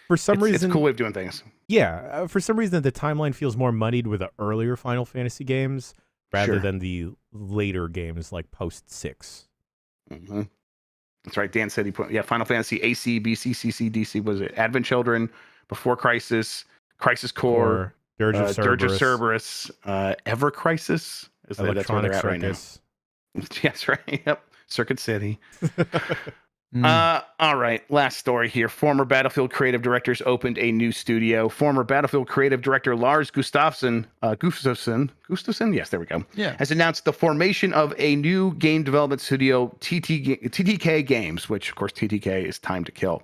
A: For some reason,
C: it's a cool way of doing things.
A: Yeah, for some reason, the timeline feels more muddied with the earlier Final Fantasy games rather than the later games like post 6.
C: Mm-hmm. That's right. Dan said he put Final Fantasy AC, BC, CC, DC. Was it Advent Children, Before Crisis, Crisis Core,
A: Dirge of
C: Cerberus, Ever Crisis? That's where they're at right now. Yes, right. Yep. Circuit City. All right, last story here. Former Battlefield creative directors opened a new studio. Former Battlefield creative director Lars Gustafsson, yes, there we go, has announced the formation of a new game development studio, TTK Games, which, of course, TTK is Time to Kill.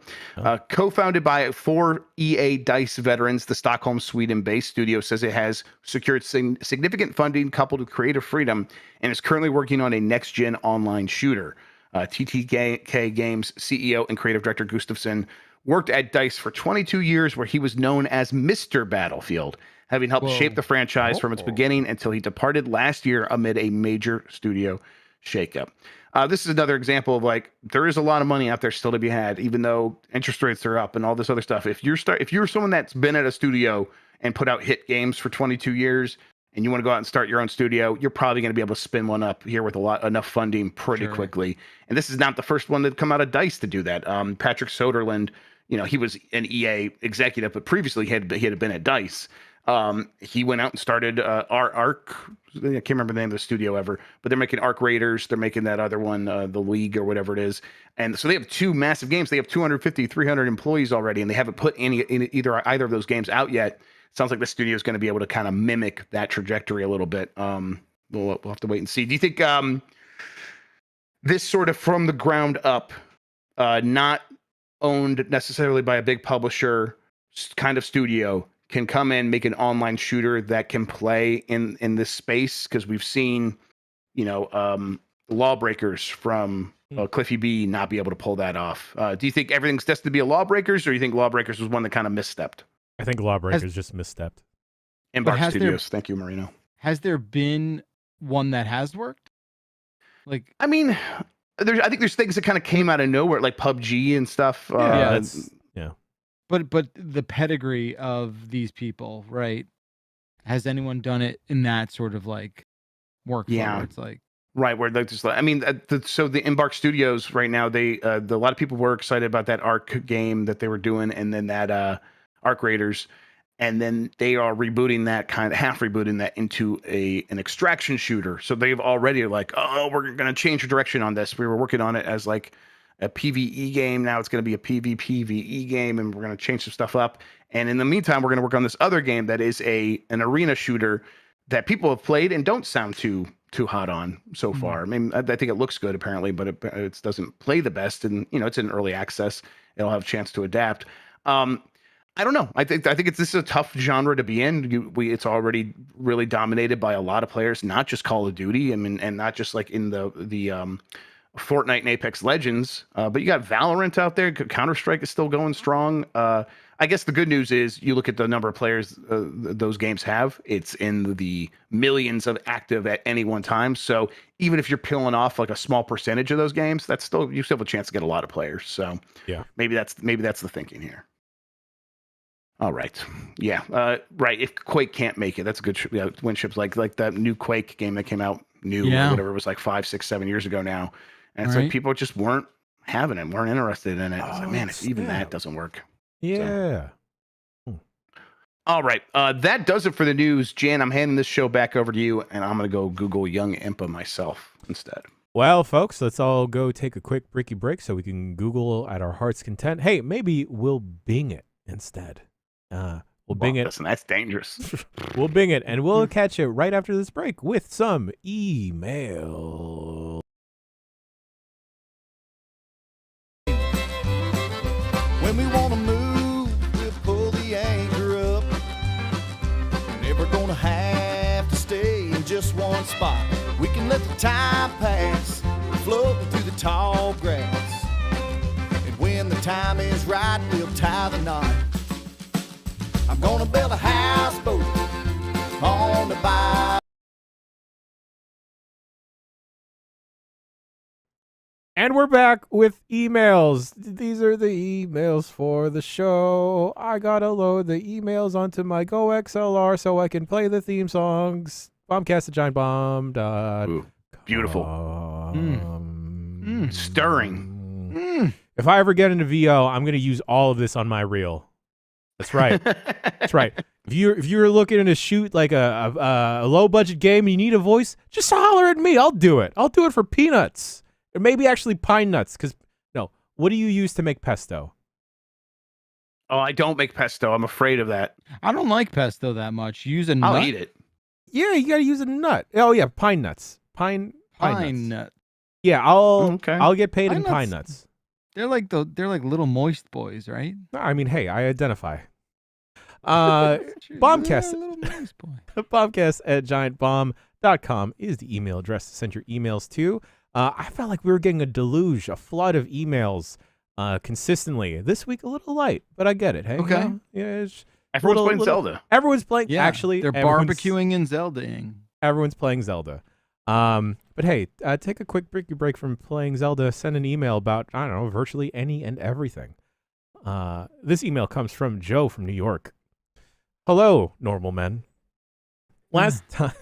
C: Co-founded by 4 EA DICE veterans, the Stockholm, Sweden-based studio says it has secured significant funding coupled with creative freedom and is currently working on a next-gen online shooter. TTK Games CEO and creative director Gustafsson worked at DICE for 22 years, where he was known as Mr. Battlefield, having helped shape the franchise from its beginning until he departed last year amid a major studio shakeup. This is another example of like there is a lot of money out there still to be had, even though interest rates are up and all this other stuff. If you're someone that's been at a studio and put out hit games for 22 years, and you want to go out and start your own studio, you're probably going to be able to spin one up here with enough funding pretty quickly. And this is not the first one that come out of DICE to do that. Patrick Soderlund, he was an EA executive, but previously he had been at DICE. He went out and started Arc. I can't remember the name of the studio ever, but they're making Arc Raiders. They're making that other one, the League or whatever it is. And so they have 2 massive games. They have 250, 300 employees already, and they haven't put either of those games out yet. Sounds like the studio is going to be able to kind of mimic that trajectory a little bit. We'll have to wait and see. Do you think this sort of from the ground up, not owned necessarily by a big publisher kind of studio, can come in, make an online shooter that can play in this space? Because we've seen, Lawbreakers from Cliffy B not be able to pull that off. Do you think everything's destined to be a Lawbreakers, or do you think Lawbreakers was one that kind of misstepped?
A: I think Lawbreakers just misstepped.
C: Embark Studios. Thank you, Marino.
B: Has there been one that has worked? Like,
C: I mean, I think there's things that kind of came out of nowhere, like PUBG and stuff.
B: But the pedigree of these people, right? Has anyone done it in that sort of like workflow?
C: Yeah,
B: where it's like
C: right where they're just like, I mean, so the Embark Studios right now, a lot of people were excited about that Arc game that they were doing, and then that Arc Raiders, and then they are half rebooting that into an extraction shooter. So they've already like, oh, we're going to change the direction on this. We were working on it as like a PvE game. Now it's going to be a PvPvE game, and we're going to change some stuff up. And in the meantime, we're going to work on this other game that is an arena shooter that people have played and don't sound too too hot on so far. I mean, I think it looks good apparently, but it doesn't play the best, and it's in early access. It'll have a chance to adapt. I don't know. I think this is a tough genre to be in. It's already really dominated by a lot of players, not just Call of Duty. I mean, and not just like in the Fortnite and Apex Legends, but you got Valorant out there. Counter-Strike is still going strong. I guess the good news is you look at the number of players those games have. It's in the millions of active at any one time. So even if you're peeling off like a small percentage of those games, you still have a chance to get a lot of players. So
A: yeah,
C: maybe that's the thinking here. All right. Yeah. Right. If Quake can't make it, that's a good win ships like that new Quake game that came out or whatever it was like 5, 6, 7 years ago now. And it's like people just weren't having it, weren't interested in it. It's like, man, if even that doesn't work.
A: Yeah.
C: So. All right. That does it for the news. Jan, I'm handing this show back over to you, and I'm going to go Google Young Impa myself instead.
A: Well, folks, let's all go take a quick breaky break so we can Google at our heart's content. Hey, maybe we'll Bing it instead. We'll Bing it.
C: Listen, that's dangerous.
A: We'll Bing it, and we'll catch you right after this break with some email.
F: When we want to move, we'll pull the anchor up. We're never gonna have to stay in just one spot. We can let the time pass, floating through the tall grass. And when the time is right, we'll tie the knot. I'm gonna build a houseboat on the bayou.
A: And we're back with emails. These are the emails for the show. I gotta load the emails onto my Go XLR so I can play the theme songs. Bombcast at giantbomb.
C: Ooh, beautiful. Stirring.
A: If I ever get into VO, I'm gonna use all of this on my reel. That's right. That's right. If you're looking to shoot like a low budget game and you need a voice, just holler at me. I'll do it. I'll do it for peanuts. Or maybe actually pine nuts, because what do you use to make pesto?
C: Oh, I don't make pesto. I'm afraid of that.
B: I don't like pesto that much. Use a nut.
C: I'll eat it.
A: Yeah, you gotta use a nut. Oh yeah, pine nuts. Pine
B: nut.
A: Yeah, I'll get paid in pine nuts.
B: They're like little moist boys, right?
A: I mean, hey, I identify. Bombcast. Bombcast at giantbomb.com is the email address to send your emails to. I felt like we were getting a flood of emails consistently. This week a little light, but I get it. Hey,
B: okay.
C: Everyone's playing Zelda.
A: Everyone's playing.
B: Yeah,
A: actually,
B: they're barbecuing and Zeldaing.
A: Everyone's playing Zelda. But hey, take a quick break from playing Zelda. Send an email about, I don't know, virtually any and everything. This email comes from Joe from New York. Hello, normal men. Last time.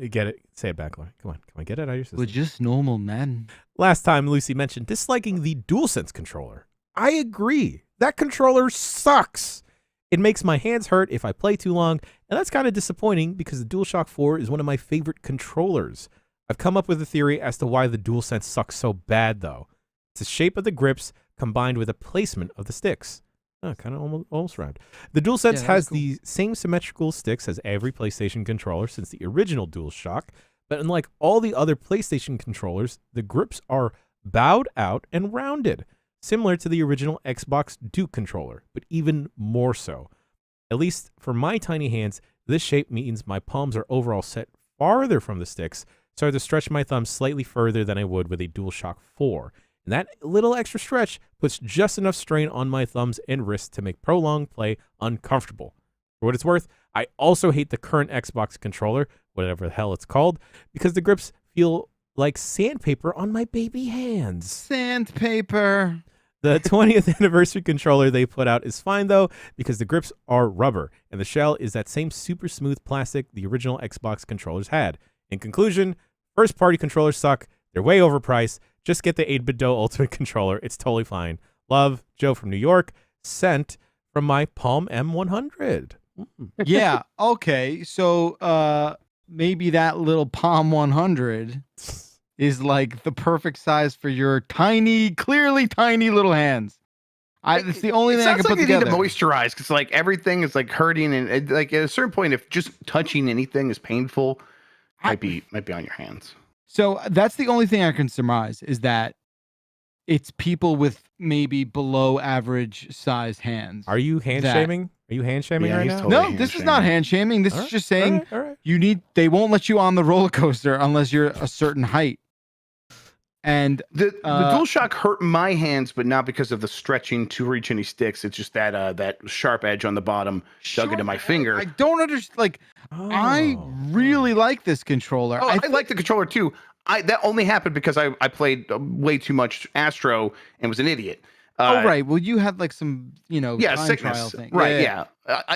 A: Get it? Say it back, Lauren. Come on, get it out of your system.
B: We're just normal men.
A: Last time, Lucy mentioned disliking the DualSense controller. I agree. That controller sucks. It makes my hands hurt if I play too long, and that's kind of disappointing because the DualShock 4 is one of my favorite controllers. I've come up with a theory as to why the DualSense sucks so bad, though. It's the shape of the grips combined with the placement of the sticks. Oh, kind of almost rhymed. The DualSense has the same symmetrical sticks as every PlayStation controller since the original DualShock, but unlike all the other PlayStation controllers, the grips are bowed out and rounded, similar to the original Xbox Duke controller, but even more so. At least for my tiny hands, this shape means my palms are overall set farther from the sticks, so I have to stretch my thumbs slightly further than I would with a DualShock 4. And that little extra stretch puts just enough strain on my thumbs and wrists to make prolonged play uncomfortable. For what it's worth, I also hate the current Xbox controller, whatever the hell it's called, because the grips feel like sandpaper on my baby hands.
B: Sandpaper.
A: The 20th anniversary controller they put out is fine, though, because the grips are rubber, and the shell is that same super smooth plastic the original Xbox controllers had. In conclusion, first-party controllers suck. They're way overpriced. Just get the 8BitDo Ultimate Controller. It's totally fine. Love, Joe from New York. Sent from my Palm M100.
B: Yeah, okay. So maybe that little Palm 100 is like the perfect size for your clearly tiny little hands. It's the only thing I can put together.
C: It sounds like you need to moisturize because like everything is like hurting and like at a certain point, if just touching anything is painful, might be on your hands.
B: So that's the only thing I can surmise is that it's people with maybe below average size hands.
A: Are you hand shaming? Are you hand shaming
C: Yeah,
A: right
C: he's
A: now?
C: totally
B: No,
C: hand
B: this is
C: shaming.
B: not hand shaming. This
A: All
B: is
A: right,
B: just saying
A: all right.
B: they won't let you on the roller coaster unless you're a certain height. And
C: The DualShock hurt my hands, but not because of the stretching to reach any sticks. It's just that that sharp edge on the bottom dug into my finger.
B: I don't understand. Like, I
A: Oh.
B: really like this controller.
C: I like the controller too. That only happened because I played way too much Astro and was an idiot.
B: Right. Well, you had like some, time
C: sickness.
B: trial thing.
C: Right. Yeah.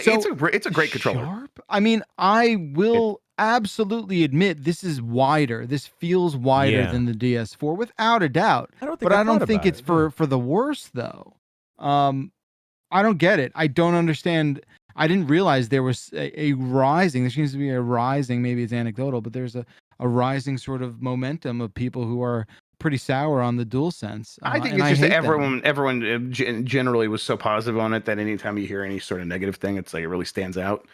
B: So,
C: it's a great controller.
B: Sharp? I mean, I will absolutely admit this is wider. This feels wider
A: Yeah.
B: than the DS4 without a doubt.
A: I don't think
B: But
A: I
B: I don't
A: thought
B: think
A: about
B: it's
A: it,
B: for the worse though. I don't get it. I don't understand. I didn't realize there was a rising. There seems to be a rising. Maybe it's anecdotal, but there's a rising sort of momentum of people who are pretty sour on the DualSense.
C: I think
B: and
C: it's just that
B: hate them.
C: everyone generally was so positive on it that anytime you hear any sort of negative thing, it's like it really stands out.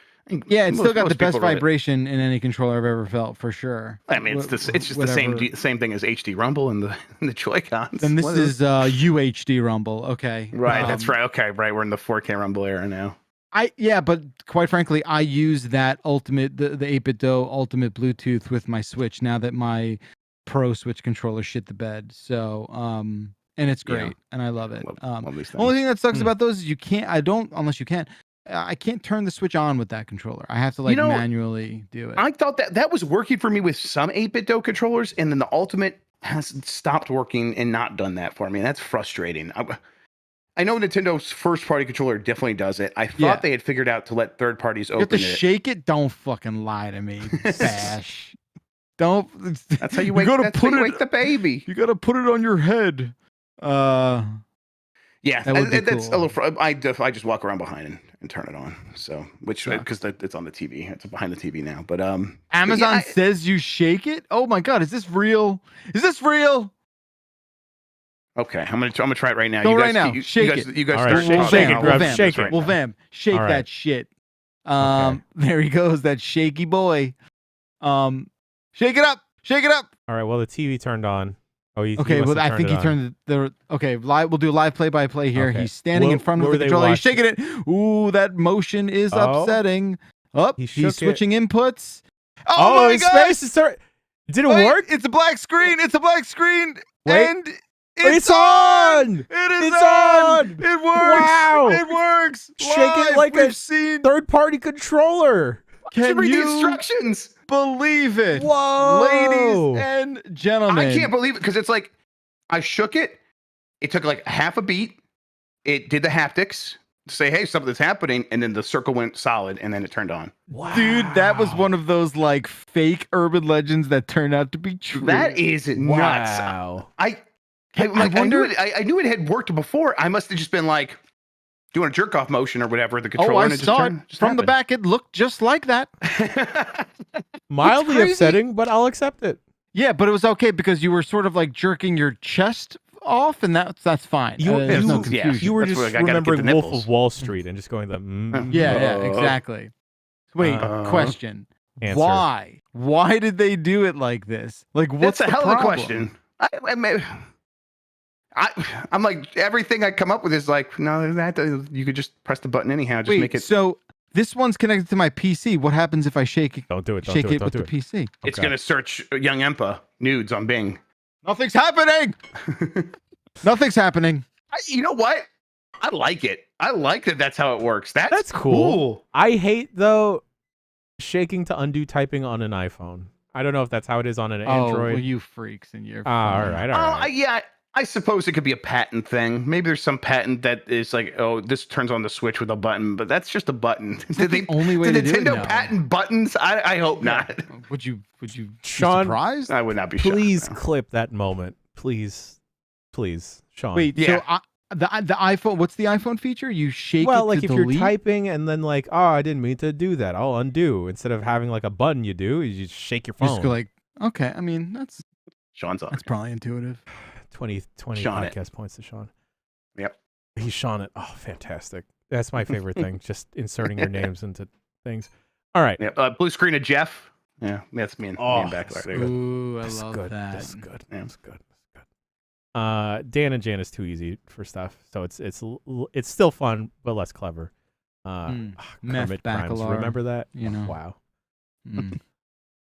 B: Yeah, it's still got the
C: most
B: best
C: people really-
B: vibration in any controller I've ever felt, for sure.
C: I mean, it's just the
B: Whatever.
C: same thing as HD Rumble and the Joy-Cons.
B: Then this
C: What
B: is UHD Rumble. Okay.
C: right. That's right. Okay, right. We're in the 4K Rumble era now.
B: But quite frankly, I use that the 8-bit DO Ultimate Bluetooth with my Switch now that my Pro Switch controller shit the bed. So, and it's great,
C: Yeah.
B: and I love it.
C: Love these things.
B: Only thing that sucks about those is I can't turn the Switch on with that controller. I have to manually do it.
C: I thought that was working for me with some 8-bit DO controllers, and then the Ultimate has stopped working and not done that for me. And that's frustrating. I know Nintendo's first-party controller definitely does it. I thought they had figured out to let third parties
B: You have
C: open
B: to
C: it.
B: shake it. Don't fucking lie to me, Bash. Don't.
C: That's how you wake. That's how you wake the baby.
B: You gotta put it on your head.
C: Yeah,
B: That would be
C: that's
B: cool.
C: a little. I just walk around behind and turn it on. So, because it's on the TV, it's behind the TV now. But
B: Amazon
C: yeah,
B: says you shake it. Oh my god, is this real? Is this real?
C: Okay, I'm gonna try it right now.
B: Go
C: you guys,
B: right now. Shake
C: you guys,
B: it.
C: You guys
A: All right,
C: start
A: shake it,
C: talking.
A: Grub,
C: I'll
A: shake
C: do this
A: it.
C: right
B: Well,
C: now.
B: Vam, shake
A: All right.
B: that shit.
A: Okay.
B: There he goes, that shaky boy. Shake it up. Shake it up.
A: All right. Well, the TV turned on. Oh, he
B: Okay,
A: must
B: well,
A: have
B: I think he
A: it on.
B: turned the okay. We'll do live play-by-play here.
A: Okay.
B: He's standing in
A: What-
B: front
A: what
B: of
A: were
B: the
A: they
B: controller. He's
A: watching?
B: shaking it. Ooh, that motion is
A: Oh.
B: upsetting. Up,
A: He shook
B: he's
A: it.
B: switching inputs.
A: Oh,
B: my
A: his
B: God!
A: face is starting. Did it
B: Wait,
A: work?
B: It's a black screen. It's a black screen.
A: Wait.
B: And
A: It's on!
B: It is
A: It's
B: on!
A: on!
B: It works!
A: Wow!
B: It works!
A: Shake it
B: Live!
A: like a
B: We've seen.
A: Third-party controller.
B: Can
C: Read the
B: you
C: instructions.
B: believe it?
A: Whoa!
B: Ladies and gentlemen.
C: I can't believe it because it's like I shook it. It took like half a beat. It did the haptics to say, "Hey, something's happening," and then the circle went solid, and then it turned on.
A: Wow.
B: Dude, that was one of those like fake urban legends that turned out to be true.
C: That is nuts.
A: Wow.
C: I
B: wonder-
C: knew it had worked before. I must have just been like doing a jerk off motion or whatever. The controller.
B: Oh, I
C: and it just
B: saw it
C: turned- just
B: from the
C: happened.
B: back. It looked just like that.
A: Mildly
B: crazy.
A: upsetting, but I'll accept it.
B: Yeah, but it was okay because you were sort of like jerking your chest off, and that's fine. There's no
C: yeah,
B: confusion.
A: You were
C: That's
A: just
C: where I gotta get the
A: remembering Wolf
C: nipples.
A: of Wall Street and just going
B: Yeah, exactly. Wait, question.
A: Answer.
B: Why? Why did they do it like this? Like, what's
C: That's a
B: the
C: hell of a
B: problem?
C: question. I'm like everything I come up with is like no, you could just press the button anyhow. Just
B: Wait,
C: make it.
B: so this one's connected to my PC. What happens if I shake it?
A: Don't do it. Don't
B: Shake
A: do it.
B: it
A: Don't
B: with
A: do
B: the
A: it.
B: PC.
C: It's
A: Okay.
C: gonna search young Empa nudes on Bing.
B: Nothing's happening. Nothing's happening.
C: You know what? I like it. I like that. That's how it works.
A: That's cool. I hate though shaking to undo typing on an iPhone. I don't know if that's how it is on an
B: Oh,
A: Android.
B: well, you freaks and your.
A: All right. All right.
C: Yeah. I suppose it could be a patent thing. Maybe there's some patent that is like, oh, this turns on the switch with a button, but that's just a button.
B: Did the only way
C: did
B: to do it?
C: Nintendo
B: No.
C: patent buttons? I hope not.
B: Would you be
A: Sean,
B: surprised?
C: I would not be
A: Please
C: shocked.
A: clip that moment. Please, Sean.
B: Wait,
C: Yeah.
B: so the iPhone. What's the iPhone feature? You shake
A: Well,
B: it
A: like
B: to
A: if
B: delete?
A: you're typing and then like, oh, I didn't mean to do that. I'll undo. Instead of having like a button you do, you just shake your
B: You
A: phone.
B: just go like, okay. I mean, that's
C: Sean's on.
B: probably intuitive.
A: 20
C: Sean it.
A: podcast points to Sean.
C: Yep.
A: He's Sean it. Oh, fantastic. That's my favorite thing. Just inserting your names into things. All right.
C: Yep. Blue screen of Jeff. Yeah, that's me and Backlar. There you go.
B: Ooh, I
A: This
B: love
A: is good.
B: that.
A: This is good.
C: Yeah.
A: This is good. This is good. Dan and Jan is too easy for stuff, so it's still fun but less clever.
B: Meth
A: Kermit Grimes,
B: Bacalar,
A: remember that?
B: you know.
A: Wow.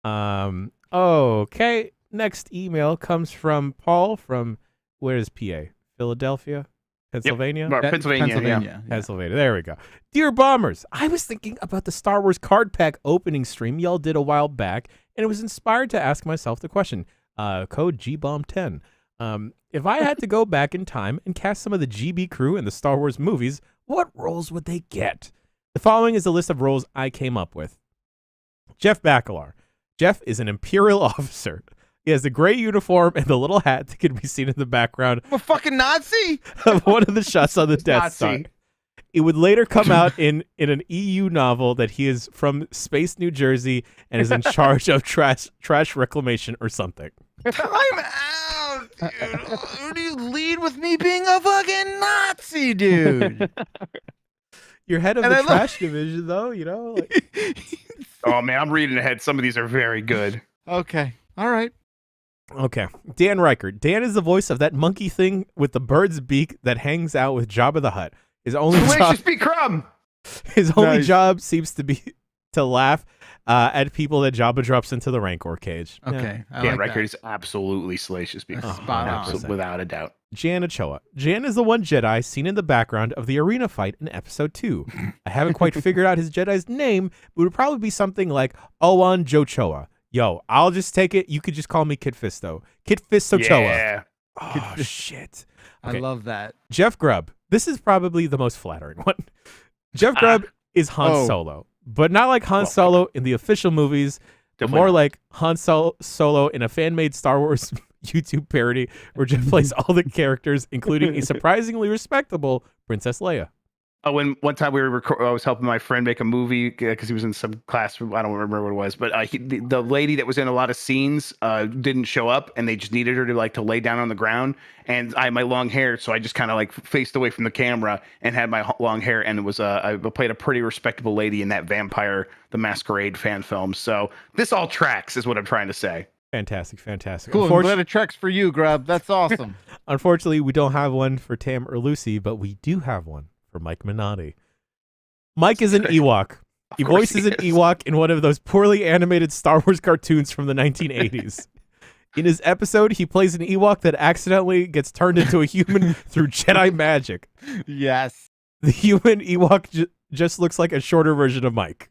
B: Mm.
A: Okay. Next email comes from Paul from where is PA? Philadelphia, Pennsylvania.
C: Pennsylvania.
B: Yeah.
A: Pennsylvania. There we go. Dear Bombers, I was thinking about the Star Wars card pack opening stream y'all did a while back, and it was inspired to ask myself the question. Code GBomb10. If I had to go back in time and cast some of the GB crew in the Star Wars movies, what roles would they get? The following is a list of roles I came up with. Jeff Bacalar. Jeff is an Imperial officer. He has the gray uniform and the little hat that can be seen in the background
B: I'm a fucking Nazi.
A: of one of the shots on the Death Star.
C: Nazi.
A: It would later come out in an EU novel that he is from Space, New Jersey, and is in charge of trash reclamation or something.
B: I'm out, dude. Who do you lead with me being a fucking Nazi, dude?
A: You're head of
B: And
A: the
B: I love-
A: trash division, though, you know? Like,
C: Oh man, I'm reading ahead. Some of these are very good.
B: Okay. All right.
A: okay. Dan Reichert. Dan is the voice of that monkey thing with the bird's beak that hangs out with Jabba the Hutt. His only
C: Delicious be crumb.
B: Nice.
A: job seems to be to laugh at people that Jabba drops into the Rancor cage. Yeah.
B: Okay. I
C: Dan
B: like
C: Reichert
B: that.
C: is absolutely salacious. Be
B: That's
C: crumb.
B: spot on.
C: Absolutely, without a doubt.
A: Jan Ochoa. Jan is the one Jedi seen in the background of the arena fight in episode 2. I haven't quite figured out his Jedi's name, but it would probably be something like Owan Jochoa. Yo, I'll just take it. You could just call me Kit Fisto. Kit Fistochoa.
C: Yeah.
A: Oh, shit.
B: I
A: Okay.
B: love that.
A: Jeff Grubb. This is probably the most flattering one. Jeff Grubb is Han Solo, but not like Han Solo in the official movies, but
C: Definitely
A: more
C: not.
A: like Han Solo in a fan-made Star Wars YouTube parody where Jeff plays all the characters, including a surprisingly respectable Princess Leia.
C: Oh, when one time I was helping my friend make a movie because he was in some class. I don't remember what it was, but the lady that was in a lot of scenes didn't show up, and they just needed her to lay down on the ground. And I had my long hair, so I just kind of faced away from the camera and had my long hair. And it was I played a pretty respectable lady in that Vampire the Masquerade fan film. So this all tracks, is what I'm trying to say.
A: Fantastic.
B: Cool. I'm glad it tracks for you, Grub. That's awesome.
A: Unfortunately, we don't have one for Tam or Lucy, but we do have one for Mike Minotti. Mike is an Ewok. He
C: course
A: voices
C: he
A: an
C: is.
A: Ewok in one of those poorly animated Star Wars cartoons from the 1980s. In his episode, he plays an Ewok that accidentally gets turned into a human through Jedi magic.
B: Yes.
A: The human Ewok just looks like a shorter version of Mike.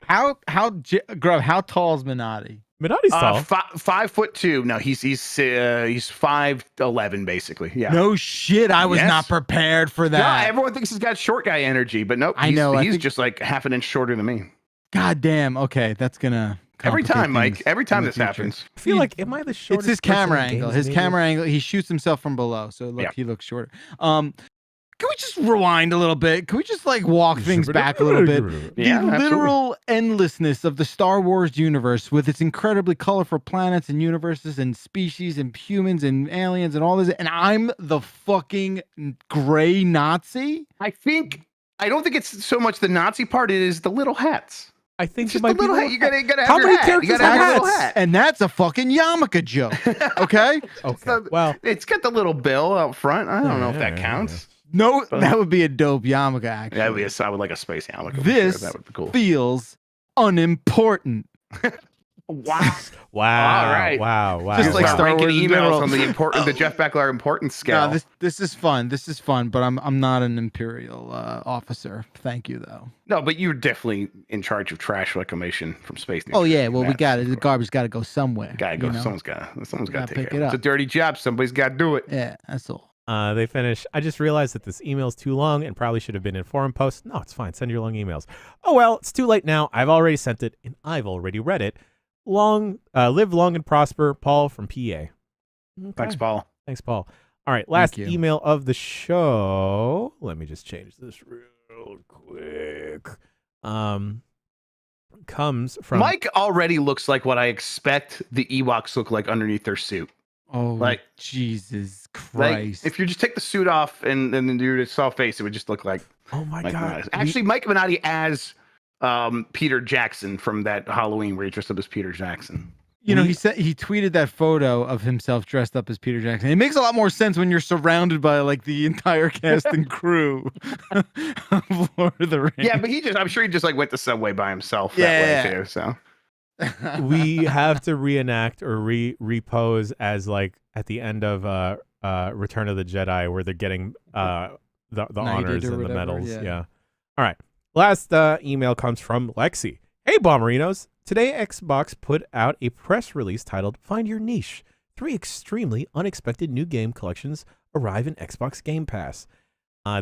B: Grub, how tall is Minotti?
A: Minotti's tall.
C: 5'2". No, he's 5'11" basically. Yeah.
B: No shit. I was
C: Yes.
B: not prepared for
C: No,
B: that.
C: everyone thinks he's got short guy energy, but nope.
B: I
C: He's,
B: know, I
C: He's
B: think-
C: just like half an inch shorter than me.
B: God damn. Okay, that's gonna
C: Every
B: complicate
C: time, Mike.
B: things
C: Every
B: in
C: time
B: the
C: this
B: future.
C: happens.
A: I feel like, am I the
B: It's
A: shortest
B: his
A: person
B: camera
A: in
B: angle.
A: games
B: His
A: and
B: camera angle. He shoots himself from below, so look,
C: Yeah.
B: he looks shorter. Can we just rewind a little bit? Can we just walk things back a little bit?
C: Yeah,
B: The
C: absolutely.
B: literal endlessness of the Star Wars universe with its incredibly colorful planets and universes and species and humans and aliens and all this. And I'm the fucking gray Nazi?
C: I don't think it's so much the Nazi part. It is the little hats.
A: I think
C: It's
A: it
C: just
A: might
C: the little
A: be
C: hat. You gotta have
A: How
C: your
A: many
C: hat.
A: characters
C: You gotta
A: have
C: have your little
A: hats?
C: hat.
B: And that's a fucking yarmulke joke. Okay?
A: Okay. Well,
C: It's got the little bill out front. I don't know if that
A: Yeah.
C: counts.
B: No, that would be a dope yarmulke, actually.
C: That would be I would like a space yarmulke. for
B: This
C: sure. That would be cool.
B: feels unimportant.
C: Wow.
A: wow.
C: All right.
A: Wow.
B: Just like
C: Start
B: Star
C: ranking
B: Wars in
C: emails
B: general.
C: on the Jeff Beckler importance scale.
B: No, this is fun. This is fun, but I'm not an Imperial officer. Thank you, though.
C: No, but you're definitely in charge of trash reclamation from space.
B: Oh yeah, well we
C: That's
B: got it. The
C: cool.
B: garbage got to go somewhere.
C: Gotta go.
B: you know?
C: Someone's got to
B: Gotta
C: take
B: pick
C: care
B: it
C: of it. It's
B: up.
C: a dirty job. Somebody's got to do it.
B: Yeah, that's all.
A: They finish. I just realized that this email's too long and probably should have been in forum posts. No, it's fine. Send your long emails. Oh, well, it's too late now. I've already sent it and I've already read it. Live long and prosper, Paul from PA. Okay.
C: Thanks, Paul.
A: Thanks, Paul. All right, last
B: you.
A: email of the show. Let me just change this real quick. Comes from
C: Mike already looks like what I expect the Ewoks look like underneath their suit.
B: Oh,
C: Like-
B: Jesus
C: Like,
B: Christ!
C: if you just take the suit off and then do the soft face, it would just look like
A: Oh my
C: Mike
A: god.
C: Minotti. Actually, Mike Minotti as Peter Jackson from that Halloween where he dressed up as Peter Jackson.
B: You know, he tweeted that photo of himself dressed up as Peter Jackson. It makes a lot more sense when you're surrounded by like the entire cast and crew of Lord of the Rings.
C: Yeah, but I'm sure he just like went to Subway by himself that way too. So
A: we have to reenact or repose as like at the end of Return of the Jedi, where they're getting the honors and the medals. Yeah. All right. Last email comes from Lexi. Hey, Bomberinos. Today, Xbox put out a press release titled "Find Your Niche." 3 extremely unexpected new game collections arrive in Xbox Game Pass.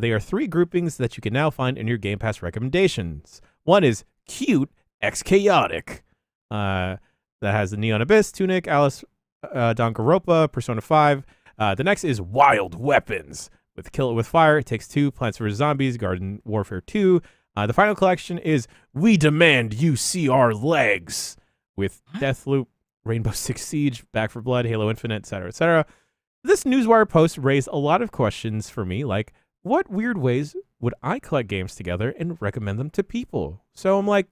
A: They are 3 groupings that you can now find in your Game Pass recommendations. One is Cute X Chaotic. That has the Neon Abyss, Tunic, Alice Danganronpa, Persona 5. The next is Wild Weapons with Kill It With Fire, It Takes Two, Plants vs. Zombies, Garden Warfare 2. The final collection is We Demand You See Our Legs with Deathloop, Rainbow Six Siege, Back 4 Blood, Halo Infinite, etc., etc. This Newswire post raised a lot of questions for me, like, what weird ways would I collect games together and recommend them to people? So I'm like,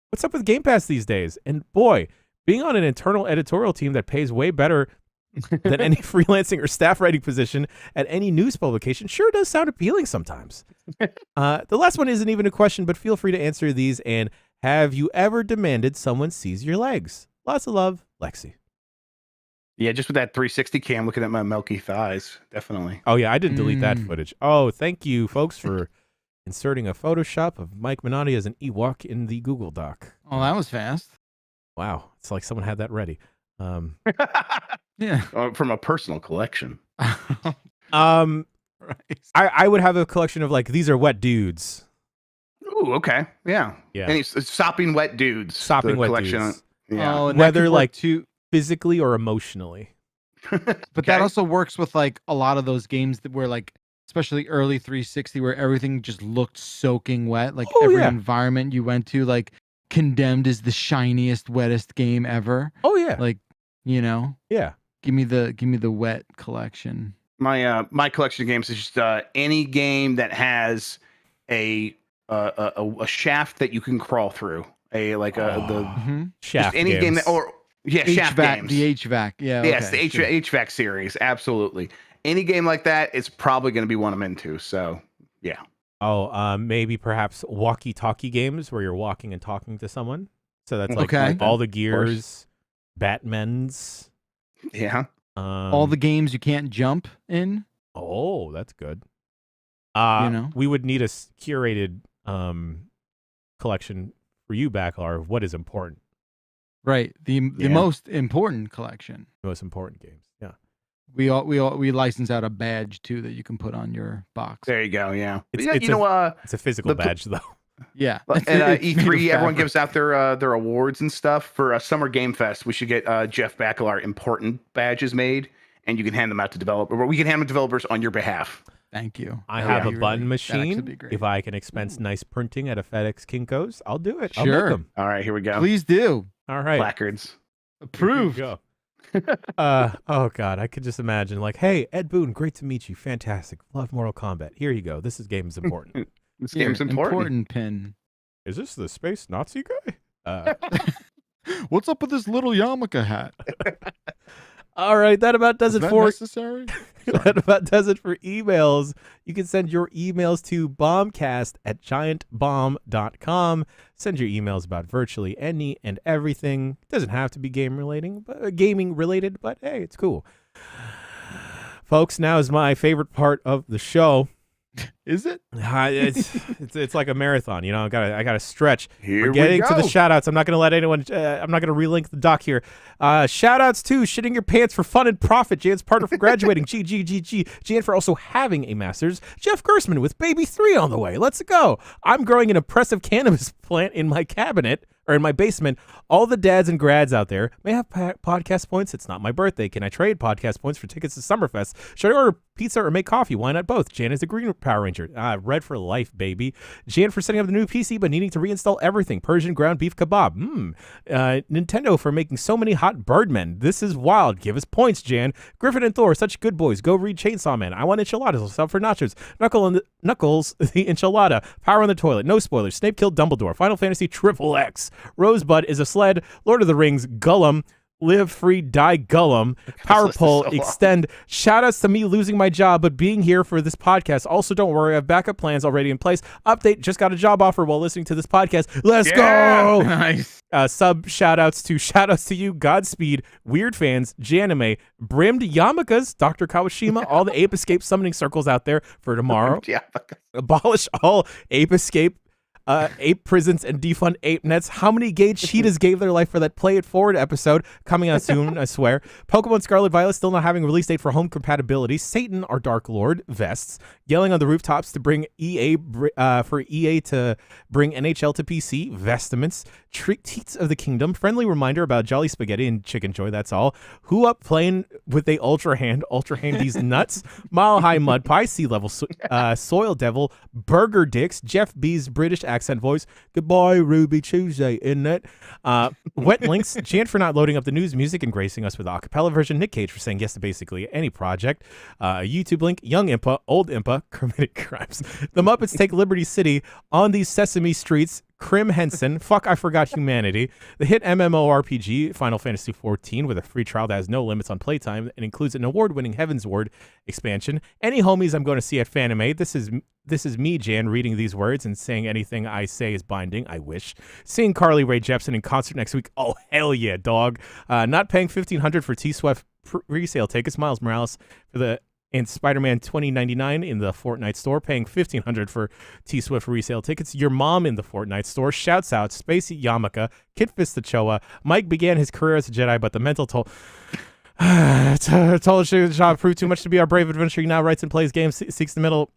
A: what's up with Game Pass these days? And boy, being on an internal editorial team that pays way better than any freelancing or staff writing position at any news publication sure does sound appealing sometimes. The last one isn't even a question, but feel free to answer these. And have you ever demanded someone sees your legs? Lots of love, Lexi.
C: Yeah, just with that 360 cam looking at my milky thighs, definitely.
A: Oh yeah, I didn't delete that footage. Oh, thank you, folks, for inserting a Photoshop of Mike Minotti as an Ewok in the Google Doc.
B: Oh, that was fast.
A: Wow, it's like someone had that ready.
B: Yeah.
C: From a personal collection.
B: Right.
A: I would have a collection of like, these are wet dudes.
C: Ooh, okay. Yeah.
A: Yeah.
C: Any sopping wet dudes.
A: Sopping
C: the
A: wet
C: collection.
A: dudes.
C: Yeah.
B: Oh, and
A: Whether
B: that could
A: like
B: work too,
A: physically or emotionally.
B: but that also works with like a lot of those games that were like, especially early 360, where everything just looked soaking wet. Like every environment you went to, like Condemned is the shiniest, wettest game ever.
A: Oh yeah.
B: Like, you know.
A: Yeah.
B: Give me the wet collection.
C: My collection of games is just any game that has a shaft that you can crawl through.
A: Shaft
C: any
A: games.
C: game that shaft games.
B: The HVAC. Yeah.
C: Yes,
B: okay,
C: the HVAC series. Absolutely. Any game like that, it's probably going to be one I'm into. So yeah.
A: Oh, maybe perhaps walkie-talkie games where you're walking and talking to someone. So that's like
B: Okay.
A: all the Gears, Batman's.
C: Yeah.
B: All the games you can't jump in.
A: Oh, that's good. We would need a curated collection for you, Backlar, of what is important.
B: Right. The most important collection.
A: The most important games. Yeah.
B: We license out a badge too that you can put on your box.
C: There you go. Yeah.
A: It's a physical badge though.
B: Yeah.
C: And E3, everyone gives out their awards and stuff for Summer Game Fest. We should get Jeff Bacalar important badges made, and you can hand them out to developers. Or we can hand them to developers on your behalf.
B: Thank you.
A: I have a button machine. If I can expense nice printing at a FedEx Kinko's, I'll do it. I'll make them.
C: All right, here we go.
B: Please do.
A: All right.
C: Placards.
B: Approved.
A: Go. Oh God, I could just imagine like, hey, Ed Boon, great to meet you. Fantastic. Love Mortal Kombat. Here you go. This game's important.
C: This game's important.
B: Important pin.
A: Is this the space Nazi guy?
B: What's up with this little yarmulke hat?
A: All right, that about does it for
B: necessary?
A: That about does it for emails. You can send your emails to bombcast@giantbomb.com. Send your emails about virtually any and everything. It doesn't have to be gaming related, but hey, it's cool. Folks, now is my favorite part of the show.
B: Is it?
A: It's like a marathon, you know. I gotta stretch.
C: Here
A: We're getting
C: we
A: to
C: go.
A: the shout outs. I'm not gonna let anyone. I'm not gonna relink the doc here. Shout outs to Shitting Your Pants for Fun and Profit, Jan's partner for graduating, GGGG, Jan for also having a master's, Jeff Gersman with baby 3 on the way. Let's go. I'm growing an impressive cannabis plant in my cabinet or in my basement. All the dads and grads out there may have podcast points. It's not my birthday. Can I trade podcast points for tickets to Summerfest? Should I order pizza or make coffee? Why not both? Jan is a Green Power Ranger. Ranger. Red for life, baby. Jan for setting up the new PC but needing to reinstall everything. Persian ground beef kebab. Nintendo for making so many hot birdmen. This is wild. Give us points, Jan. Griffin and Thor, such good boys. Go read Chainsaw Man. I want enchiladas. What's up for nachos? Knuckles, the enchilada. Power on the toilet. No spoilers. Snape killed Dumbledore. Final Fantasy XXX. Rosebud is a sled. Lord of the Rings. Gullum. Live free, die Gullum. Power pole, extend. Shout outs to me losing my job, but being here for this podcast. Also, don't worry, I have backup plans already in place. Update, just got a job offer while listening to this podcast. Let's go.
B: Nice.
A: Sub shout outs to you, Godspeed, Weird Fans, Janime, Brimmed Yamakas, Dr. Kawashima, all the Ape Escape summoning circles out there for tomorrow. Abolish all Ape Escape. Ape prisons and defund ape nets. How many gay cheetahs gave their life for that Play It Forward episode? Coming out soon, I swear. Pokemon Scarlet Violet still not having a release date for home compatibility. Satan, our Dark Lord, vests. Yelling on the rooftops to bring EA to bring NHL to PC. Vestments. Treats of the Kingdom. Friendly reminder about Jolly Spaghetti and Chicken Joy. That's all. Who up playing with a Ultra Hand these nuts. Mile High Mud Pie. Sea Level Soil Devil. Burger Dicks. Jeff B's British accent voice. Goodbye, Ruby Tuesday, isn't it? Wet Links. Jan for not loading up the news music and gracing us with the acapella version. Nick Cage for saying yes to basically any project. YouTube link. Young Impa, Old Impa, committed crimes. The Muppets take Liberty City on these Sesame Streets. Krim Henson, fuck, I forgot humanity. The hit MMORPG Final Fantasy XIV with a free trial that has no limits on playtime and includes an award-winning Heaven's Ward expansion. Any homies I'm going to see at Fanime. This is me, Jan, reading these words and saying anything I say is binding. I wish. Seeing Carly Rae Jepsen in concert next week. Oh, hell yeah, dog. Not paying $1,500 for T-Swift resale tickets. Miles Morales for the and Spider-Man 2099 in the Fortnite store, paying $1,500 for T-Swift resale tickets. Your mom in the Fortnite store. Shouts out Spacey Yamaka, Kid Fistachoa. Mike began his career as a Jedi, but the mental toll told the job proved too much to be our brave adventurer. He now writes and plays games, seeks the middle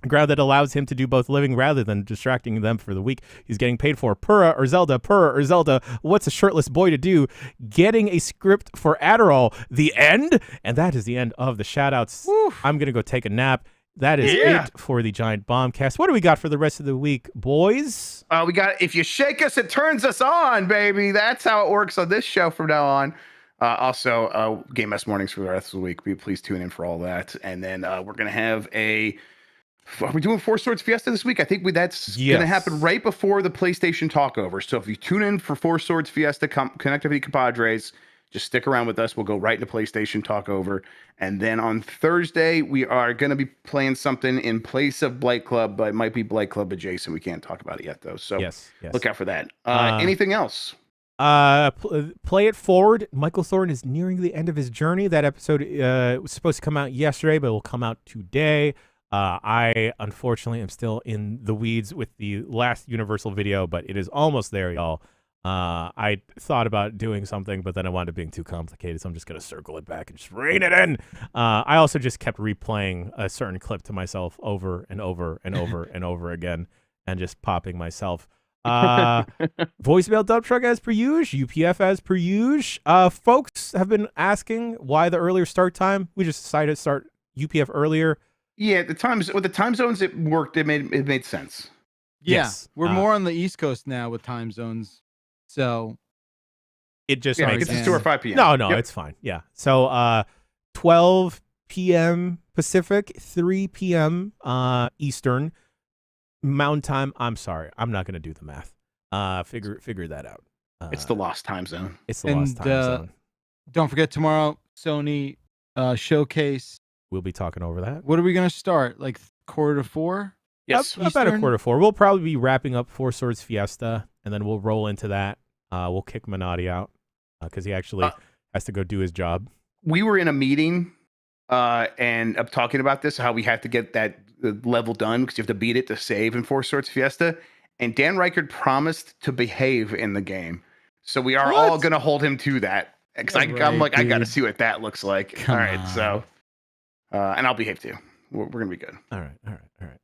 A: ground that allows him to do both living rather than distracting them for the week he's getting paid for. Purra or Zelda, what's a shirtless boy to do? Getting a script for Adderall. The end? And that is the end of the shout-outs. I'm going to go take a nap. That is it for the Giant Bombcast. What do we got for the rest of the week, boys?
C: We got If You Shake Us, It Turns Us On, baby. That's how it works on this show from now on. Also, Game S Mornings for the rest of the week. Please tune in for all that. And then we're going to have are we doing Four Swords Fiesta this week? I think that's going to happen right before the PlayStation Talkover. So if you tune in for Four Swords Fiesta, Connectivity Compadres, just stick around with us. We'll go right into PlayStation Talkover. And then on Thursday, we are going to be playing something in place of Blight Club, but it might be Blight Club adjacent. We can't talk about it yet, though. So look out for that. Anything else?
A: Play It Forward. Michael Thorne is nearing the end of his journey. That episode was supposed to come out yesterday, but it will come out today. I unfortunately am still in the weeds with the last Universal video, but it is almost there, y'all. I thought about doing something, but then I wound up being too complicated, so I'm just going to circle it back and just rein it in. I also just kept replaying a certain clip to myself over and over and over and over again and just popping myself. Voicemail dump truck as per usual, UPF as per usual. Folks have been asking why the earlier start time. We just decided to start UPF earlier.
C: Yeah, with the time zones, it worked. It made sense.
B: Yeah,
A: yes.
B: We're more on the East Coast now with time zones, so
A: it just
C: makes
A: makes
C: sense. 2 or 5 p.m.
A: No, it's fine. Yeah, so 12 p.m. Pacific, 3 p.m. Eastern Mountain Time. I'm sorry, I'm not gonna do the math. Figure that out.
C: It's the lost time zone.
A: It's the lost time zone.
B: Don't forget tomorrow, Sony showcase.
A: We'll be talking over that.
B: What are we gonna start? Like 3:45?
C: Yes,
A: about 3:45. We'll probably be wrapping up Four Swords Fiesta, and then we'll roll into that. We'll kick Minotti out because he actually has to go do his job.
C: We were in a meeting and talking about this, how we have to get that level done because you have to beat it to save in Four Swords Fiesta. And Dan Reichert promised to behave in the game, so we are all going to hold him to that. Because I'm like, dude, I got to see what that looks like. Come all right, on. So and I'll behave too. We're gonna be good.
A: All right.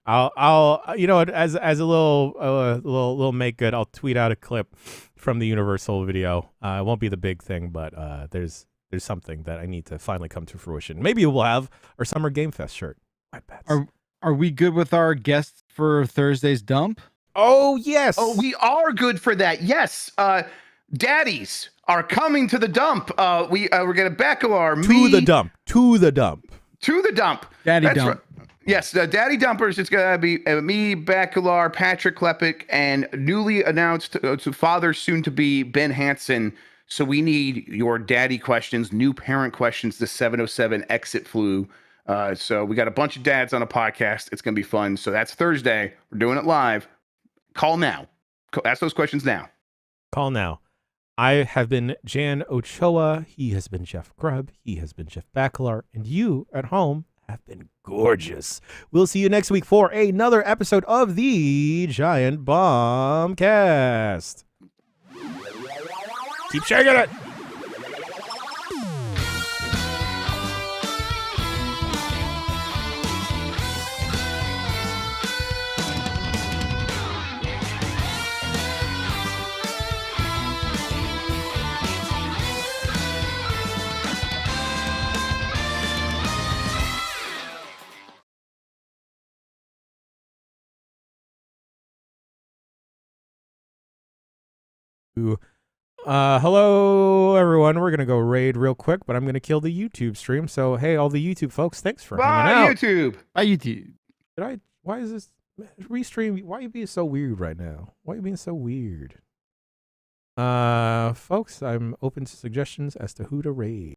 A: I'll you know, as a little make good, I'll tweet out a clip from the Universal video. It won't be the big thing, but there's something that I need to finally come to fruition. Maybe we'll have our Summer Game Fest shirt.
B: Are Are we good with our guests for Thursday's dump?
A: Oh, yes.
C: Oh, we are good for that. Yes. Daddies are coming to the dump. We're gonna Bacalar
A: To the dump. To the dump.
C: To the dump.
B: Daddy
C: That's
B: dump.
C: Right. Yes, Daddy Dumpers. It's gonna be me, Bacalar, Patrick Klepek, and newly announced father soon to be Ben Hansen. So we need your daddy questions, new parent questions. The 707 exit flu. So we got a bunch of dads on a podcast. It's gonna be fun. So that's Thursday. We're doing it live. Call now. Ask those questions now.
A: Call now. I have been Jan Ochoa. He has been Jeff Grubb. He has been Jeff Bacalar. And you at home have been gorgeous. We'll see you next week for another episode of the Giant Bombcast. Keep shaking it. Hello everyone. We're gonna go raid real quick, but I'm gonna kill the YouTube stream. So hey, all the YouTube folks, thanks for hanging out.
C: YouTube.
B: Bye, YouTube.
A: Why is this restream? Why are you being so weird right now? Why are you being so weird? Folks, I'm open to suggestions as to who to raid.